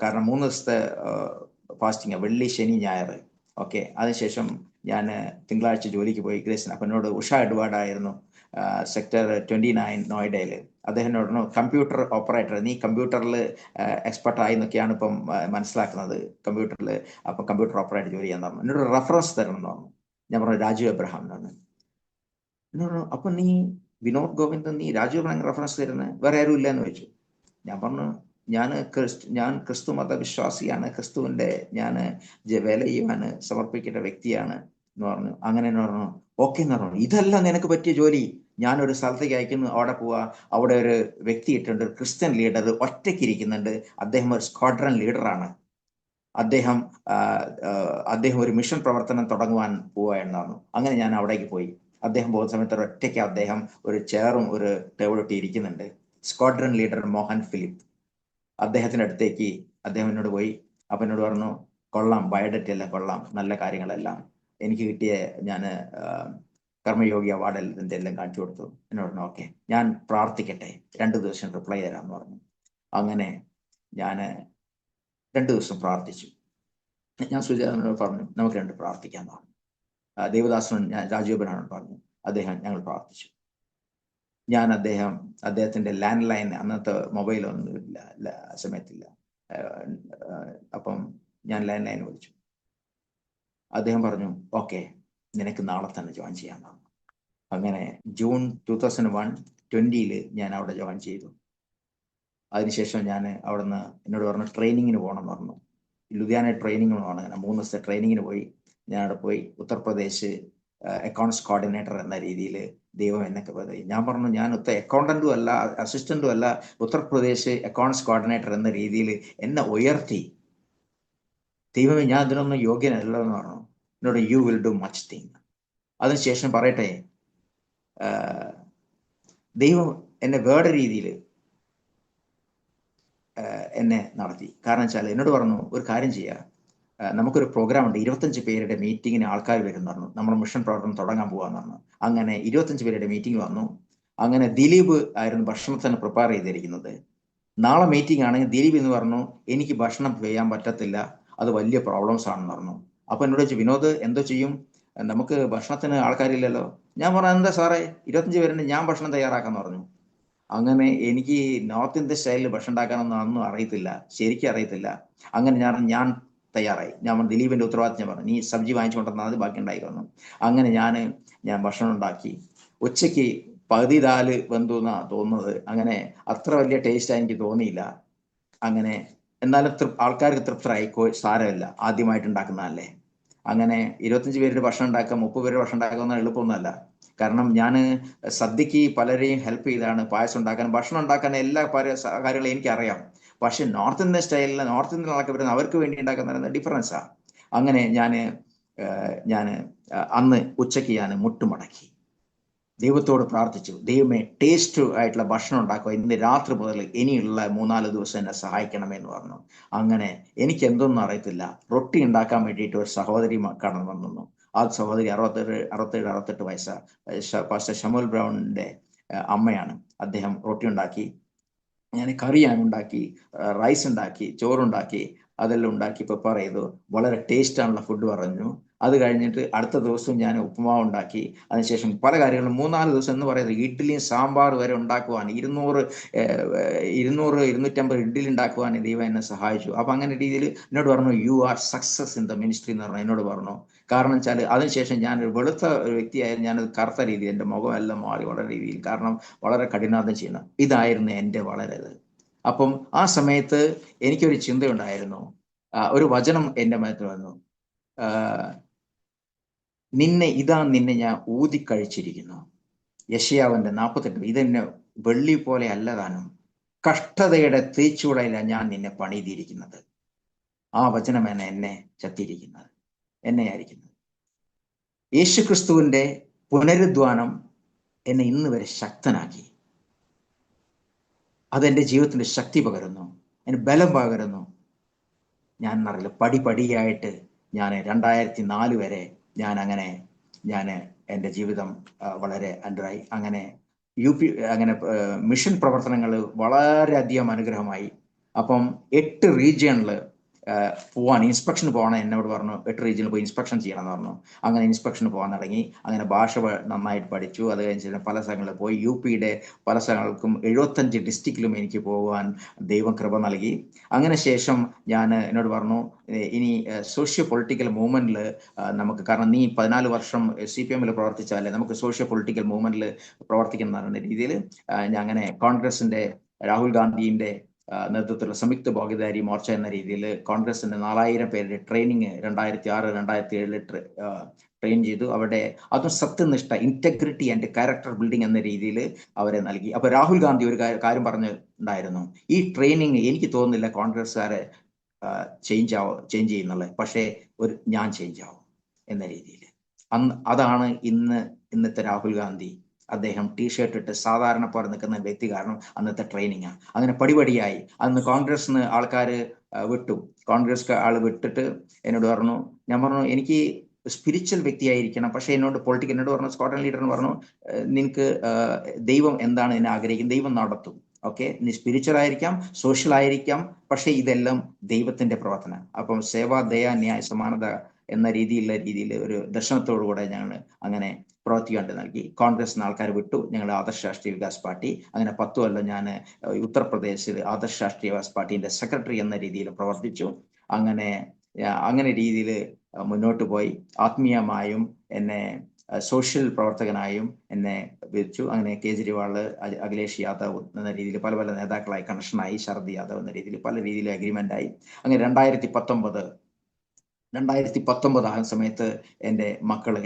കാരണം 3 ദിവസത്തെ ഫാസ്റ്റിംഗ്, വെള്ളി ശനി ഞായർ. ഓക്കെ. അതിനുശേഷം ഞാൻ തിങ്കളാഴ്ച ജോലിക്ക് പോയി ഗ്രേസിന്. അപ്പം എന്നോട് ഉഷ എഡ്വാർഡ് ആയിരുന്നു, സെക്ടർ 29 നോയിഡയിൽ. അദ്ദേഹത്തിനോട് കമ്പ്യൂട്ടർ ഓപ്പറേറ്റർ, നീ കമ്പ്യൂട്ടറിൽ എക്സ്പെർട്ടായി എന്നൊക്കെയാണ് ഇപ്പം മനസ്സിലാക്കുന്നത്, കമ്പ്യൂട്ടറിൽ. അപ്പം കമ്പ്യൂട്ടർ ഓപ്പറേറ്റർ ജോലി ചെയ്യാൻ പറഞ്ഞു. എന്നോട് റെഫറൻസ് തരണം എന്ന് പറഞ്ഞു. ഞാൻ പറഞ്ഞു രാജു എബ്രഹാം എന്നാണ്. എന്നോട് അപ്പം നീ വിനോദ് ഗോവിന്ദൻ, നീ രാജു എബ്രഹാം റെഫറൻസ് തരുന്നത്, വേറെ ആരും ഇല്ല എന്ന് വെച്ചു. ഞാൻ പറഞ്ഞു ഞാൻ ക്രിസ്തു മത വിശ്വാസിയാണ്, ക്രിസ്തുവിൻ്റെ ഞാൻ വേല ചെയ്യുവാൻ സമർപ്പിക്കേണ്ട വ്യക്തിയാണ് എന്ന് പറഞ്ഞു. അങ്ങനെ എന്ന് പറഞ്ഞു ഓക്കെ എന്ന് പറഞ്ഞു. ഇതല്ല നിനക്ക് പറ്റിയ ജോലി, ഞാനൊരു സ്ഥലത്തേക്ക് അയക്കുന്നു, അവിടെ പോവാ. അവിടെ ഒരു വ്യക്തി ഇട്ടുണ്ട്, ഒരു ക്രിസ്ത്യൻ ലീഡർ ഒറ്റയ്ക്ക് ഇരിക്കുന്നുണ്ട്. അദ്ദേഹം ഒരു സ്ക്വാഡ്രൺ ലീഡറാണ്. അദ്ദേഹം ഒരു മിഷൻ പ്രവർത്തനം തുടങ്ങുവാൻ പോവുക എന്നാണ്. അങ്ങനെ ഞാൻ അവിടേക്ക് പോയി. അദ്ദേഹം പോകുന്ന സമയത്ത് ഒറ്റയ്ക്ക് അദ്ദേഹം ഒരു ചെയറും ഒരു ടേബിളൊക്കെ ഇരിക്കുന്നുണ്ട്. Squadron leader Mohan Philip. അദ്ദേഹത്തിൻ്റെ അടുത്തേക്ക് അദ്ദേഹം എന്നോട് പോയി. അപ്പം എന്നോട് പറഞ്ഞു കൊള്ളാം, ബയോഡേറ്റ എല്ലാം കൊള്ളാം, നല്ല കാര്യങ്ങളെല്ലാം. എനിക്ക് കിട്ടിയ ഞാൻ കർമ്മയോഗി അവാർഡ് ഇതിൻ്റെ എല്ലാം കാണിച്ചു കൊടുത്തു. എന്നോട് പറഞ്ഞു ഓക്കെ ഞാൻ പ്രാർത്ഥിക്കട്ടെ, 2 ദിവസം റിപ്ലൈ തരാമെന്ന് പറഞ്ഞു. അങ്ങനെ ഞാൻ 2 ദിവസം പ്രാർത്ഥിച്ചു. ഞാൻ സുജാതനോട് പറഞ്ഞു നമുക്ക് 2 പ്രാർത്ഥിക്കാമെന്ന് പറഞ്ഞു. ദേവദാസനും രാജീവനാണ് പറഞ്ഞു. ഞങ്ങൾ പ്രാർത്ഥിച്ചു. ഞാൻ അദ്ദേഹത്തിൻ്റെ ലാൻഡ് ലൈൻ, അന്നത്തെ മൊബൈലൊന്നും ഇല്ല, സമയത്തില്ല. അപ്പം ഞാൻ ലാൻഡ് ലൈൻ വിളിച്ചു. അദ്ദേഹം പറഞ്ഞു ഓക്കെ നിനക്ക് നാളെ തന്നെ ജോയിൻ ചെയ്യാമെന്ന്. അങ്ങനെ ജൂൺ 2001 ഞാൻ അവിടെ ജോയിൻ ചെയ്തു. അതിനുശേഷം ഞാൻ അവിടുന്ന് എന്നോട് പറഞ്ഞു ട്രെയിനിങ്ങിന് പോകണം എന്ന് പറഞ്ഞു. ലുധിയാന ട്രെയിനിങ്ങിന് പോകണം. അങ്ങനെ 3 ദിവസത്തെ ട്രെയിനിങ്ങിന് പോയി. ഞാൻ അവിടെ പോയി ഉത്തർപ്രദേശ് അക്കൗണ്ട്സ് കോർഡിനേറ്റർ എന്ന രീതിയിൽ ദൈവം എന്നൊക്കെ പറയും. ഞാൻ പറഞ്ഞു ഞാൻ അക്കൗണ്ടന്റും അല്ല, അസിസ്റ്റന്റും അല്ല, ഉത്തർപ്രദേശ് അക്കൗണ്ട്സ് കോർഡിനേറ്റർ എന്ന രീതിയിൽ എന്നെ ഉയർത്തി. ദൈവമേ ഞാൻ ഇതിനൊന്നും യോഗ്യനല്ലെന്ന് പറഞ്ഞു. എന്നോട് you will do much thing. അതിനുശേഷം പറയട്ടെ, ദൈവം എന്നെ വേറെ രീതിയിൽ എന്നെ നടത്തി. കാരണം വെച്ചാൽ എന്നോട് പറഞ്ഞു ഒരു കാര്യം ചെയ്യുക, നമുക്കൊരു പ്രോഗ്രാം ഉണ്ട്, 25 പേരുടെ മീറ്റിങ്ങിന് ആൾക്കാർ വരുന്നു പറഞ്ഞു. നമ്മൾ മിഷൻ പ്രവർത്തനം തുടങ്ങാൻ പോകാന്ന് പറഞ്ഞു. അങ്ങനെ 25 പേരുടെ മീറ്റിംഗ് വന്നു. അങ്ങനെ ദിലീപ് ആയിരുന്നു ഭക്ഷണത്തിന് പ്രിപ്പയർ ചെയ്തിരിക്കുന്നത്. നാളെ മീറ്റിംഗ് ആണെങ്കിൽ ദിലീപ് എന്ന് പറഞ്ഞു എനിക്ക് ഭക്ഷണം ചെയ്യാൻ പറ്റത്തില്ല, അത് വലിയ പ്രോബ്ലംസ് ആണെന്ന് പറഞ്ഞു. അപ്പൊ എന്നോട് ചോദിച്ചു വിനോദ് എന്തോ ചെയ്യും, നമുക്ക് ഭക്ഷണത്തിന് ആൾക്കാരില്ലല്ലോ. ഞാൻ പറഞ്ഞു എന്താ സാറേ 25 പേരുണ്ട്, ഞാൻ ഭക്ഷണം തയ്യാറാക്കാന്ന് പറഞ്ഞു. അങ്ങനെ എനിക്ക് നോർത്ത് ഇന്ത്യൻ സ്റ്റൈലിൽ ഭക്ഷണം ഉണ്ടാക്കാനൊന്നും അറിയത്തില്ല, ശരിക്കും അറിയത്തില്ല. അങ്ങനെ ഞാൻ തയ്യാറായി. ഞാൻ ദിലീപിന്റെ ഉത്തരവാദിത്തം പറഞ്ഞു നീ സബ്ജി വാങ്ങിച്ചുകൊണ്ടിരുന്നാൽ അത് ബാക്കി ഉണ്ടായി വന്നു. അങ്ങനെ ഞാൻ ഭക്ഷണം ഉണ്ടാക്കി. ഉച്ചയ്ക്ക് പകുതി ദാല് വെന്തു എന്നാ തോന്നുന്നത്. അങ്ങനെ അത്ര വലിയ ടേസ്റ്റ് എനിക്ക് തോന്നിയില്ല. അങ്ങനെ എന്നാലും ആൾക്കാർക്ക് തൃപ്തരായി. സാരമില്ല, ആദ്യമായിട്ട് ഉണ്ടാക്കുന്നതല്ലേ. അങ്ങനെ 25 പേരുടെ ഭക്ഷണം ഉണ്ടാക്കുക, 30 പേരുടെ ഭക്ഷണം ഉണ്ടാക്കുക എളുപ്പമൊന്നുമല്ല. കാരണം ഞാൻ സദ്യക്ക് പലരെയും ഹെൽപ്പ് ചെയ്താണ് പായസം ഉണ്ടാക്കാൻ, ഭക്ഷണം ഉണ്ടാക്കാൻ, എല്ലാ കാര്യങ്ങളും എനിക്കറിയാം. പക്ഷെ നോർത്ത് ഇന്ത്യൻ സ്റ്റൈലിൽ നോർത്ത് ഇന്ത്യൻ ആൾക്കാർ വരുന്ന അവർക്ക് വേണ്ടി ഉണ്ടാക്കുന്ന ഡിഫറൻസാണ്. അങ്ങനെ ഞാൻ അന്ന് ഉച്ചയ്ക്ക് ഞാൻ മുട്ടുമടക്കി ദൈവത്തോട് പ്രാർത്ഥിച്ചു, ദൈവമേ ടേസ്റ്റ് ആയിട്ടുള്ള ഭക്ഷണം ഉണ്ടാക്കുക, ഇന്ന് രാത്രി മുതൽ ഇനിയുള്ള 3-4 ദിവസം എന്നെ സഹായിക്കണമെന്ന് പറഞ്ഞു. അങ്ങനെ എനിക്ക് എന്തൊന്നും അറിയത്തില്ല. റൊട്ടി ഉണ്ടാക്കാൻ വേണ്ടിയിട്ട് ഒരു സഹോദരി കടന്നു വന്നു. ആ സഹോദരി 67-68 വയസ്സ്, പാസ്റ്റർ ഷമുൽ ബ്രൗണിന്റെ അമ്മയാണ്. അദ്ദേഹം റൊട്ടി ഉണ്ടാക്കി, ഞാൻ കറിയാണ് ഉണ്ടാക്കി, റൈസ് ഉണ്ടാക്കി, ചോറുണ്ടാക്കി, അതെല്ലാം ഉണ്ടാക്കി പ്രിപ്പയർ ചെയ്തു. വളരെ ടേസ്റ്റാണുള്ള ഫുഡ് പറഞ്ഞു. അത് കഴിഞ്ഞിട്ട് അടുത്ത ദിവസം ഞാൻ ഉപ്പുമാവ് ഉണ്ടാക്കി. അതിനുശേഷം പല കാര്യങ്ങളും 3-4 ദിവസം എന്ന് പറയുന്നത് ഇഡ്ഡലിയും സാമ്പാർ വരെ ഉണ്ടാക്കുവാൻ 250 ഇഡ്ഡലി ഉണ്ടാക്കുവാൻ ദൈവം എന്നെ സഹായിച്ചു. അപ്പൊ അങ്ങനെ രീതിയിൽ എന്നോട് പറഞ്ഞു, you are success in the ministry എന്ന് പറഞ്ഞു എന്നോട് പറഞ്ഞു. കാരണം വെച്ചാൽ അതിനുശേഷം ഞാനൊരു വെളുത്ത ഒരു വ്യക്തിയായിരുന്നു, ഞാനത് കറുത്ത രീതിയിൽ എൻ്റെ മുഖം എല്ലാം മാറി വളരെ രീതിയിൽ, കാരണം വളരെ കഠിനാധ്വാനം ചെയ്യുന്ന ഇതായിരുന്നു എൻ്റെ വളരെ ഇത്. അപ്പം ആ സമയത്ത് എനിക്കൊരു ചിന്തയുണ്ടായിരുന്നു, ഒരു വചനം എൻ്റെ മനസ്സിൽ വന്നു. നിന്നെ ഞാൻ ഊതിക്കഴിച്ചിരിക്കുന്നു. യെശയ്യാവിന്റെ 48. ഇതെന്നെ വെള്ളി പോലെ അല്ലതാനും കഷ്ടതയുടെ തീച്ചൂടയിലാണ് ഞാൻ നിന്നെ പണിതിരിക്കുന്നത്. ആ വചനമാണ് എന്നെ ചത്തിരിക്കുന്നത്, എന്നെയായിരിക്കുന്നത്. യേശുക്രിസ്തുവിന്റെ പുനരുദ്ധാനം എന്നെ ഇന്ന് വരെ ശക്തനാക്കി. അതെന്റെ ജീവിതത്തിന്റെ ശക്തി പകരുന്നു, എന്നെ ബലം പകരുന്നു. ഞാൻ അറിയില്ല, പടിപടിയായിട്ട് ഞാൻ 2004 വരെ ഞാൻ എൻ്റെ ജീവിതം വളരെ അണ്ടറായി. അങ്ങനെ അങ്ങനെ മിഷൻ പ്രവർത്തനങ്ങൾ വളരെയധികം അനുഗ്രഹമായി. അപ്പം 8 റീജിയണിൽ പോവാൻ, ഇൻസ്പെക്ഷന് പോകണം എന്നോട് പറഞ്ഞു. 8 റീജിയനിൽ പോയി ഇൻസ്പെക്ഷൻ ചെയ്യണം എന്ന് പറഞ്ഞു. അങ്ങനെ ഇൻസ്പെക്ഷന് പോകാൻ തുടങ്ങി. അങ്ങനെ ഭാഷ നന്നായിട്ട് പഠിച്ചു. അത് കഴിഞ്ഞ് പല സ്ഥലങ്ങളിൽ പോയി. യുടെ പല സ്ഥലങ്ങൾക്കും 75 ഡിസ്ട്രിക്റ്റിലും എനിക്ക് പോകുവാൻ ദൈവം കൃപ നൽകി. അങ്ങനെ ശേഷം എന്നോട് പറഞ്ഞു, ഇനി സോഷ്യോ പൊളിറ്റിക്കൽ മൂവ്മെന്റിൽ നമുക്ക്, കാരണം നീ 14 വർഷം CPM പ്രവർത്തിച്ചാലേ നമുക്ക് സോഷ്യോ പൊളിറ്റിക്കൽ മൂവ്മെന്റിൽ പ്രവർത്തിക്കുന്ന രീതിയിൽ ഞാൻ അങ്ങനെ കോൺഗ്രസിന്റെ രാഹുൽ ഗാന്ധിന്റെ നേതൃത്വത്തിലുള്ള സംയുക്ത ഭാഗീദാരി മോർച്ച എന്ന രീതിയിൽ കോൺഗ്രസിന്റെ 4000 പേരുടെ ട്രെയിനിങ് 2006-2007 ട്രെയിൻ ചെയ്തു. അവിടെ അതും സത്യനിഷ്ഠ, ഇന്റഗ്രിറ്റി ആൻഡ് ക്യാരക്ടർ ബിൽഡിംഗ് എന്ന രീതിയിൽ അവരെ നൽകി. അപ്പൊ രാഹുൽ ഗാന്ധി ഒരു കാര്യം പറഞ്ഞിട്ടുണ്ടായിരുന്നു, ഈ ട്രെയിനിങ് എനിക്ക് തോന്നുന്നില്ല കോൺഗ്രസ്സുകാരെ ചേഞ്ച് ചെയ്യുന്നുള്ളത്, പക്ഷേ ഞാൻ ചേഞ്ച് ആവും എന്ന രീതിയിൽ. അതാണ് ഇന്നത്തെ രാഹുൽ ഗാന്ധി. അദ്ദേഹം ടീഷർട്ട് ഇട്ട് സാധാരണ പോലെ നിൽക്കുന്ന വ്യക്തി, കാരണം അന്നത്തെ ട്രെയിനിങ്. അങ്ങനെ പടിപടിയായി അന്ന് കോൺഗ്രസിന് ആൾക്കാർ വിട്ടു. കോൺഗ്രസ് ആൾ വിട്ടിട്ട് എന്നോട് പറഞ്ഞു, ഞാൻ പറഞ്ഞു എനിക്ക് സ്പിരിച്വൽ വ്യക്തിയായിരിക്കണം, പക്ഷെ എന്നോട് പറഞ്ഞു, സ്ക്വാഡ്രൺ ലീഡറിന് പറഞ്ഞു, നിനക്ക് ദൈവം എന്താണ് നിന്നെ ആഗ്രഹിക്കുന്നത്, ദൈവം നടത്തും. ഓക്കെ, നീ സ്പിരിച്വൽ ആയിരിക്കാം, സോഷ്യൽ ആയിരിക്കാം, പക്ഷെ ഇതെല്ലാം ദൈവത്തിന്റെ പ്രവർത്തനം. അപ്പം സേവ, ദയ, ന്യായ, സമാനത എന്ന രീതിയിൽ ഒരു ദർശനത്തോടുകൂടെ ഞങ്ങൾ അങ്ങനെ പ്രവർത്തിക്കാൻ നൽകി. കോൺഗ്രസിന് ആൾക്കാർ വിട്ടു. ഞങ്ങൾ ആദർശ രാഷ്ട്രീയ വികാസ് പാർട്ടി, അങ്ങനെ 10 കൊല്ലം ഞാൻ ഉത്തർപ്രദേശിൽ ആദർശ രാഷ്ട്രീയ വികാസ് പാർട്ടിന്റെ സെക്രട്ടറി എന്ന രീതിയിൽ പ്രവർത്തിച്ചു. അങ്ങനെ രീതിയിൽ മുന്നോട്ട് പോയി. ആത്മീയമായും എന്നെ സോഷ്യൽ പ്രവർത്തകനായും എന്നെ വെച്ചു. അങ്ങനെ കേജ്രിവാള്, അഖിലേഷ് യാദവ് എന്ന രീതിയിൽ പല പല നേതാക്കളായി കണക്ഷനായി. ശരദ് യാദവ് എന്ന രീതിയിൽ പല രീതിയിൽ അഗ്രിമെന്റ് ആയി. അങ്ങനെ 2019 ആ സമയത്ത് എൻ്റെ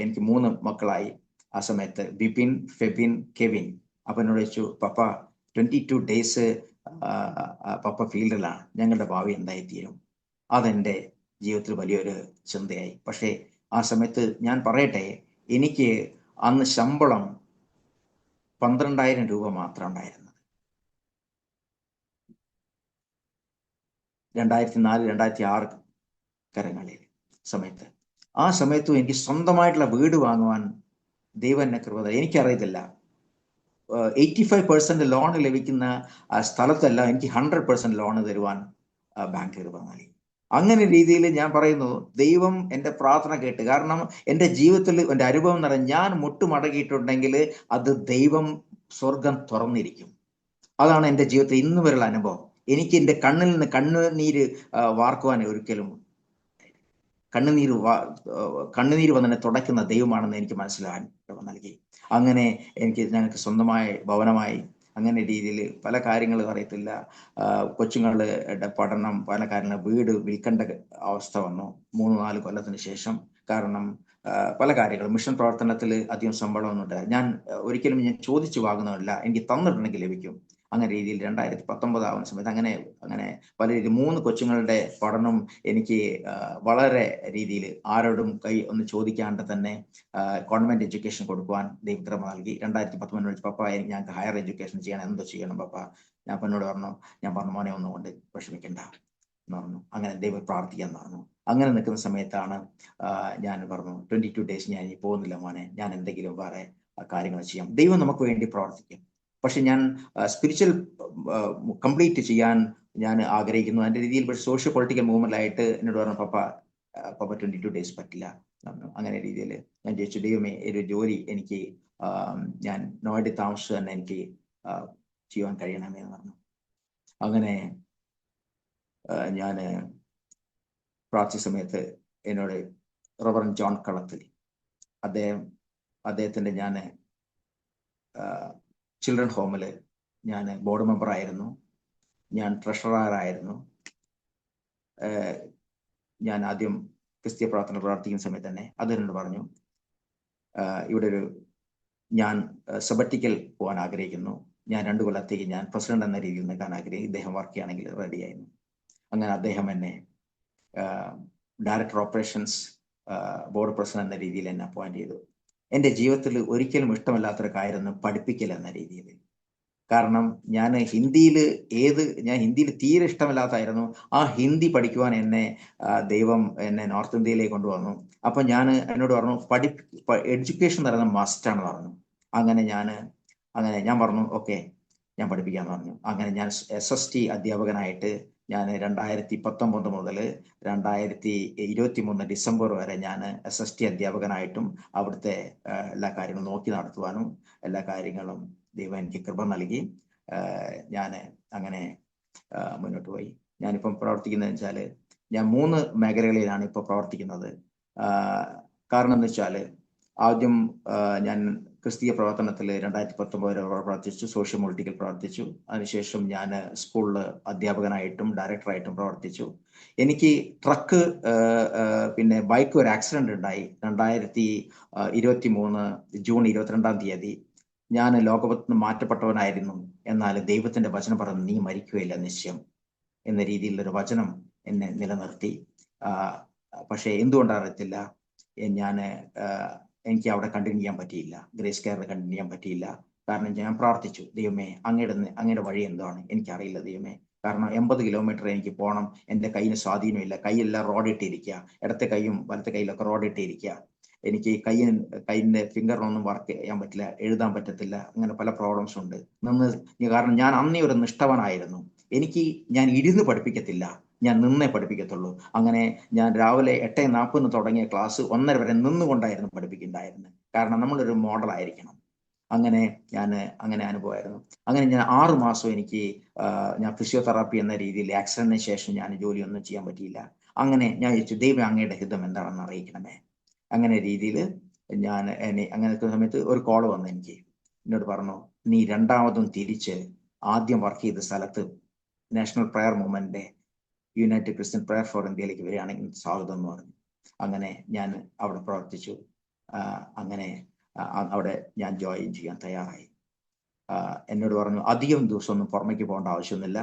എനിക്ക് 3 മക്കളായി. ആ സമയത്ത് ബിപിൻ, ഫെബിൻ, കെവിൻ. അപ്പൊ എന്നോട് ചോദിച്ചു, പപ്പ 22 ഡേയ്സ് പപ്പ ഫീൽഡിലാണ്, ഞങ്ങളുടെ ഭാവി എന്തായിത്തീരും? അതെൻ്റെ ജീവിതത്തിൽ വലിയൊരു ചിന്തയായി. പക്ഷേ ആ സമയത്ത് ഞാൻ പറയട്ടെ, എനിക്ക് അന്ന് ശമ്പളം 12,000 രൂപ മാത്രം ഉണ്ടായിരുന്നത്. 2004-2006 കരങ്ങളിൽ സമയത്ത്. ആ സമയത്തും എനിക്ക് സ്വന്തമായിട്ടുള്ള വീട് വാങ്ങുവാൻ ദൈവം എന്നെ കൃപ. എനിക്കറിയത്തില്ല, 85% ലോൺ ലഭിക്കുന്ന സ്ഥലത്തല്ല എനിക്ക് 100% ലോൺ തരുവാൻ ബാങ്ക് കൃപ നൽകി. അങ്ങനെ രീതിയിൽ ഞാൻ പറയുന്നു, ദൈവം എൻ്റെ പ്രാർത്ഥന കേട്ട്. കാരണം എൻ്റെ ജീവിതത്തിൽ എൻ്റെ അനുഭവം എന്ന് പറഞ്ഞാൽ, ഞാൻ മുട്ടുമടങ്ങിയിട്ടുണ്ടെങ്കിൽ അത് ദൈവം സ്വർഗം തുറന്നിരിക്കും. അതാണ് എൻ്റെ ജീവിതത്തിൽ ഇന്ന് വരെയുള്ള അനുഭവം. എനിക്ക് എൻ്റെ കണ്ണിൽ നിന്ന് കണ്ണുനീര് വാർക്കുവാൻ ഒരിക്കലും, കണ്ണുനീര് വന്നെ തുടയ്ക്കുന്ന ദൈവമാണെന്ന് എനിക്ക് മനസ്സിലാക്കാൻ നൽകി. അങ്ങനെ ഞങ്ങൾക്ക് സ്വന്തമായ ഭവനമായി. അങ്ങനെ രീതിയിൽ പല കാര്യങ്ങളും അറിയത്തില്ല, കൊച്ചുങ്ങളുടെ പഠനം, പല കാര്യങ്ങളും, വീട് വിൽക്കേണ്ട അവസ്ഥ വന്നു 3-4 കൊല്ലത്തിന് ശേഷം. കാരണം പല കാര്യങ്ങളും, മിഷൻ പ്രവർത്തനത്തിൽ അധികം ശമ്പളമൊന്നുമില്ല. ഞാൻ ഒരിക്കലും ചോദിച്ചു വാങ്ങുന്നതല്ല, എനിക്ക് തന്നിട്ടുണ്ടെങ്കിൽ ലഭിക്കും. അങ്ങനെ രീതിയിൽ 2019 ആവുന്ന സമയത്ത് അങ്ങനെ പല രീതിയിൽ 3 കൊച്ചുങ്ങളുടെ പഠനം എനിക്ക് വളരെ രീതിയിൽ ആരോടും കൈ ഒന്ന് ചോദിക്കാണ്ട് തന്നെ ഗവൺമെന്റ് എഡ്യൂക്കേഷൻ കൊടുക്കുവാൻ ദൈവകൃപ നൽകി. 2019 പപ്പ ഞങ്ങൾക്ക് ഹയർ എഡ്യൂക്കേഷൻ ചെയ്യണം, എന്തോ ചെയ്യണം പപ്പ? ഞാൻ എന്നോട് പറഞ്ഞു, മോനെ ഒന്നുകൊണ്ട് വിഷമിക്കണ്ട എന്ന് പറഞ്ഞു. അങ്ങനെ ദൈവം പ്രാർത്ഥിക്കാന്ന് പറഞ്ഞു. അങ്ങനെ നിൽക്കുന്ന സമയത്താണ് ഞാൻ പറഞ്ഞു, 22 ഡേയ്സ് ഞാൻ ഇനി പോകുന്നില്ല മോനെ, ഞാൻ എന്തെങ്കിലും വേറെ കാര്യങ്ങൾ ചെയ്യാം. ദൈവം നമുക്ക് വേണ്ടി പ്രവർത്തിക്കും. പക്ഷെ ഞാൻ സ്പിരിച്വൽ കംപ്ലീറ്റ് ചെയ്യാൻ ഞാൻ ആഗ്രഹിക്കുന്നു എൻ്റെ രീതിയിൽ. പക്ഷെ സോഷ്യോ പൊളിറ്റിക്കൽ മൂവ്മെന്റിലായിട്ട് എന്നോട് പറഞ്ഞു, പപ്പ പപ്പ 22 days പറ്റില്ല പറഞ്ഞു. അങ്ങനെ രീതിയിൽ ഞാൻ ചോദിച്ചു, ദൈവമേ ഒരു ജോലി എനിക്ക് ഞാൻ നോയിഡി താമസിച്ച് തന്നെ എനിക്ക് ചെയ്യാൻ കഴിയണമേ എന്ന് പറഞ്ഞു. അങ്ങനെ ഞാൻ പ്രാർത്ഥന സമയത്ത് എന്നോട് റവറൻ ജോൺ കളത്തിൽ അദ്ദേഹത്തിൻ്റെ ഞാൻ ചിൽഡ്രൻ ഹോമിൽ ഞാൻ ബോർഡ് മെമ്പറായിരുന്നു, ഞാൻ ട്രഷററായിരുന്നു. ഞാൻ ആദ്യം ക്രിസ്തീയ പ്രാർത്ഥന പ്രാർത്ഥിക്കുന്ന സമയത്ത് തന്നെ അതിനോട് പറഞ്ഞു, ഇവിടെ ഞാൻ സബറ്റിക്കൽ പോകാൻ ആഗ്രഹിക്കുന്നു, ഞാൻ 2 കൊല്ലത്തേക്ക് ഞാൻ പ്രസിഡന്റ് എന്ന രീതിയിൽ നിൽക്കാൻ ആഗ്രഹിക്കും, ഇദ്ദേഹം വർക്ക് ചെയ്യുകയാണെങ്കിൽ റെഡിയായിരുന്നു. അങ്ങനെ അദ്ദേഹം എന്നെ ഡയറക്ടർ ഓപ്പറേഷൻസ് ബോർഡ് പ്രസിഡന്റ് എന്ന രീതിയിൽ എന്നെ അപ്പോയിന്റ് ചെയ്തു. എൻ്റെ ജീവിതത്തിൽ ഒരിക്കലും ഇഷ്ടമല്ലാത്തൊരു കാര്യമായിരുന്നു പഠിപ്പിക്കൽ എന്ന രീതിയിൽ. കാരണം ഞാൻ ഹിന്ദിയിൽ തീരെ ഇഷ്ടമല്ലാത്തായിരുന്നു. ആ ഹിന്ദി പഠിക്കുവാൻ ദൈവം എന്നെ നോർത്ത് ഇന്ത്യയിലേക്ക് കൊണ്ടുവന്നു. അപ്പം എന്നോട് പറഞ്ഞു എഡ്യൂക്കേഷൻ തരുന്ന മസ്റ്റാണ് പറഞ്ഞു. അങ്ങനെ ഞാൻ പറഞ്ഞു ഓക്കെ, ഞാൻ പഠിപ്പിക്കാന്ന് പറഞ്ഞു. അങ്ങനെ ഞാൻ SST അധ്യാപകനായിട്ട് ഞാൻ 2019 മുതൽ 2023 ഡിസംബർ വരെ ഞാൻ SST അധ്യാപകനായിട്ടും അവിടുത്തെ എല്ലാ കാര്യങ്ങളും നോക്കി നടത്തുവാനും എല്ലാ കാര്യങ്ങളും ദൈവം എനിക്ക് കൃപ നൽകി. ഞാൻ അങ്ങനെ മുന്നോട്ട് പോയി. ഞാനിപ്പം പ്രവർത്തിക്കുന്നതെന്ന് വെച്ചാൽ ഞാൻ 3 മേഖലകളിലാണ് ഇപ്പോൾ പ്രവർത്തിക്കുന്നത്. കാരണം എന്ന് വെച്ചാൽ ആദ്യം ഞാൻ ക്രിസ്തീയ പ്രവർത്തനത്തിൽ 2019 പ്രവർത്തിച്ചു, സോഷ്യൽ പൊളിറ്റിക്കൽ പ്രവർത്തിച്ചു. അതിനുശേഷം ഞാൻ സ്കൂളിൽ അധ്യാപകനായിട്ടും ഡയറക്ടറായിട്ടും പ്രവർത്തിച്ചു. എനിക്ക് ട്രക്ക് പിന്നെ ബൈക്ക് ഒരു ആക്സിഡന്റ് ഉണ്ടായി 2023 ജൂൺ 22-ാം തീയതി. ഞാൻ ലോകത്തിൽ നിന്ന് മാറ്റപ്പെട്ടവനായിരുന്നു. എന്നാൽ ദൈവത്തിന്റെ വചനം പറഞ്ഞു, നീ മരിക്കുകയില്ല നിശ്ചയം എന്ന രീതിയിലുള്ളൊരു വചനം എന്നെ നിലനിർത്തി. പക്ഷേ എന്തുകൊണ്ടറിയത്തില്ല, എനിക്ക് അവിടെ കണ്ടിന്യൂ ചെയ്യാൻ പറ്റിയില്ല, ഗ്രേസ് കെയറിൽ കണ്ടിന്യൂ ചെയ്യാൻ പറ്റിയില്ല. കാരണം ഞാൻ പ്രാർത്ഥിച്ചു, ദൈവമേ അങ്ങയുടെ വഴി എന്താണ് എനിക്കറിയില്ല ദൈവമേ. കാരണം 80 കിലോമീറ്റർ എനിക്ക് പോകണം, എൻ്റെ കയ്യിന് സ്വാധീനമില്ല, കൈയെല്ലാം റോഡിട്ടിരിക്കുക, ഇടത്തെ കൈയും വലത്തെ കൈയിലൊക്കെ റോഡിട്ടിരിക്കുക. എനിക്ക് കൈയിൻ്റെ ഫിംഗറിനൊന്നും വർക്ക് ചെയ്യാൻ പറ്റില്ല, എഴുതാൻ പറ്റത്തില്ല, അങ്ങനെ പല പ്രോബ്ലംസ് ഉണ്ട്. കാരണം ഞാൻ അന്നേ ഒരു നിഷ്ഠവനായിരുന്നു. ഞാൻ ഇരുന്ന് പഠിപ്പിക്കത്തില്ല, ഞാൻ നിന്നേ പഠിപ്പിക്കത്തുള്ളൂ. അങ്ങനെ ഞാൻ രാവിലെ 8:40 തുടങ്ങിയ ക്ലാസ് 1:30 വരെ നിന്നുകൊണ്ടായിരുന്നു പഠിപ്പിക്കുന്നുണ്ടായിരുന്നത്. കാരണം നമ്മളൊരു മോഡലായിരിക്കണം. അങ്ങനെ അനുഭവമായിരുന്നു. അങ്ങനെ ഞാൻ 6 മാസം ഞാൻ ഫിസിയോതെറാപ്പി എന്ന രീതിയിൽ ആക്സിഡന്റിന് ശേഷം ഞാൻ ജോലിയൊന്നും ചെയ്യാൻ പറ്റിയില്ല. അങ്ങനെ ഞാൻ ചോദിച്ചു, ദൈവം അങ്ങയുടെ ഹിതം എന്താണെന്ന് അറിയിക്കണമേ. അങ്ങനെ രീതിയിൽ അങ്ങനത്തെ സമയത്ത് ഒരു കോൾ വന്നു എന്നോട് പറഞ്ഞു, നീ രണ്ടാമതും തിരിച്ച് ആദ്യം വർക്ക് ചെയ്ത സ്ഥലത്ത് നാഷണൽ പ്രയർ മൂവ്മെന്റിന്റെ യുണൈറ്റഡ് ക്രിസ്ത്യൻ പ്രയർ ഫോർ ഇന്ത്യയിലേക്ക് വരികയാണെങ്കിൽ സ്വാഗതം എന്ന് പറഞ്ഞു. അങ്ങനെ ഞാൻ അവിടെ പ്രവർത്തിച്ചു. അങ്ങനെ അവിടെ ഞാൻ ജോയിൻ ചെയ്യാൻ തയ്യാറായി. എന്നോട് പറഞ്ഞു, അധികം ദിവസമൊന്നും പുറമേക്ക് പോകേണ്ട ആവശ്യമൊന്നുമില്ല,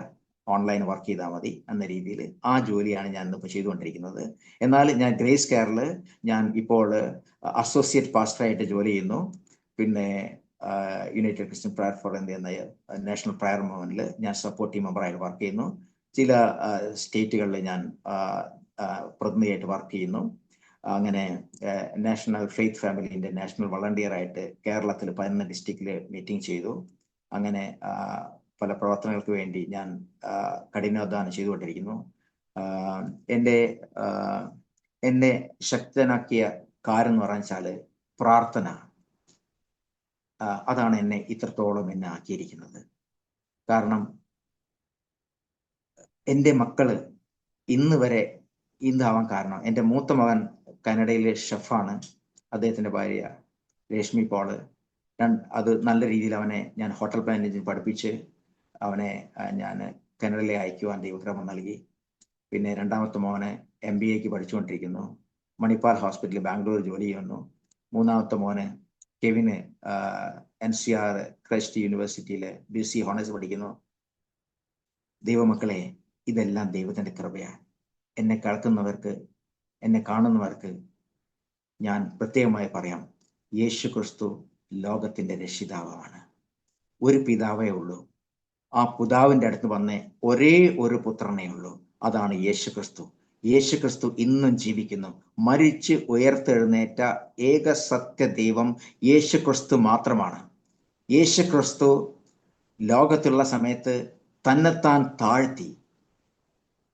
ഓൺലൈൻ വർക്ക് ചെയ്താൽ മതി എന്ന രീതിയിൽ. ആ ജോലിയാണ് ഞാൻ ഇന്നിപ്പോൾ ചെയ്തുകൊണ്ടിരിക്കുന്നത്. എന്നാൽ ഞാൻ ഗ്രേസ് കെയറിൽ ഞാൻ ഇപ്പോൾ അസോസിയേറ്റ് പാസ്റ്ററായിട്ട് ജോലി ചെയ്യുന്നു. പിന്നെ United Christian prayer for India എന്ന നാഷണൽ പ്രയർ മൂവ്മെന്റിൽ ഞാൻ സപ്പോർട്ട് ടീം മെമ്പറായിട്ട് വർക്ക് ചെയ്യുന്നു. ചില സ്റ്റേറ്റുകളിൽ ഞാൻ പ്രതിനിധിയായിട്ട് വർക്ക് ചെയ്യുന്നു. അങ്ങനെ നാഷണൽ ഫെയ്ത്ത് ഫാമിലിൻ്റെ നാഷണൽ വളണ്ടിയർ ആയിട്ട് കേരളത്തിൽ 11 ഡിസ്ട്രിക്റ്റിൽ മീറ്റിംഗ് ചെയ്തു. അങ്ങനെ പല പ്രവർത്തനങ്ങൾക്ക് വേണ്ടി ഞാൻ കഠിനാധ്വാനം ചെയ്തുകൊണ്ടിരിക്കുന്നു. എന്നെ ശക്തനാക്കിയ കാര്യം എന്ന് പറഞ്ഞാൽ പ്രാർത്ഥന. അതാണ് എന്നെ ഇത്രത്തോളം ആക്കിയിരിക്കുന്നത്. കാരണം എൻ്റെ മക്കള് ഇന്ന് വരെ ഇന്നാവാൻ കാരണം, എൻ്റെ മൂത്ത മകൻ കാനഡയിലെ ഷെഫാണ്, അദ്ദേഹത്തിൻ്റെ ഭാര്യ രശ്മി പോള്. അത് നല്ല രീതിയിൽ അവനെ ഞാൻ ഹോട്ടൽ മാനേജ്മെന്റ് പഠിപ്പിച്ച് അവനെ ഞാൻ കാനഡയിലെ അയക്കുവാൻ ദൈവക്രമം നൽകി. പിന്നെ രണ്ടാമത്തെ മോനെ MBA പഠിച്ചുകൊണ്ടിരിക്കുന്നു, മണിപ്പാൽ ഹോസ്പിറ്റലിൽ ബാംഗ്ലൂർ ജോലി ചെയ്യുന്നു. മൂന്നാമത്തെ മോന് കെവിന് NCR ക്രൈസ്റ്റ് യൂണിവേഴ്സിറ്റിയിൽ BC ഹോണേഴ്സ് പഠിക്കുന്നു. ദൈവമക്കളെ, ഇതെല്ലാം ദൈവത്തിൻ്റെ കൃപയാണ്. എന്നെ കേൾക്കുന്നവർക്ക്, എന്നെ കാണുന്നവർക്ക് ഞാൻ പ്രത്യേകമായി പറയാം, യേശു ക്രിസ്തു ലോകത്തിൻ്റെ രക്ഷിതാവാണ്. ഒരു പിതാവേ ഉള്ളൂ. ആ പിതാവിൻ്റെ അടുത്ത് വന്ന ഒരേ ഒരു പുത്രനേ ഉള്ളൂ, അതാണ് യേശു ക്രിസ്തു. യേശു ക്രിസ്തു ഇന്നും ജീവിക്കുന്നു. മരിച്ച് ഉയർത്തെഴുന്നേറ്റ ഏക സത്യ ദൈവം യേശു ക്രിസ്തു മാത്രമാണ്. യേശു ക്രിസ്തു ലോകത്തുള്ള സമയത്ത് തന്നെത്താൻ താഴ്ത്തി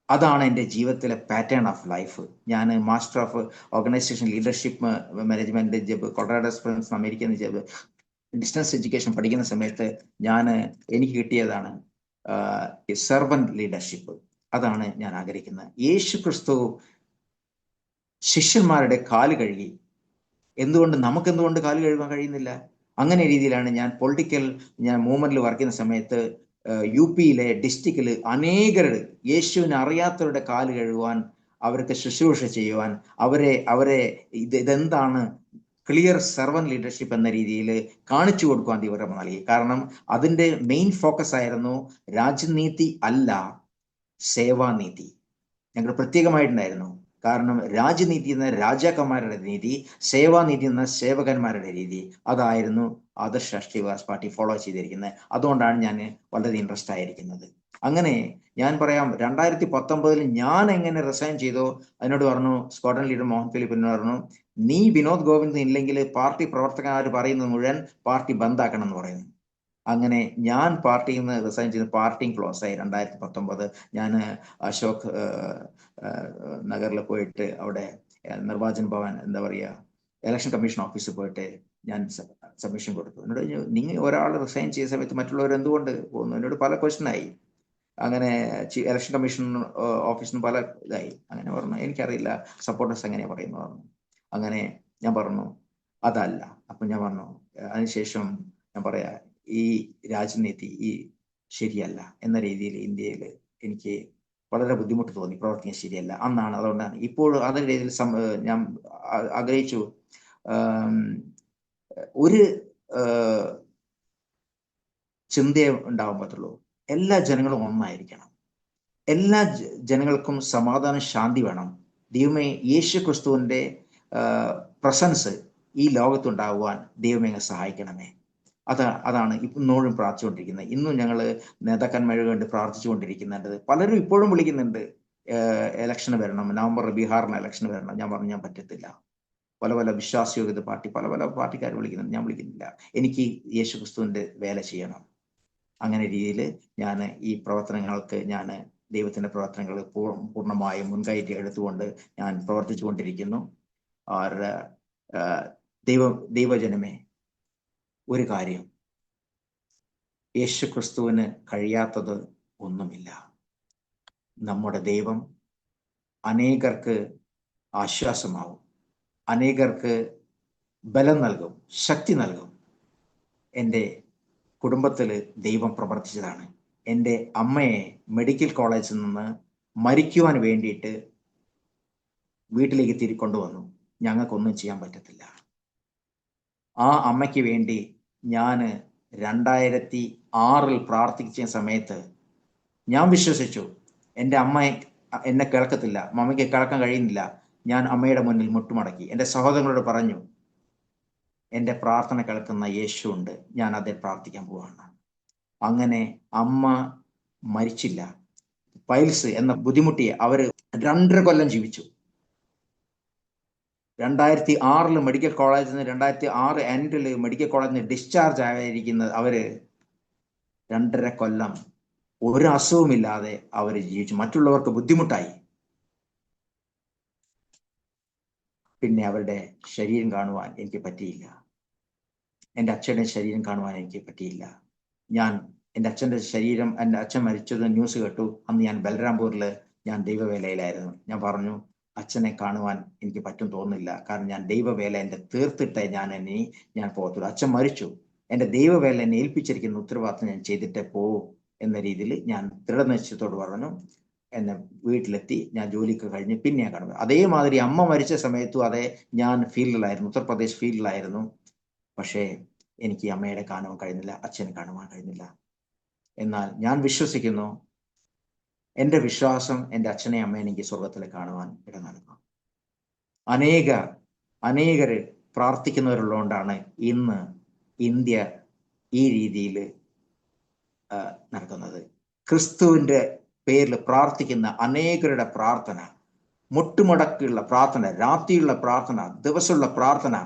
അതാണ് എൻ്റെ ജീവിതത്തിലെ പാറ്റേൺ ഓഫ് ലൈഫ്. ഞാൻ master of organisation leadership management Jab Colorado springs American Jab distance education പഠിക്കുന്ന സമയത്ത് എനിക്ക് കിട്ടിയതാണ് സെർവന്റ് ലീഡർഷിപ്പ്. അതാണ് ഞാൻ ആഗ്രഹിക്കുന്നത്. യേശു ക്രിസ്തു ശിഷ്യന്മാരുടെ കാല് കഴുകി. നമുക്കെന്തുകൊണ്ട് കാല് കഴുകാൻ കഴിയുന്നില്ല? അങ്ങനെ രീതിയിലാണ് ഞാൻ മൂവ്മെന്റിൽ വർക്ക് ചെയ്യുന്ന സമയത്ത് UP ഡിസ്ട്രിക്റ്റിൽ അനേകരുടെ യേശുവിനെ അറിയാത്തവരുടെ കാല് കഴുകുവാൻ, അവർക്ക് ശുശ്രൂഷ ചെയ്യുവാൻ, അവരെ ഇതെന്താണ് ക്ലിയർ സെർവൻ ലീഡർഷിപ്പ് എന്ന രീതിയിൽ കാണിച്ചു കൊടുക്കുവാൻ തീവ്രം നൽകി. കാരണം അതിന്റെ മെയിൻ ഫോക്കസ് ആയിരുന്നു രാജനീതി അല്ല, സേവാനീതി. ഞങ്ങൾ പ്രത്യേകമായിട്ടുണ്ടായിരുന്നു. കാരണം രാജനീതി എന്ന രാജാക്കന്മാരുടെ നീതി, സേവാനീതി എന്ന സേവകന്മാരുടെ രീതി, അതായിരുന്നു ആദർശ് രാഷ്ട്രീയ വികാസ് പാർട്ടി ഫോളോ ചെയ്തിരിക്കുന്നത്. അതുകൊണ്ടാണ് ഞാൻ വളരെ ഇൻട്രസ്റ്റ് ആയിരിക്കുന്നത്. അങ്ങനെ ഞാൻ പറയാം, 2019 ഞാൻ എങ്ങനെ റിസൈൻ ചെയ്തോ, അതിനോട് പറഞ്ഞു സ്ക്വാഡ്രൺ ലീഡർ മോഹൻ ഫിലിപ്പിനോട് പറഞ്ഞു, നീ വിനോദ് ഗോവിന്ദ് ഇല്ലെങ്കിൽ പാർട്ടി പ്രവർത്തകന്മാർ പറയുന്നത് മുഴുവൻ പാർട്ടി ബന്ദാക്കണം എന്ന് പറയുന്നു. അങ്ങനെ ഞാൻ പാർട്ടിയിൽ നിന്ന് റിസൈൻ ചെയ്ത് പാർട്ടിയും ക്ലോസ് ആയി. 2019 ഞാൻ അശോക് നഗറിൽ പോയിട്ട് അവിടെ നിർവാചൻ ഭവൻ ഇലക്ഷൻ കമ്മീഷൻ ഓഫീസിൽ പോയിട്ട് ഞാൻ സബ്മിഷൻ കൊടുത്തു. എന്നോട് നിങ്ങൾ ഒരാൾ റിസൈൻ ചെയ്ത സമയത്ത് മറ്റുള്ളവർ എന്തുകൊണ്ട് പോകുന്നു? എന്നോട് പല ക്വസ്റ്റ്യനായി. അങ്ങനെ ഇലക്ഷൻ കമ്മീഷൻ ഓഫീസിന് പല ഇതായി. അങ്ങനെ പറഞ്ഞു, എനിക്കറിയില്ല സപ്പോർട്ടേഴ്സ് എങ്ങനെയാ പറയുന്നത് പറഞ്ഞു. അങ്ങനെ ഞാൻ പറഞ്ഞു അതല്ല. അപ്പം ഞാൻ പറഞ്ഞു, അതിനുശേഷം ഞാൻ പറയാ, ഈ രാജനീതി ശരിയല്ല എന്ന രീതിയിൽ ഇന്ത്യയിൽ എനിക്ക് വളരെ ബുദ്ധിമുട്ട് തോന്നി. പ്രവർത്തിക്കാൻ ശരിയല്ല അന്നാണ്. അതുകൊണ്ടാണ് ഇപ്പോഴും അതേ രീതിയിൽ ഞാൻ ആഗ്രഹിച്ചു, ഒരു ചിന്തയെ ഉണ്ടാവാൻ പറ്റുള്ളൂ. എല്ലാ ജനങ്ങളും ഒന്നായിരിക്കണം. എല്ലാ ജനങ്ങൾക്കും സമാധാനം, ശാന്തി വേണം. ദൈവമേ, യേശു ക്രിസ്തുവിന്റെ പ്രസൻസ് ഈ ലോകത്തുണ്ടാകുവാൻ ദൈവമേ സഹായിക്കണമേ. അതാണ് ഇന്നോഴും പ്രാർത്ഥിച്ചുകൊണ്ടിരിക്കുന്നത്. ഇന്നും ഞങ്ങൾ നേതാക്കന്മാരെ കണ്ട് പ്രാർത്ഥിച്ചുകൊണ്ടിരിക്കുന്നുണ്ട്. പലരും ഇപ്പോഴും വിളിക്കുന്നുണ്ട്, ഇലക്ഷന് വരണം, നവംബറിൽ ബീഹാറിന് ഇലക്ഷന് വരണം. ഞാൻ പറഞ്ഞു, ഞാൻ പറ്റത്തില്ല. പല വിശ്വാസയോഗ്യത പാർട്ടി പല പാർട്ടിക്കാർ വിളിക്കുന്നുണ്ട്, ഞാൻ വിളിക്കുന്നില്ല. എനിക്ക് യേശു ക്രിസ്തുവിന്റെ വേല ചെയ്യണം. അങ്ങനെ രീതിയിൽ ഞാൻ ഈ പ്രവർത്തനങ്ങൾക്ക്, ഞാൻ ദൈവത്തിന്റെ പ്രവർത്തനങ്ങൾ പൂർണ്ണമായും മുൻകൈറ്റ് എടുത്തുകൊണ്ട് ഞാൻ പ്രവർത്തിച്ചു കൊണ്ടിരിക്കുന്നു. ദൈവജനമേ, ഒരു കാര്യം, യേശു ക്രിസ്തുവിന് കഴിയാത്തത് ഒന്നുമില്ല. നമ്മുടെ ദൈവം അനേകർക്ക് ആശ്വാസമാവും, അനേകർക്ക് ബലം നൽകും, ശക്തി നൽകും. എൻ്റെ കുടുംബത്തിൽ ദൈവം പ്രവർത്തിച്ചതാണ്. എൻ്റെ അമ്മയെ മെഡിക്കൽ കോളേജിൽ നിന്ന് മരിക്കുവാൻ വേണ്ടിയിട്ട് വീട്ടിലേക്ക് തിരികൊണ്ടുവന്നു. ഞങ്ങൾക്കൊന്നും ചെയ്യാൻ പറ്റത്തില്ല. ആ അമ്മയ്ക്ക് വേണ്ടി ഞാൻ 2006 പ്രാർത്ഥിച്ച സമയത്ത് ഞാൻ വിശ്വസിച്ചു, എൻ്റെ അമ്മ എന്നെ കേൾക്കത്തില്ല, മമ്മയ്ക്ക് കേൾക്കാൻ കഴിയുന്നില്ല. ഞാൻ അമ്മയുടെ മുന്നിൽ മുട്ടുമടക്കി എൻ്റെ സഹോദരങ്ങളോട് പറഞ്ഞു, എൻ്റെ പ്രാർത്ഥന കേൾക്കുന്ന യേശു ഉണ്ട്, ഞാൻ അതിൽ പ്രാർത്ഥിക്കാൻ പോവാണ്. അങ്ങനെ അമ്മ മരിച്ചില്ല. പൈൽസ് എന്ന ബുദ്ധിമുട്ടിയെ അവർ 2.5 കൊല്ലം ജീവിച്ചു. 2006 മെഡിക്കൽ കോളേജിൽ നിന്ന് 2006 എൻഡിൽ മെഡിക്കൽ കോളേജിൽ നിന്ന് ഡിസ്ചാർജ് ആയിരിക്കുന്നത് അവര് 2.5 കൊല്ലം ഒരു അസുഖമില്ലാതെ അവർ ജീവിച്ചു. മറ്റുള്ളവർക്ക് ബുദ്ധിമുട്ടായി. പിന്നെ അവരുടെ ശരീരം കാണുവാൻ എനിക്ക് പറ്റിയില്ല. എൻ്റെ അച്ഛൻ്റെ ശരീരം കാണുവാൻ എനിക്ക് പറ്റിയില്ല. എൻ്റെ അച്ഛൻ്റെ ശരീരം, എൻ്റെ അച്ഛൻ മരിച്ചത് ന്യൂസ് കേട്ടു. അന്ന് ഞാൻ ബലരാംപൂരിൽ ഞാൻ ദൈവവേലയിലായിരുന്നു. ഞാൻ പറഞ്ഞു, അച്ഛനെ കാണുവാൻ എനിക്ക് പറ്റും തോന്നുന്നില്ല, കാരണം ഞാൻ ദൈവവേല എൻ്റെ തീർത്തിട്ടേ ഞാൻ പോകത്തുള്ളൂ. അച്ഛൻ മരിച്ചു, എൻ്റെ ദൈവവേല എന്നെ ഏൽപ്പിച്ചിരിക്കുന്ന ഉത്തരവാദിത്വം ഞാൻ ചെയ്തിട്ടേ പോവും എന്ന രീതിയിൽ ഞാൻ ദൃഢനിശ്ചയത്തോട് പറഞ്ഞു. എന്നെ വീട്ടിലെത്തി, ഞാൻ ജോലിക്ക് കഴിഞ്ഞ് പിന്നെ ഞാൻ കാണുന്നത്. അതേമാതിരി അമ്മ മരിച്ച സമയത്തും ഞാൻ ഫീൽഡിലായിരുന്നു, ഉത്തർപ്രദേശ് ഫീൽഡിലായിരുന്നു. പക്ഷേ എനിക്ക് അമ്മയുടെ കാണുവാൻ കഴിയുന്നില്ല, അച്ഛനെ കാണുവാൻ കഴിയുന്നില്ല. എന്നാൽ ഞാൻ വിശ്വസിക്കുന്നു, എൻ്റെ വിശ്വാസം എൻ്റെ അച്ഛനെ അമ്മയെ എനിക്ക് സ്വർഗത്തിൽ കാണുവാൻ ഇട നൽകും. അനേകർ പ്രാർത്ഥിക്കുന്നവരുള്ളതുകൊണ്ടാണ് ഇന്ന് ഇന്ത്യ ഈ രീതിയിൽ നടക്കുന്നത്. ക്രിസ്തുവിൻ്റെ പേരിൽ പ്രാർത്ഥിക്കുന്ന അനേകരുടെ പ്രാർത്ഥന, മുട്ടുമടക്കുള്ള പ്രാർത്ഥന, രാത്രിയുള്ള പ്രാർത്ഥന, ദിവസമുള്ള പ്രാർത്ഥന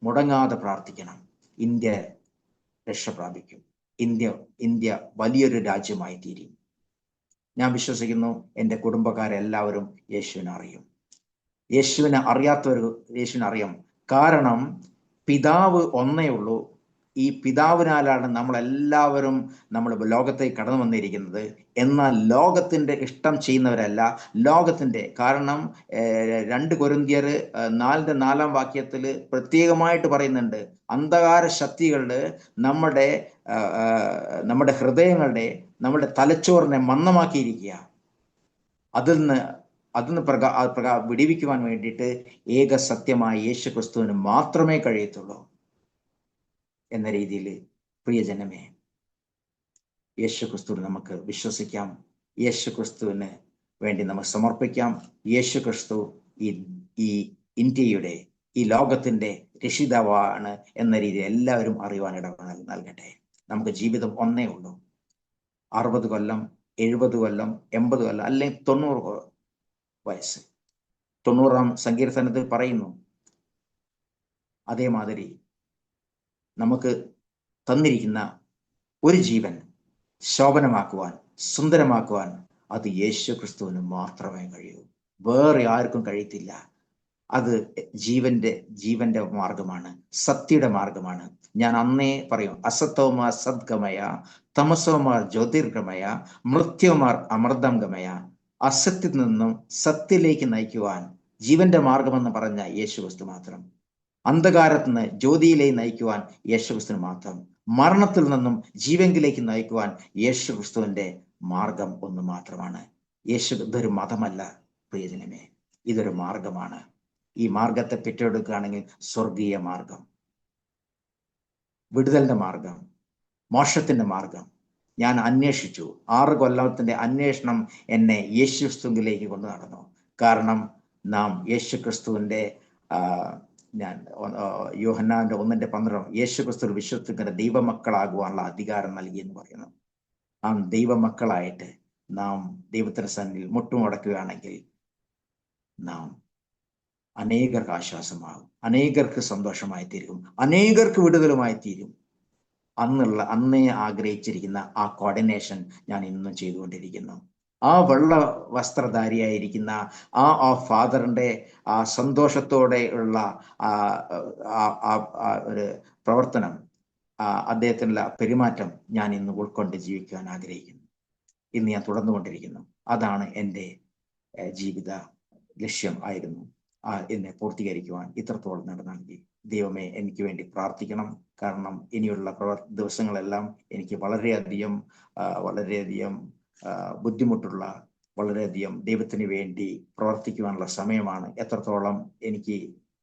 മുടങ്ങാതെ പ്രാർത്ഥിക്കണം. ഇന്ത്യ രക്ഷ പ്രാപിക്കും. ഇന്ത്യ വലിയൊരു രാജ്യമായി തീരും. ഞാൻ വിശ്വസിക്കുന്നു എൻ്റെ കുടുംബക്കാരെല്ലാവരും യേശുവിനെ അറിയും. യേശുവിനെ അറിയാത്തവർ യേശുവിനെ അറിയാം. കാരണം പിതാവ് ഒന്നേ ഉള്ളൂ. ഈ പിതാവിനാലാണ് നമ്മളെല്ലാവരും നമ്മൾ ലോകത്തേക്ക് കടന്നു വന്നിരിക്കുന്നത്. എന്നാൽ ലോകത്തിൻ്റെ ഇഷ്ടം ചെയ്യുന്നവരല്ല. ലോകത്തിൻ്റെ കാരണം 2 കൊരിന്ത്യർ 4:4 പ്രത്യേകമായിട്ട് പറയുന്നുണ്ട്, അന്ധകാര ശക്തികളിൽ നമ്മുടെ നമ്മുടെ ഹൃദയങ്ങളുടെ നമ്മുടെ തലച്ചോറിനെ മന്ദമാക്കിയിരിക്കുക. അതിൽ നിന്ന് വിടിവിക്കുവാൻ വേണ്ടിയിട്ട് ഏക സത്യമായ യേശു ക്രിസ്തുവിന് മാത്രമേ കഴിയത്തുള്ളൂ എന്ന രീതിയിൽ പ്രിയജനമേ, യേശു ക്രിസ്തുവിന് നമുക്ക് വിശ്വസിക്കാം. യേശു ക്രിസ്തുവിന് വേണ്ടി നമുക്ക് സമർപ്പിക്കാം. യേശു ക്രിസ്തു ഈ ഇന്ത്യയുടെ, ഈ ലോകത്തിൻ്റെ രക്ഷിതാവാണ് എന്ന രീതിയിൽ എല്ലാവരും അറിയുവാൻ നൽകട്ടെ. നമുക്ക് ജീവിതം ഒന്നേ ഉള്ളൂ. 60 കൊല്ലം, 70 കൊല്ലം, 80 കൊല്ലം, അല്ലെങ്കിൽ 90 വയസ്സ്. 90-ാം സങ്കീർത്തനത്തിൽ പറയുന്നു. അതേമാതിരി നമുക്ക് തന്നിരിക്കുന്ന ഒരു ജീവൻ ശോഭനമാക്കുവാൻ, സുന്ദരമാക്കുവാൻ അത് യേശു ക്രിസ്തുവിന് മാത്രമേ കഴിയൂ. വേറെ ആർക്കും കഴിയത്തില്ല. അത് ജീവന്റെ മാർഗമാണ്, സത്യയുടെ മാർഗമാണ്. ഞാൻ അന്നേ പറയും, അസത്തോമാർ സദ്ഗമയ, തമസോമാർ ജ്യോതിർഗമയ, മൃത്യുമാർ അമൃതംഗമയ. അസത്യത്തിൽ നിന്നും സത്യത്തിലേക്ക് നയിക്കുവാൻ ജീവന്റെ മാർഗമെന്ന് പറഞ്ഞ യേശു ക്രിസ്തു മാത്രം. അന്ധകാരത്തിൽ നിന്ന് ജ്യോതിയിലേക്ക് നയിക്കുവാൻ യേശു ക്രിസ്തുവിന് മാത്രം. മരണത്തിൽ നിന്നും ജീവങ്കിലേക്ക് നയിക്കുവാൻ യേശു ക്രിസ്തുവിന്റെ മാർഗം ഒന്ന് മാത്രമാണ്. ഇതൊരു മതമല്ല പ്രിയജനമേ, ഇതൊരു മാർഗമാണ്. ഈ മാർഗത്തെ പെറ്റെടുക്കുകയാണെങ്കിൽ സ്വർഗീയ മാർഗം, വിടുതലിന്റെ മാർഗം, മോക്ഷത്തിന്റെ മാർഗം. ഞാൻ അന്വേഷിച്ചു. 6 കൊല്ലത്തിന്റെ അന്വേഷണം എന്നെ യേശു ക്രിസ്തുവിലേക്ക് കൊണ്ടു നടന്നു. കാരണം നാം യേശു ക്രിസ്തുവിന്റെ ഞാൻ യോഹന്നാന്റെ 1:12 യേശു ക്രിസ്തു വിശ്വസിക്കുന്ന ദൈവമക്കളാകുവാനുള്ള അധികാരം നൽകി എന്ന് പറയുന്നു. ആ ദൈവമക്കളായിട്ട് നാം ദൈവത്തിന്റെ സന്നിധിയിൽ മുട്ടുമടക്കുകയാണെങ്കിൽ നാം അനേകർക്ക് ആശ്വാസമാകും, അനേകർക്ക് സന്തോഷമായി തീരും, അനേകർക്ക് വിടുതലുമായി തീരും. അന്നേ ആഗ്രഹിച്ചിരിക്കുന്ന ആ കോർഡിനേഷൻ ഞാൻ ഇന്നും ചെയ്തുകൊണ്ടിരിക്കുന്നു. ആ വെള്ള വസ്ത്രധാരിയായിരിക്കുന്ന ആ ഫാദറിന്റെ ആ സന്തോഷത്തോടെ ഉള്ള ഒരു പ്രവർത്തനം, അദ്ദേഹത്തിനുള്ള പെരുമാറ്റം ഞാൻ ഇന്ന് ഉൾക്കൊണ്ട് ജീവിക്കാൻ ആഗ്രഹിക്കുന്നു. ഇന്ന് ഞാൻ തുടർന്നുകൊണ്ടിരിക്കുന്നു. അതാണ് എൻ്റെ ജീവിത ലക്ഷ്യം ആയിരുന്നു. എന്നെ പൂർത്തീകരിക്കുവാൻ ഇത്രത്തോളം നൽകി. ദൈവമേ, എനിക്ക് വേണ്ടി പ്രാർത്ഥിക്കണം. കാരണം ഇനിയുള്ള ദിവസങ്ങളെല്ലാം എനിക്ക് വളരെയധികം ബുദ്ധിമുട്ടുള്ള, വളരെയധികം ദൈവത്തിന് വേണ്ടി പ്രവർത്തിക്കുവാനുള്ള സമയമാണ്. എത്രത്തോളം എനിക്ക്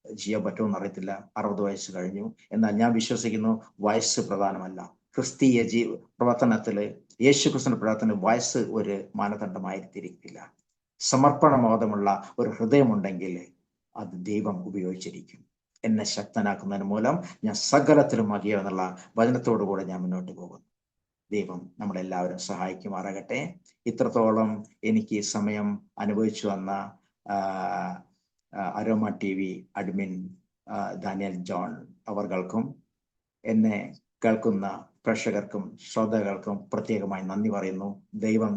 ചെയ്യാൻ പറ്റുമെന്ന് അറിയത്തില്ല. 60 വയസ്സ് കഴിഞ്ഞു. എന്നാൽ ഞാൻ വിശ്വസിക്കുന്നു വയസ്സ് പ്രധാനമല്ല. ക്രിസ്തീയ പ്രവർത്തനത്തില്, യേശു ക്രിസ്തുവിന്റെ പ്രവർത്തനത്തിൽ വയസ്സ് ഒരു മാനദണ്ഡമായിരിക്കില്ല. സമർപ്പണബോധമുള്ള ഒരു ഹൃദയമുണ്ടെങ്കിൽ അത് ദൈവം ഉപയോഗിച്ചിരിക്കും. എന്നെ ശക്തനാക്കുന്നതിന് മൂലം ഞാൻ സകലത്തിലും മതിയോ എന്നുള്ള വചനത്തോടു കൂടെ ഞാൻ മുന്നോട്ട് പോകുന്നു. ദൈവം നമ്മളെല്ലാവരും സഹായിക്കുമാറാകട്ടെ. ഇത്രത്തോളം എനിക്ക് സമയം അനുഭവിച്ചു വന്ന Aroma TV admin Daniel John അവർകൾക്കും എന്നെ കേൾക്കുന്ന പ്രേക്ഷകർക്കും ശ്രോതാക്കൾക്കും പ്രത്യേകമായി നന്ദി പറയുന്നു. ദൈവം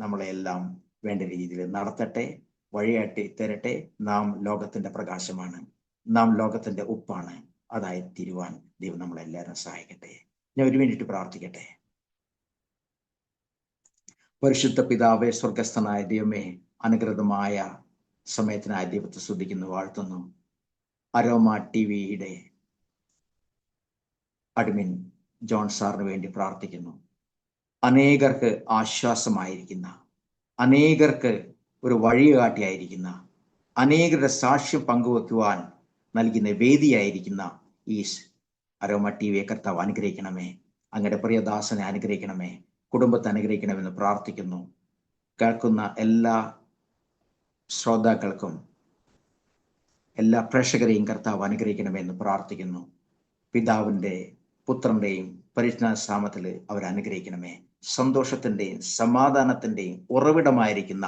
നമ്മളെല്ലാം വേണ്ട രീതിയിൽ നടത്തട്ടെ, വഴിയാട്ടി തരട്ടെ. നാം ലോകത്തിന്റെ പ്രകാശമാണ്, നാം ലോകത്തിന്റെ ഉപ്പാണ്. അതായി തീരുവാൻ ദൈവം നമ്മളെല്ലാവരും സഹായിക്കട്ടെ. ഞാൻ ഒരു മിനിറ്റ് പ്രാർത്ഥിക്കട്ടെ. പരിശുദ്ധ പിതാവേ, സ്വർഗസ്ഥനായ ദൈവമേ, അനുഗ്രതമായ സമയത്തിനായ ദൈവത്തെ സ്തുതിക്കുന്നു, വാഴ്ത്തുന്നു. അരോമ TVയുടെ അഡ്മിൻ ജോൺ സാറിന് വേണ്ടി പ്രാർത്ഥിക്കുന്നു. അനേകർക്ക് ആശ്വാസമായിരിക്കുന്ന, അനേകർക്ക് ഒരു വഴികാട്ടിയായിരിക്കുന്ന, അനേകരുടെ സാക്ഷ്യം പങ്കുവെക്കുവാൻ നൽകുന്ന വേദിയായിരിക്കുന്ന ഈ അരോമ TVയെ കർത്താവ് അനുഗ്രഹിക്കണമേ. അങ്ങയുടെ പ്രിയദാസനെ അനുഗ്രഹിക്കണമേ, കുടുംബത്തെ അനുഗ്രഹിക്കണമെന്ന് പ്രാർത്ഥിക്കുന്നു. കേൾക്കുന്ന എല്ലാ ശ്രോതാക്കൾക്കും, എല്ലാ പ്രേക്ഷകരെയും കർത്താവ് അനുഗ്രഹിക്കണമെന്ന് പ്രാർത്ഥിക്കുന്നു. പിതാവിൻ്റെ, പുത്രൻ്റെയും പരിശുദ്ധാത്മാവിൽ അവർ അനുഗ്രഹിക്കണമേ. സന്തോഷത്തിൻ്റെയും സമാധാനത്തിൻ്റെയും ഉറവിടമായിരിക്കുന്ന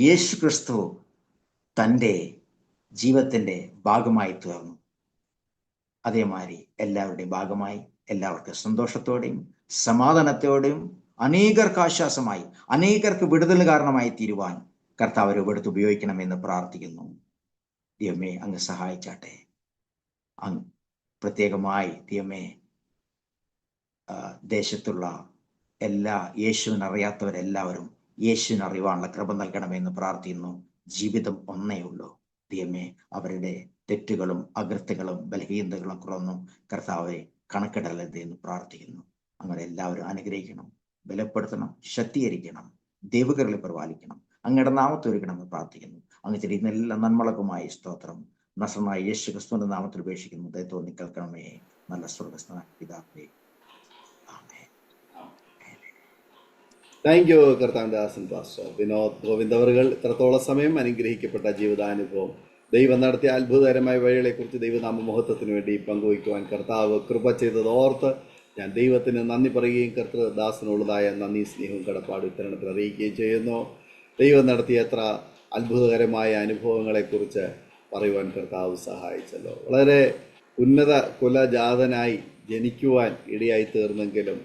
യേശു ക്രിസ്തു തൻ്റെ ജീവിതത്തിൻ്റെ ഭാഗമായി തീർന്നു. അതേമാതിരി എല്ലാവരുടെയും ഭാഗമായി എല്ലാവർക്കും സന്തോഷത്തോടെയും സമാധാനത്തോടെയും അനേകർക്ക് ആശ്വാസമായി, അനേകർക്ക് വിടുതൽ കാരണമായി തീരുവാൻ കർത്താവ് രൂപെടുത്ത് ഉപയോഗിക്കണമെന്ന് പ്രാർത്ഥിക്കുന്നു. ദൈവമേ, അങ്ങ് സഹായിച്ചാട്ടെ. അങ്ങ് പ്രത്യേകമായി ദൈവമേ ദേശത്തുള്ള എല്ലാ യേശുവിനറിയാത്തവരെല്ലാവരും യേശുവിനറിവാനുള്ള കൃപ നൽകണമെന്ന് പ്രാർത്ഥിക്കുന്നു. ജീവിതം ഒന്നേ ഉള്ളൂ ദൈവമേ, അവരുടെ തെറ്റുകളും അകൃത്യങ്ങളും ബലഹീനതകളും കുറൊന്നും കർത്താവെ കണക്കിടരുത് എന്ന് പ്രാർത്ഥിക്കുന്നു. അങ്ങനെ എല്ലാവരും അനുഗ്രഹിക്കണം, ബലപ്പെടുത്തണം, ശക്തീകരിക്കണം, ദൈവകൃപയിൽ പരിപാലിക്കണം, അങ്ങയുടെ നാമത്തിൽ ഒരുക്കണമെന്ന് പ്രാർത്ഥിക്കുന്നു. അങ്ങ് ചെയ്യുന്ന എല്ലാ നന്മളക്കുമായി സ്തോത്രം. നസറനായ യേശു ക്രിസ്തുവിന്റെ നാമത്തിൽ ഉപേക്ഷിക്കുന്നു. ദയത്തോടെ കേൾക്കണമേ നല്ല സ്വർഗ്ഗസ്ഥനായ പിതാവേ. താങ്ക് യു കർത്താവിൻ്റെ ദാസൻ പാസ്റ്റർ വിനോദ് ഗോവിന്ദവറുകൾ. ഇത്രത്തോളം സമയം അനുഗ്രഹിക്കപ്പെട്ട ജീവിതാനുഭവം, ദൈവം നടത്തിയ അത്ഭുതകരമായ വഴികളെക്കുറിച്ച് ദൈവനാമ മഹത്വത്തിന് വേണ്ടി പങ്കുവയ്ക്കുവാൻ കർത്താവ് കൃപ ചെയ്തത് ഓർത്ത് ഞാൻ ദൈവത്തിന് നന്ദി പറയുകയും കർത്തൃദാസനുള്ളതായ നന്ദി, സ്നേഹവും കടപ്പാട് ഇത്തരണത്തിൽ അറിയിക്കുകയും ചെയ്യുന്നു. ദൈവം നടത്തിയ എത്ര അത്ഭുതകരമായ അനുഭവങ്ങളെക്കുറിച്ച് പറയുവാൻ കർത്താവ് സഹായിച്ചല്ലോ. വളരെ ഉന്നത കുലജാതനായി ജനിക്കുവാൻ ഇടയായി തീർന്നെങ്കിലും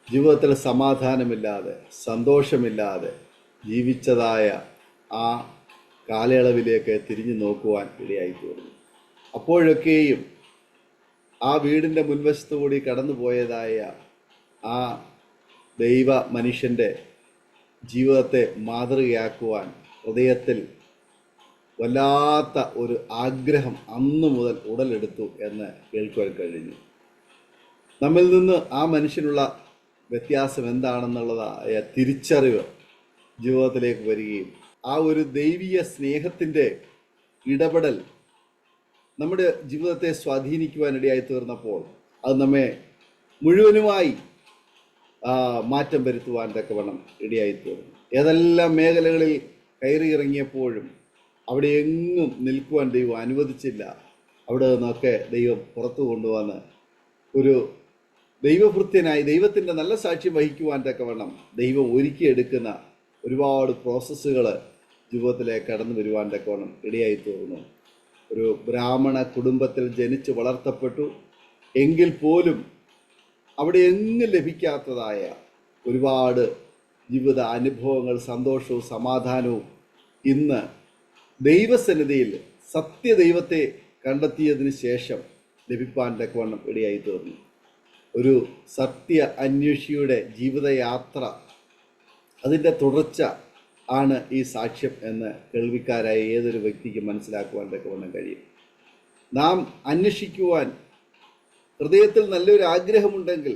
ജീവിതത്തിൽ സമാധാനമില്ലാതെ സന്തോഷമില്ലാതെ ജീവിച്ചതായ ആ കാലയളവിലേക്ക് തിരിഞ്ഞു നോക്കുവാൻ ഇടയായി തീർന്നു. അപ്പോഴൊക്കെയും ആ വീടിൻ്റെ മുൻവശത്തു കൂടി കടന്നുപോയതായ ആ ദൈവ മനുഷ്യൻ്റെ ജീവിതത്തെ മാതൃകയാക്കുവാൻ ഹൃദയത്തിൽ വല്ലാത്ത ഒരു ആഗ്രഹം അന്നു മുതൽ ഉടലെടുത്തു എന്ന് കേൾക്കുവാൻ കഴിഞ്ഞു. നമ്മിൽ നിന്ന് ആ മനുഷ്യനുള്ള വ്യത്യാസം എന്താണെന്നുള്ളതായ തിരിച്ചറിവ് ജീവിതത്തിലേക്ക് വരികയും ആ ഒരു ദൈവീയ സ്നേഹത്തിൻ്റെ ഇടപെടൽ നമ്മുടെ ജീവിതത്തെ സ്വാധീനിക്കുവാനിടയായി തീർന്നപ്പോൾ അത് നമ്മെ മുഴുവനുമായി മാറ്റം വരുത്തുവാൻ തക്കവണ്ണം ഇടയായി തീർന്നു. ഏതെല്ലാം മേഖലകളിൽ കയറി ഇറങ്ങിയപ്പോഴും അവിടെ എങ്ങും നിൽക്കുവാൻ ദൈവം അനുവദിച്ചില്ല. അവിടെ നിന്നൊക്കെ ദൈവം പുറത്തു കൊണ്ടുവന്ന് ഒരു ദൈവഭൃത്യനായി ദൈവത്തിൻ്റെ നല്ല സാക്ഷ്യം വഹിക്കുവാൻ തക്കവണ്ണം ദൈവം ഒരുക്കിയെടുക്കുന്ന ഒരുപാട് പ്രോസസ്സുകൾ ജീവിതത്തിലേക്ക് കടന്നു വരുവാൻ തക്കവണ്ണം ഇടയായി തീർന്നു. ഒരു ബ്രാഹ്മണ കുടുംബത്തിൽ ജനിച്ച് വളർത്തപ്പെട്ടു എങ്കിൽ പോലും അവിടെ എങ്ങും ലഭിക്കാത്തതായ ഒരുപാട് ജീവിത അനുഭവങ്ങൾ, സന്തോഷവും സമാധാനവും ഇന്ന് ദൈവസന്നിധിയിൽ സത്യദൈവത്തെ കണ്ടെത്തിയതിന് ശേഷം ലഭിപ്പാൻ തക്കവണ്ണം ഇടയായി തീർന്നു. ഒരു സത്യ അന്വേഷിയുടെ ജീവിതയാത്ര, അതിൻ്റെ തുടർച്ച ആണ് ഈ സാക്ഷ്യം എന്ന് കേൾവിക്കാരായ ഏതൊരു വ്യക്തിക്ക് മനസ്സിലാക്കുവാൻ തക്കവണ്ണം കഴിയും. നാം അന്വേഷിക്കുവാൻ ഹൃദയത്തിൽ നല്ലൊരു ആഗ്രഹമുണ്ടെങ്കിൽ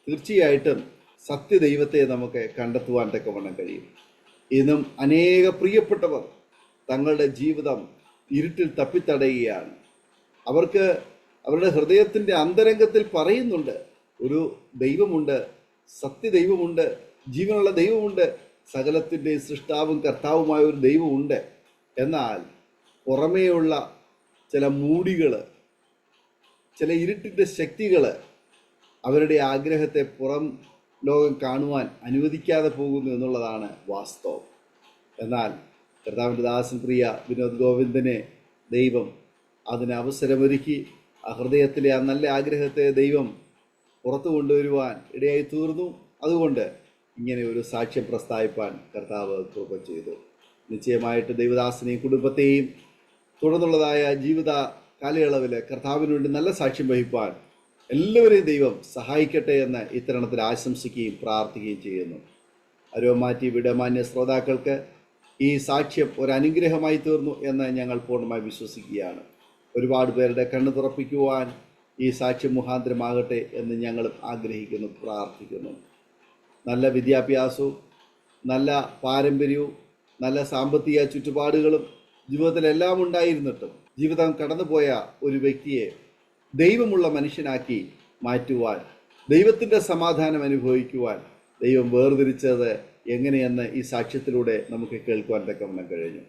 തീർച്ചയായിട്ടും സത്യദൈവത്തെ നമുക്ക് കണ്ടെത്തുവാൻ തക്കവണ്ണം കഴിയും. ഇന്നും അനേക പ്രിയപ്പെട്ടവർ തങ്ങളുടെ ജീവിതം ഇരുട്ടിൽ തപ്പിത്തടയുകയാണ്. അവർക്ക് അവരുടെ ഹൃദയത്തിൻ്റെ അന്തരംഗത്തിൽ പറയുന്നുണ്ട്, ഒരു ദൈവമുണ്ട്, സത്യദൈവമുണ്ട്, ജീവനുള്ള ദൈവമുണ്ട്, സകലത്തിൻ്റെ സൃഷ്ടാവും കർത്താവുമായ ഒരു ദൈവമുണ്ട്. എന്നാൽ പുറമേയുള്ള ചില മൂടികൾ, ചില ഇരുട്ടിൻ്റെ ശക്തികൾ അവരുടെ ആഗ്രഹത്തെ പുറം ലോകം കാണുവാൻ അനുവദിക്കാതെ പോകുന്നു എന്നുള്ളതാണ് വാസ്തവം. എന്നാൽ കർത്താവിൻ്റെ ദാസൻ പ്രിയ വിനോദ് ഗോവിന്ദനെ ദൈവം അതിന് അവസരമൊരുക്കി ആ ഹൃദയത്തിലെ ആ നല്ല ആഗ്രഹത്തെ ദൈവം പുറത്തു കൊണ്ടുവരുവാൻ ഇടയായി തീർന്നു. അതുകൊണ്ട് ഇങ്ങനെ ഒരു സാക്ഷ്യം പ്രസ്താവിപ്പാൻ കർത്താവ് കൃപ ചെയ്തു. നിശ്ചയമായിട്ട് ദൈവദാസനെയും കുടുംബത്തെയും തുടർന്നുള്ളതായ ജീവിത കാലയളവിൽ കർത്താവിന് വേണ്ടി നല്ല സാക്ഷ്യം വഹിപ്പാൻ എല്ലാവരെയും ദൈവം സഹായിക്കട്ടെ എന്ന് ഇത്തരണത്തിൽ ആശംസിക്കുകയും പ്രാർത്ഥിക്കുകയും ചെയ്യുന്നു. അരോമാറ്റി വിടമാന്യ ശ്രോതാക്കൾക്ക് ഈ സാക്ഷ്യം ഒരു അനുഗ്രഹമായി തീർന്നു എന്ന് ഞങ്ങൾ പൂർണ്ണമായി വിശ്വസിക്കുകയാണ്. ഒരുപാട് പേരുടെ കണ്ണു തുറപ്പിക്കുവാൻ ഈ സാക്ഷ്യം മുഖാന്തരമാകട്ടെ എന്ന് ഞങ്ങളും ആഗ്രഹിക്കുന്നു, പ്രാർത്ഥിക്കുന്നു. നല്ല വിദ്യാഭ്യാസവും നല്ല പാരമ്പര്യവും നല്ല സാമ്പത്തിക ചുറ്റുപാടുകളും ജീവിതത്തിലെല്ലാം ഉണ്ടായിരുന്നിട്ടും ജീവിതം കടന്നുപോയ ഒരു വ്യക്തിയെ ദൈവമുള്ള മനുഷ്യനാക്കി മാറ്റുവാൻ, ദൈവത്തിൻ്റെ സമാധാനം അനുഭവിക്കുവാൻ ദൈവം വേർതിരിച്ചത് എങ്ങനെയെന്ന് ഈ സാക്ഷ്യത്തിലൂടെ നമുക്ക് കേൾക്കുവാൻ തക്കവണ്ണം കഴിഞ്ഞു.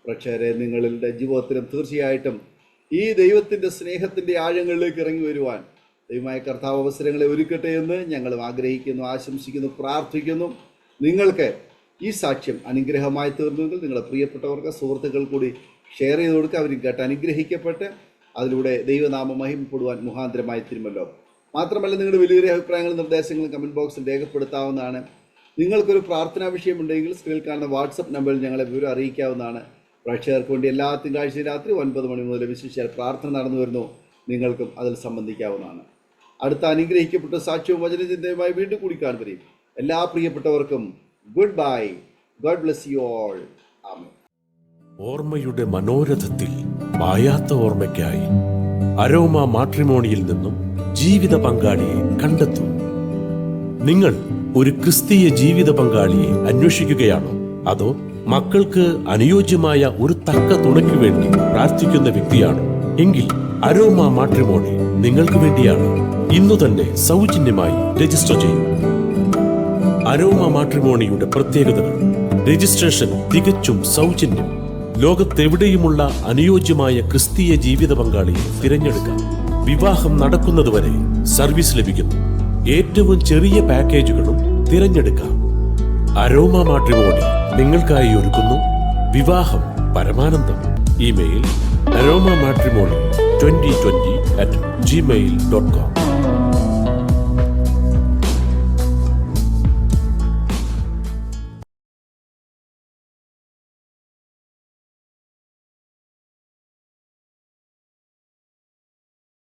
പ്രേക്ഷകരെ, നിങ്ങളുടെ ജീവിതത്തിലും തീർച്ചയായിട്ടും ഈ ദൈവത്തിൻ്റെ സ്നേഹത്തിൻ്റെ ആഴങ്ങളിലേക്ക് ഇറങ്ങി വരുവാൻ ദൈവമായ കർത്താവ് അവസരങ്ങളെ ഒരുക്കട്ടെ എന്ന് ഞങ്ങളും ആഗ്രഹിക്കുന്നു, ആശംസിക്കുന്നു, പ്രാർത്ഥിക്കുന്നു. നിങ്ങൾക്ക് ഈ സാക്ഷ്യം അനുഗ്രഹമായി തീർന്നുവെങ്കിൽ നിങ്ങളുടെ പ്രിയപ്പെട്ടവർക്ക്, സുഹൃത്തുക്കൾ കൂടി ഷെയർ ചെയ്ത് കൊടുക്കുക. അവരും കേട്ട് അനുഗ്രഹിക്കപ്പെട്ട് അതിലൂടെ ദൈവനാമം മഹിമപ്പെടുവാൻ മുഖാന്തരമായി തീരുമല്ലോ. മാത്രമല്ല നിങ്ങളുടെ വലിയൊരു അഭിപ്രായങ്ങളും നിർദ്ദേശങ്ങളും കമൻറ്റ് ബോക്സിൽ രേഖപ്പെടുത്താവുന്നതാണ്. നിങ്ങൾക്കൊരു പ്രാർത്ഥനാ വിഷയമുണ്ടെങ്കിൽ സ്ക്രീനിൽ കാണുന്ന വാട്സപ്പ് നമ്പറിൽ ഞങ്ങളെ വിവരം അറിയിക്കാവുന്നതാണ്. പ്രേക്ഷകർക്ക് വേണ്ടി എല്ലാ തിങ്കളാഴ്ചയും രാത്രി 9 മണി മുതൽ വിശേഷിച്ചാൽ പ്രാർത്ഥന നടന്നു വരുന്നു. നിങ്ങൾക്കും അതിൽ സംബന്ധിക്കാവുന്നതാണ്. അടുത്ത അനുഗ്രഹിക്കപ്പെട്ട സാക്ഷ്യവും വചനചിന്തയുമായി വീണ്ടും കൂടി കാണുകയും എല്ലാ പ്രിയപ്പെട്ടവർക്കും good bye. God bless you all. Amen. ഓർമ്മയുടെ മനോരഥത്തിൽ മായാത്ത ഓർമ്മയ്ക്കായി അരോമ മാട്രിമോണിയിൽ നിന്നും ജീവിത പങ്കാളിയെ കണ്ടെത്തൂ. നിങ്ങൾ ഒരു ക്രിസ്തീയ ജീവിത പങ്കാളിയെ അന്വേഷിക്കുകയാണോ? അതോ മക്കൾക്ക് അനുയോജ്യമായ ഒരു തക്ക തുണയ്ക്ക് വേണ്ടി പ്രാർത്ഥിക്കുന്ന വ്യക്തിയാണോ? എങ്കിൽ അരോമ മാട്രിമോണി നിങ്ങൾക്ക് വേണ്ടിയാണ്. ഇന്നു തന്നെ സൗജന്യമായി രജിസ്റ്റർ ചെയ്യൂ. അരോമ മാട്രിമോണിയുടെ പ്രത്യേകതകൾ: രജിസ്ട്രേഷൻ തികച്ചും സൗജന്യം. ലോകത്തെവിടെയുമുള്ള അനുയോജ്യമായ ക്രിസ്തീയ ജീവിത പങ്കാളിയെ തിരഞ്ഞെടുക്കാം. വിവാഹം നടക്കുന്നതുവരെ സർവീസ് ലഭിക്കുന്നു. ഏറ്റവും ചെറിയ പാക്കേജുകളും തിരഞ്ഞെടുക്കാം. അരോമ മാട്രിമോണി നിങ്ങൾക്കായി ഒരുക്കുന്നു വിവാഹം പരമാനന്ദം. Email aroma matrimony2020@gmail.com